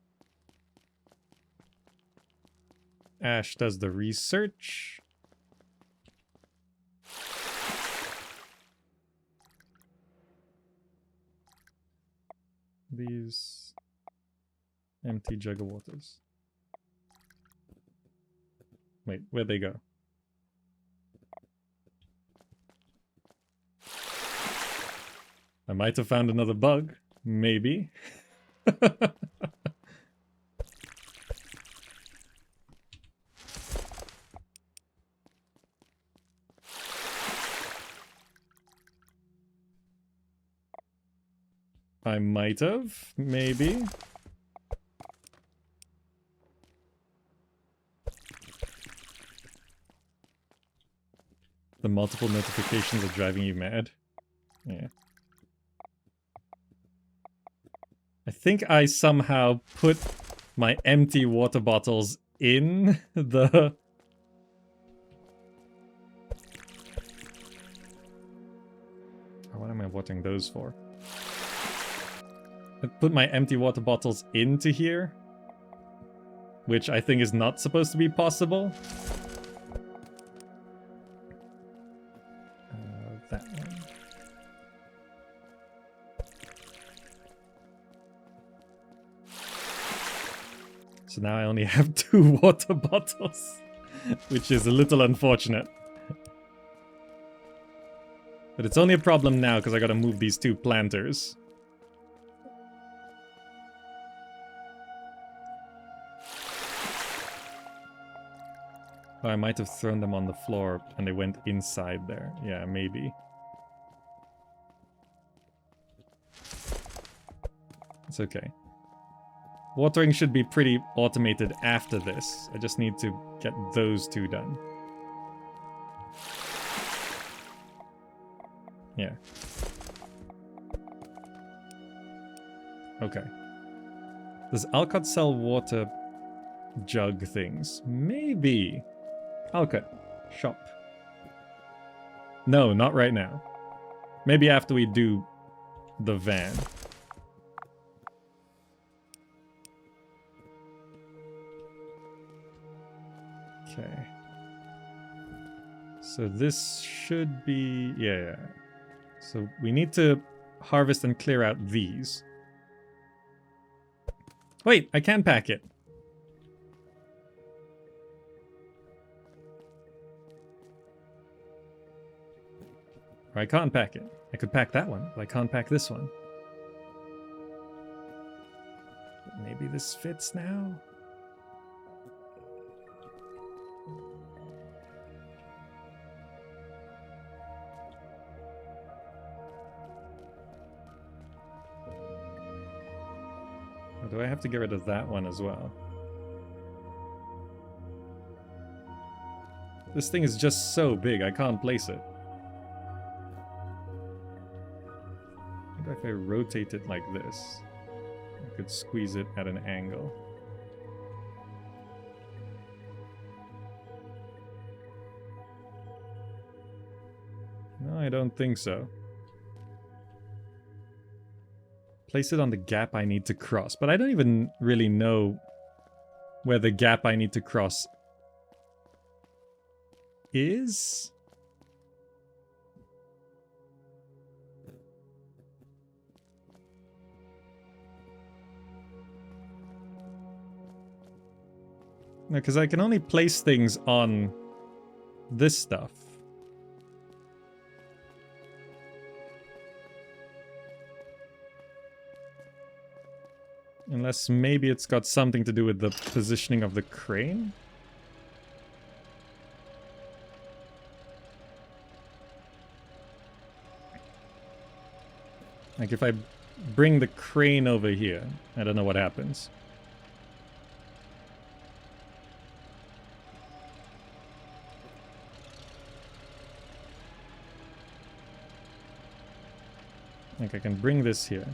Ash does the research. These empty jug of waters. Wait, where'd they go? I might have found another bug. Maybe. I might have, maybe. The multiple notifications are driving you mad. Yeah. I think I somehow put my empty water bottles in the... Oh, what am I watering those for? I put my empty water bottles into here, which I think is not supposed to be possible. That one. So now I only have 2 water bottles, which is a little unfortunate. But it's only a problem now because I gotta move these 2 planters. Oh, I might have thrown them on the floor and they went inside there. Yeah, maybe. It's okay. Watering should be pretty automated after this. I just need to get those 2 done. Yeah. Okay. Does Alcott sell water jug things? Maybe. Alcott. Shop. No, not right now. Maybe after we do the van. Okay. So this should be... Yeah. So we need to harvest and clear out these. Wait, I can pack it. Or I can't pack it. I could pack that one, but I can't pack this one. Maybe this fits now? Or do I have to get rid of that one as well? This thing is just so big, I can't place it. Maybe if I rotate it like this, I could squeeze it at an angle. No, I don't think so. Place it on the gap I need to cross, but I don't even really know where the gap I need to cross is. No, because I can only place things on this stuff. Unless maybe it's got something to do with the positioning of the crane? Like if I bring the crane over here, I don't know what happens. Like I can bring this here.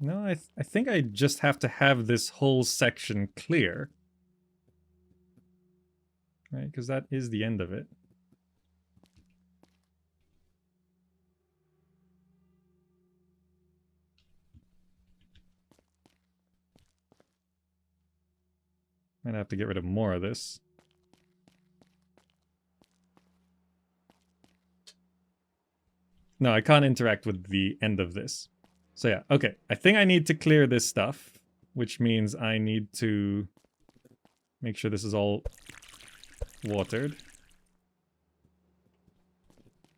No, I think I just have to have this whole section clear. Right, because that is the end of it. Might have to get rid of more of this. No, I can't interact with the end of this. So yeah, okay. I think I need to clear this stuff, which means I need to make sure this is all watered.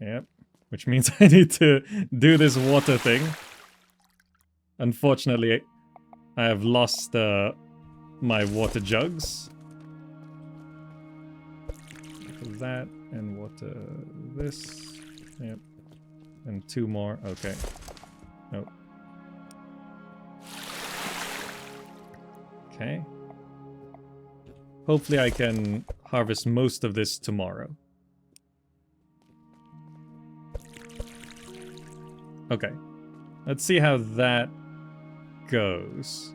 Yep. Which means I need to do this water thing. Unfortunately, I have lost my water jugs. That and water this. Yep. And 2 more. Okay. Nope. Okay. Hopefully I can harvest most of this tomorrow. Okay. Let's see how that goes.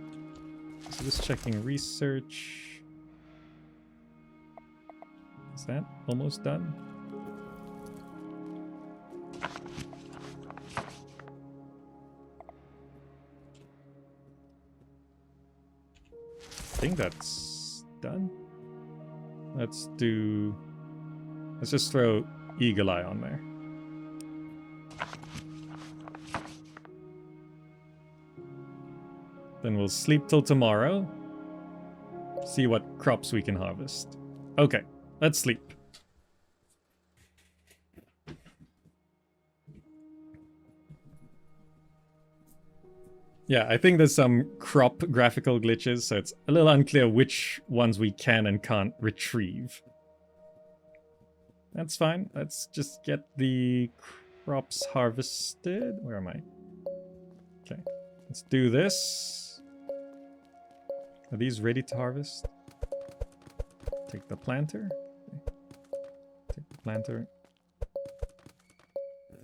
So just checking research. Is that almost done? I think that's done. Let's just throw Eagle Eye on there. Then we'll sleep till tomorrow. See what crops we can harvest. Okay, let's sleep. Yeah, I think there's some crop graphical glitches, so it's a little unclear which ones we can and can't retrieve. That's fine. Let's just get the Crops harvested. Where am I? Okay. Let's do this. Are these ready to harvest? Take the planter. Okay. Take the planter.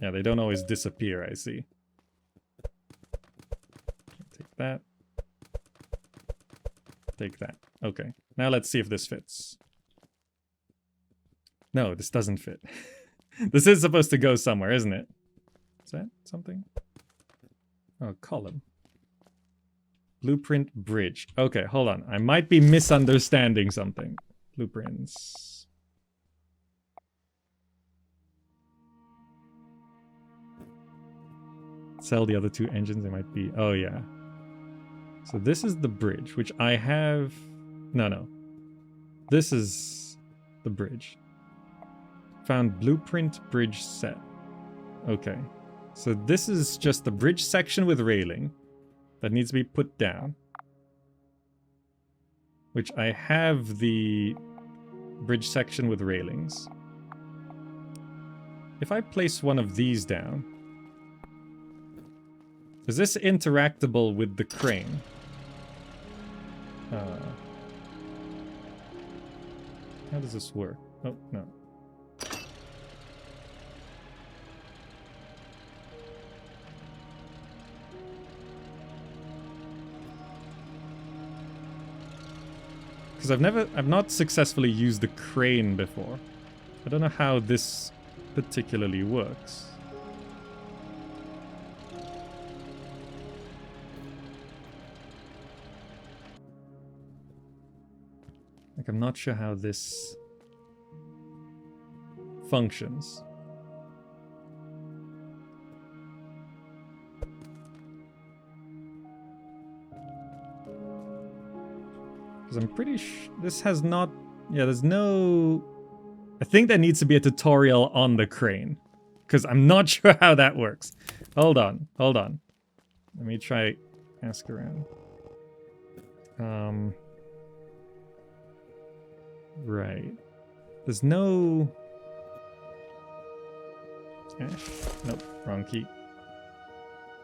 Yeah, they don't always disappear, I see. Take that. Take that. Okay. Now let's see if this fits. No, this doesn't fit. This is supposed to go somewhere, isn't it? Is that something? Oh, column. Blueprint bridge. Okay, hold on. I might be misunderstanding something. Blueprints. Sell the other two engines. They might be... Oh, yeah. So this is the bridge, which I have... No. This is the bridge. Found blueprint bridge set. Okay. So this is just the bridge section with railing that needs to be put down. Which I have the bridge section with railings. If I place one of these down... Is this interactable with the crane? How does this work? Oh, no. Because I've not successfully used the crane before. I don't know how this particularly works. Like, I'm not sure how this functions. Because I'm pretty sure this has not... Yeah, there's no... I think there needs to be a tutorial on the crane. Because I'm not sure how that works. Hold on. Let me try ask around. Right. There's no... Ash? Nope, wrong key.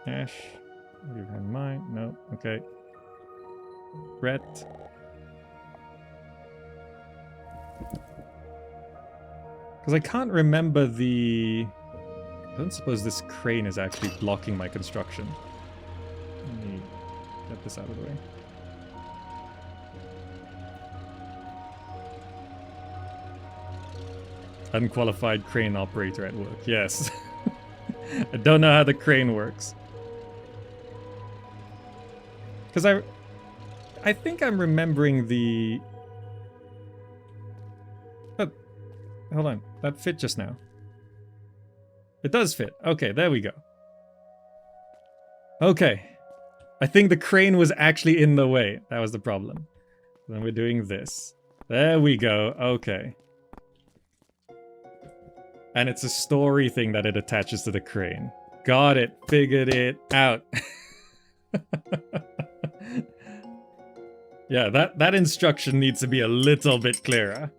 Ash. You have mine? No, okay. Brett. Because I can't remember the... I don't suppose this crane is actually blocking my construction. Let me get this out of the way. Unqualified crane operator at work. Yes. I don't know how the crane works. Because I think I'm remembering the... Oh, hold on. That fit just now. It does fit. Okay, there we go. Okay. I think the crane was actually in the way. That was the problem. Then we're doing this. There we go. Okay. And it's a story thing that it attaches to the crane. Got it. Figured it out. Yeah, that instruction needs to be a little bit clearer.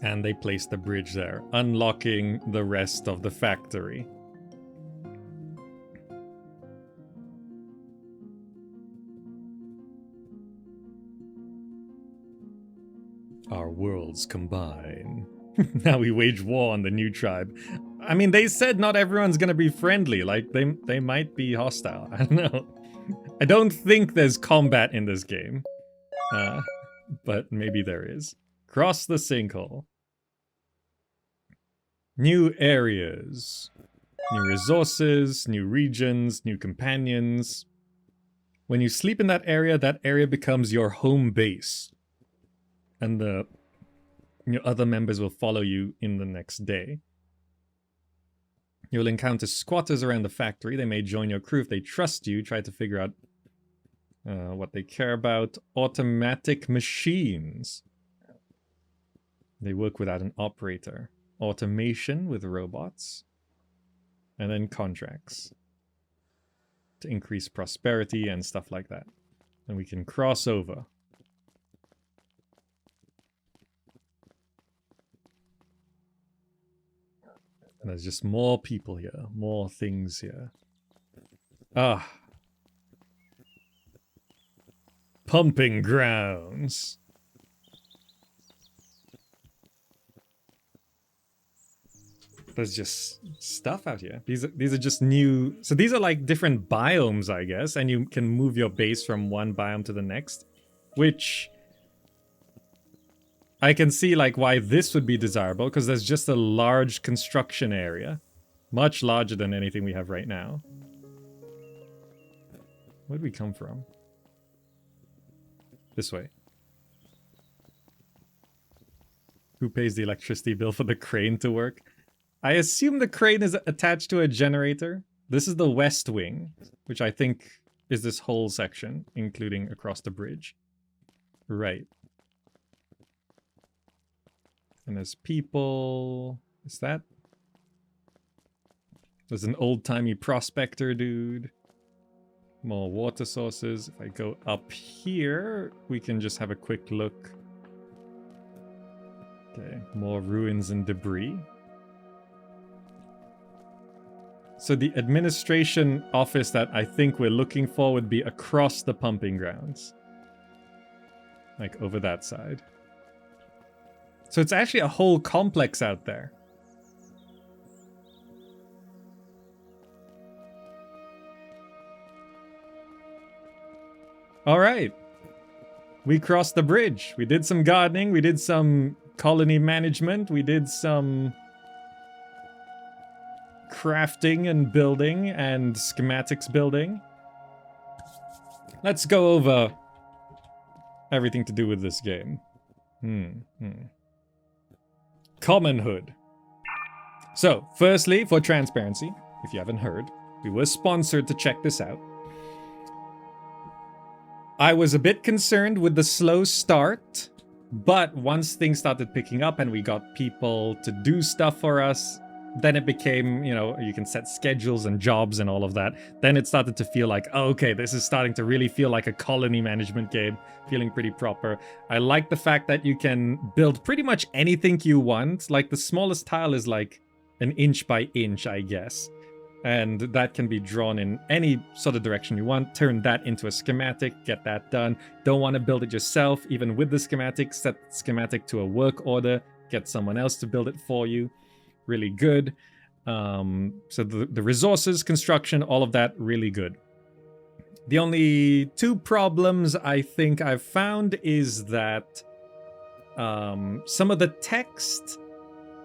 And they place the bridge there, unlocking the rest of the factory. Our worlds combine. Now we wage war on the new tribe. I mean, they said not everyone's gonna be friendly. Like, they might be hostile. I don't know. I don't think there's combat in this game. But maybe there is. Cross the sinkhole. New areas. New resources, new regions, new companions. When you sleep in that area becomes your home base. And your other members will follow you in the next day. You'll encounter squatters around the factory. They may join your crew if they trust you. Try to figure out what they care about. Automatic machines. They work without an operator. Automation with robots. And then contracts. to increase prosperity and stuff like that. And we can cross over. And there's just more people here, more things here. Ah. Pumping grounds. There's just stuff out here. These are just new. So these are like different biomes, I guess, and you can move your base from one biome to the next, which I can see like why this would be desirable, because there's just a large construction area, much larger than anything we have right now. Where'd we come from? This way. Who pays the electricity bill for the crane to work? I assume the crane is attached to a generator. This is the west wing, which I think is this whole section, including across the bridge. Right. And there's people... Is that? There's an old-timey prospector dude. More water sources. If I go up here, we can just have a quick look. Okay, more ruins and debris. So the administration office that I think we're looking for would be across the pumping grounds. Like over that side. So it's actually a whole complex out there. All right. We crossed the bridge. We did some gardening. We did some colony management. We did some crafting and building and schematics building. Let's go over everything to do with this game. Commonhood. So, firstly, for transparency, if you haven't heard, we were sponsored to check this out. I was a bit concerned with the slow start, but once things started picking up and we got people to do stuff for us, then it became, you know, you can set schedules and jobs and all of that. Then it started to feel like, oh, okay, this is starting to really feel like a colony management game, feeling pretty proper. I like the fact that you can build pretty much anything you want. Like the smallest tile is like an inch by inch, I guess. And that can be drawn in any sort of direction you want. Turn that into a schematic, get that done. Don't want to build it yourself, even with the schematic, set the schematic to a work order, get someone else to build it for you. Really good. So the resources, construction, all of that, really good. The only two problems I think I've found is that some of the text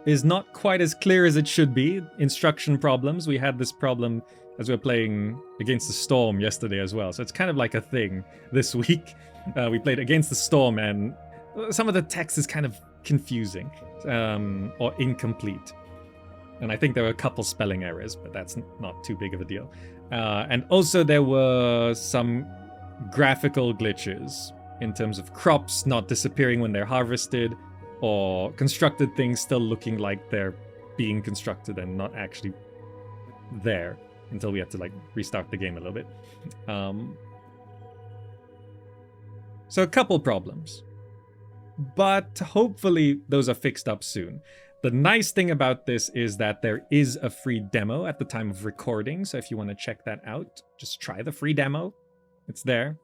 is not quite as clear as it should be. Instruction problems. We had this problem as we were playing Against the Storm yesterday as well. So it's kind of like a thing this week. We played Against the Storm and some of the text is kind of confusing or incomplete. And I think there were a couple spelling errors, but that's not too big of a deal. And also there were some graphical glitches in terms of crops not disappearing when they're harvested, or constructed things still looking like they're being constructed and not actually there until we had to like restart the game a little bit. So a couple problems, but hopefully those are fixed up soon. The nice thing about this is that there is a free demo at the time of recording, so if you want to check that out, just try the free demo. It's there.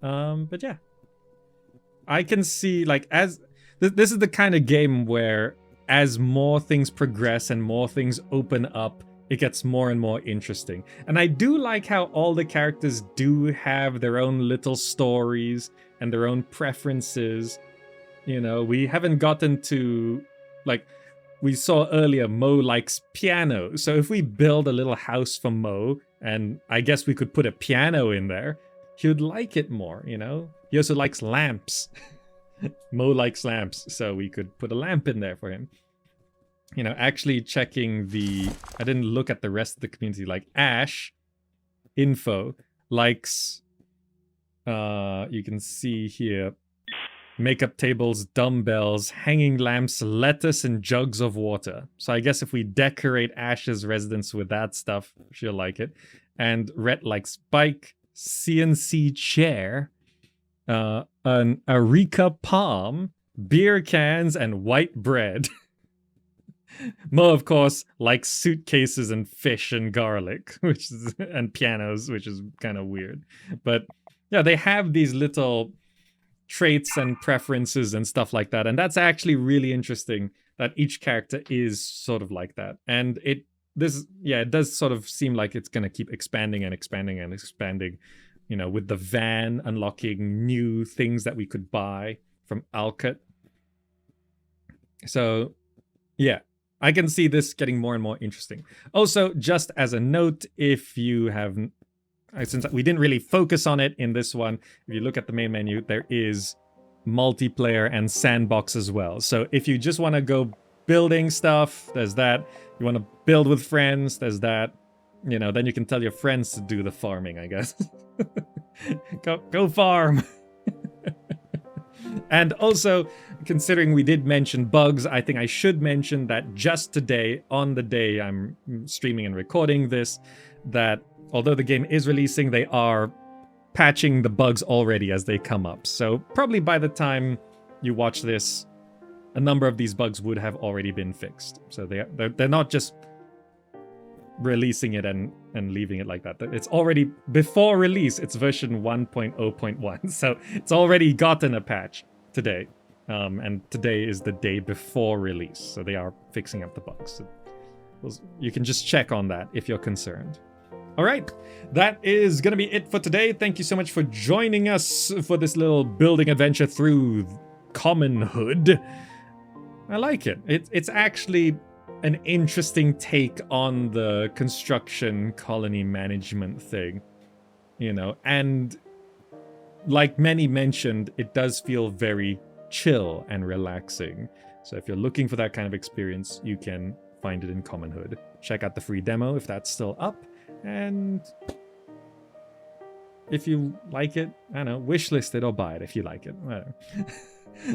But yeah. I can see, like, as... This is the kind of game where as more things progress and more things open up, it gets more and more interesting. And I do like how all the characters do have their own little stories and their own preferences. You know, we haven't gotten to, like, we saw earlier, Mo likes piano. So if we build a little house for Mo, and I guess we could put a piano in there, he would like it more, you know? He also likes lamps. Mo likes lamps, so we could put a lamp in there for him. You know, actually checking the... I didn't look at the rest of the community. Like, Ash, info, likes... you can see here... makeup tables, dumbbells, hanging lamps, lettuce, and jugs of water. So I guess if we decorate Ash's residence with that stuff, she'll like it. and red like spike, CNC chair, an areca palm, beer cans, and white bread. Mo, of course, likes suitcases and fish and garlic, and pianos, which is kind of weird. But yeah, they have these little traits and preferences and stuff like that, and that's actually really interesting that each character is sort of like that. And it does sort of seem like it's going to keep expanding and expanding and expanding, with the van unlocking new things that we could buy from Alcut. So yeah, I can see this getting more and more interesting. Also, just as a note, if you have, since we didn't really focus on it in this one, if you look at the main menu, there is multiplayer and sandbox as well. So if you just want to go building stuff, there's that. You want to build with friends, there's that. Then you can tell your friends to do the farming, I guess. Go farm. And also, considering we did mention bugs, I think I should mention that just today, on the day I'm streaming and recording this, that although the game is releasing, they are patching the bugs already as they come up. So probably by the time you watch this, a number of these bugs would have already been fixed. So they're not just releasing it and leaving it like that. It's already, before release, it's version 1.0.1. So it's already gotten a patch today. And today is the day before release. So they are fixing up the bugs. So you can just check on that if you're concerned. All right, that is going to be it for today. Thank you so much for joining us for this little building adventure through Commonhood. I like it. It's actually an interesting take on the construction colony management thing, and like many mentioned, it does feel very chill and relaxing. So if you're looking for that kind of experience, you can find it in Commonhood. Check out the free demo if that's still up, and if you like it, I don't know, wishlist it or buy it if you like it. I don't know.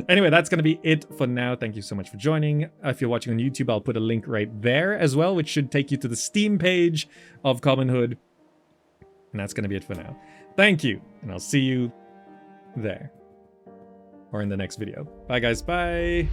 Anyway, that's going to be it for now. Thank you so much for joining. If you're watching on YouTube, I'll put a link right there as well, which should take you to the Steam page of Commonhood. And that's going to be it for now. Thank you, and I'll see you there. Or in the next video. Bye, guys. Bye.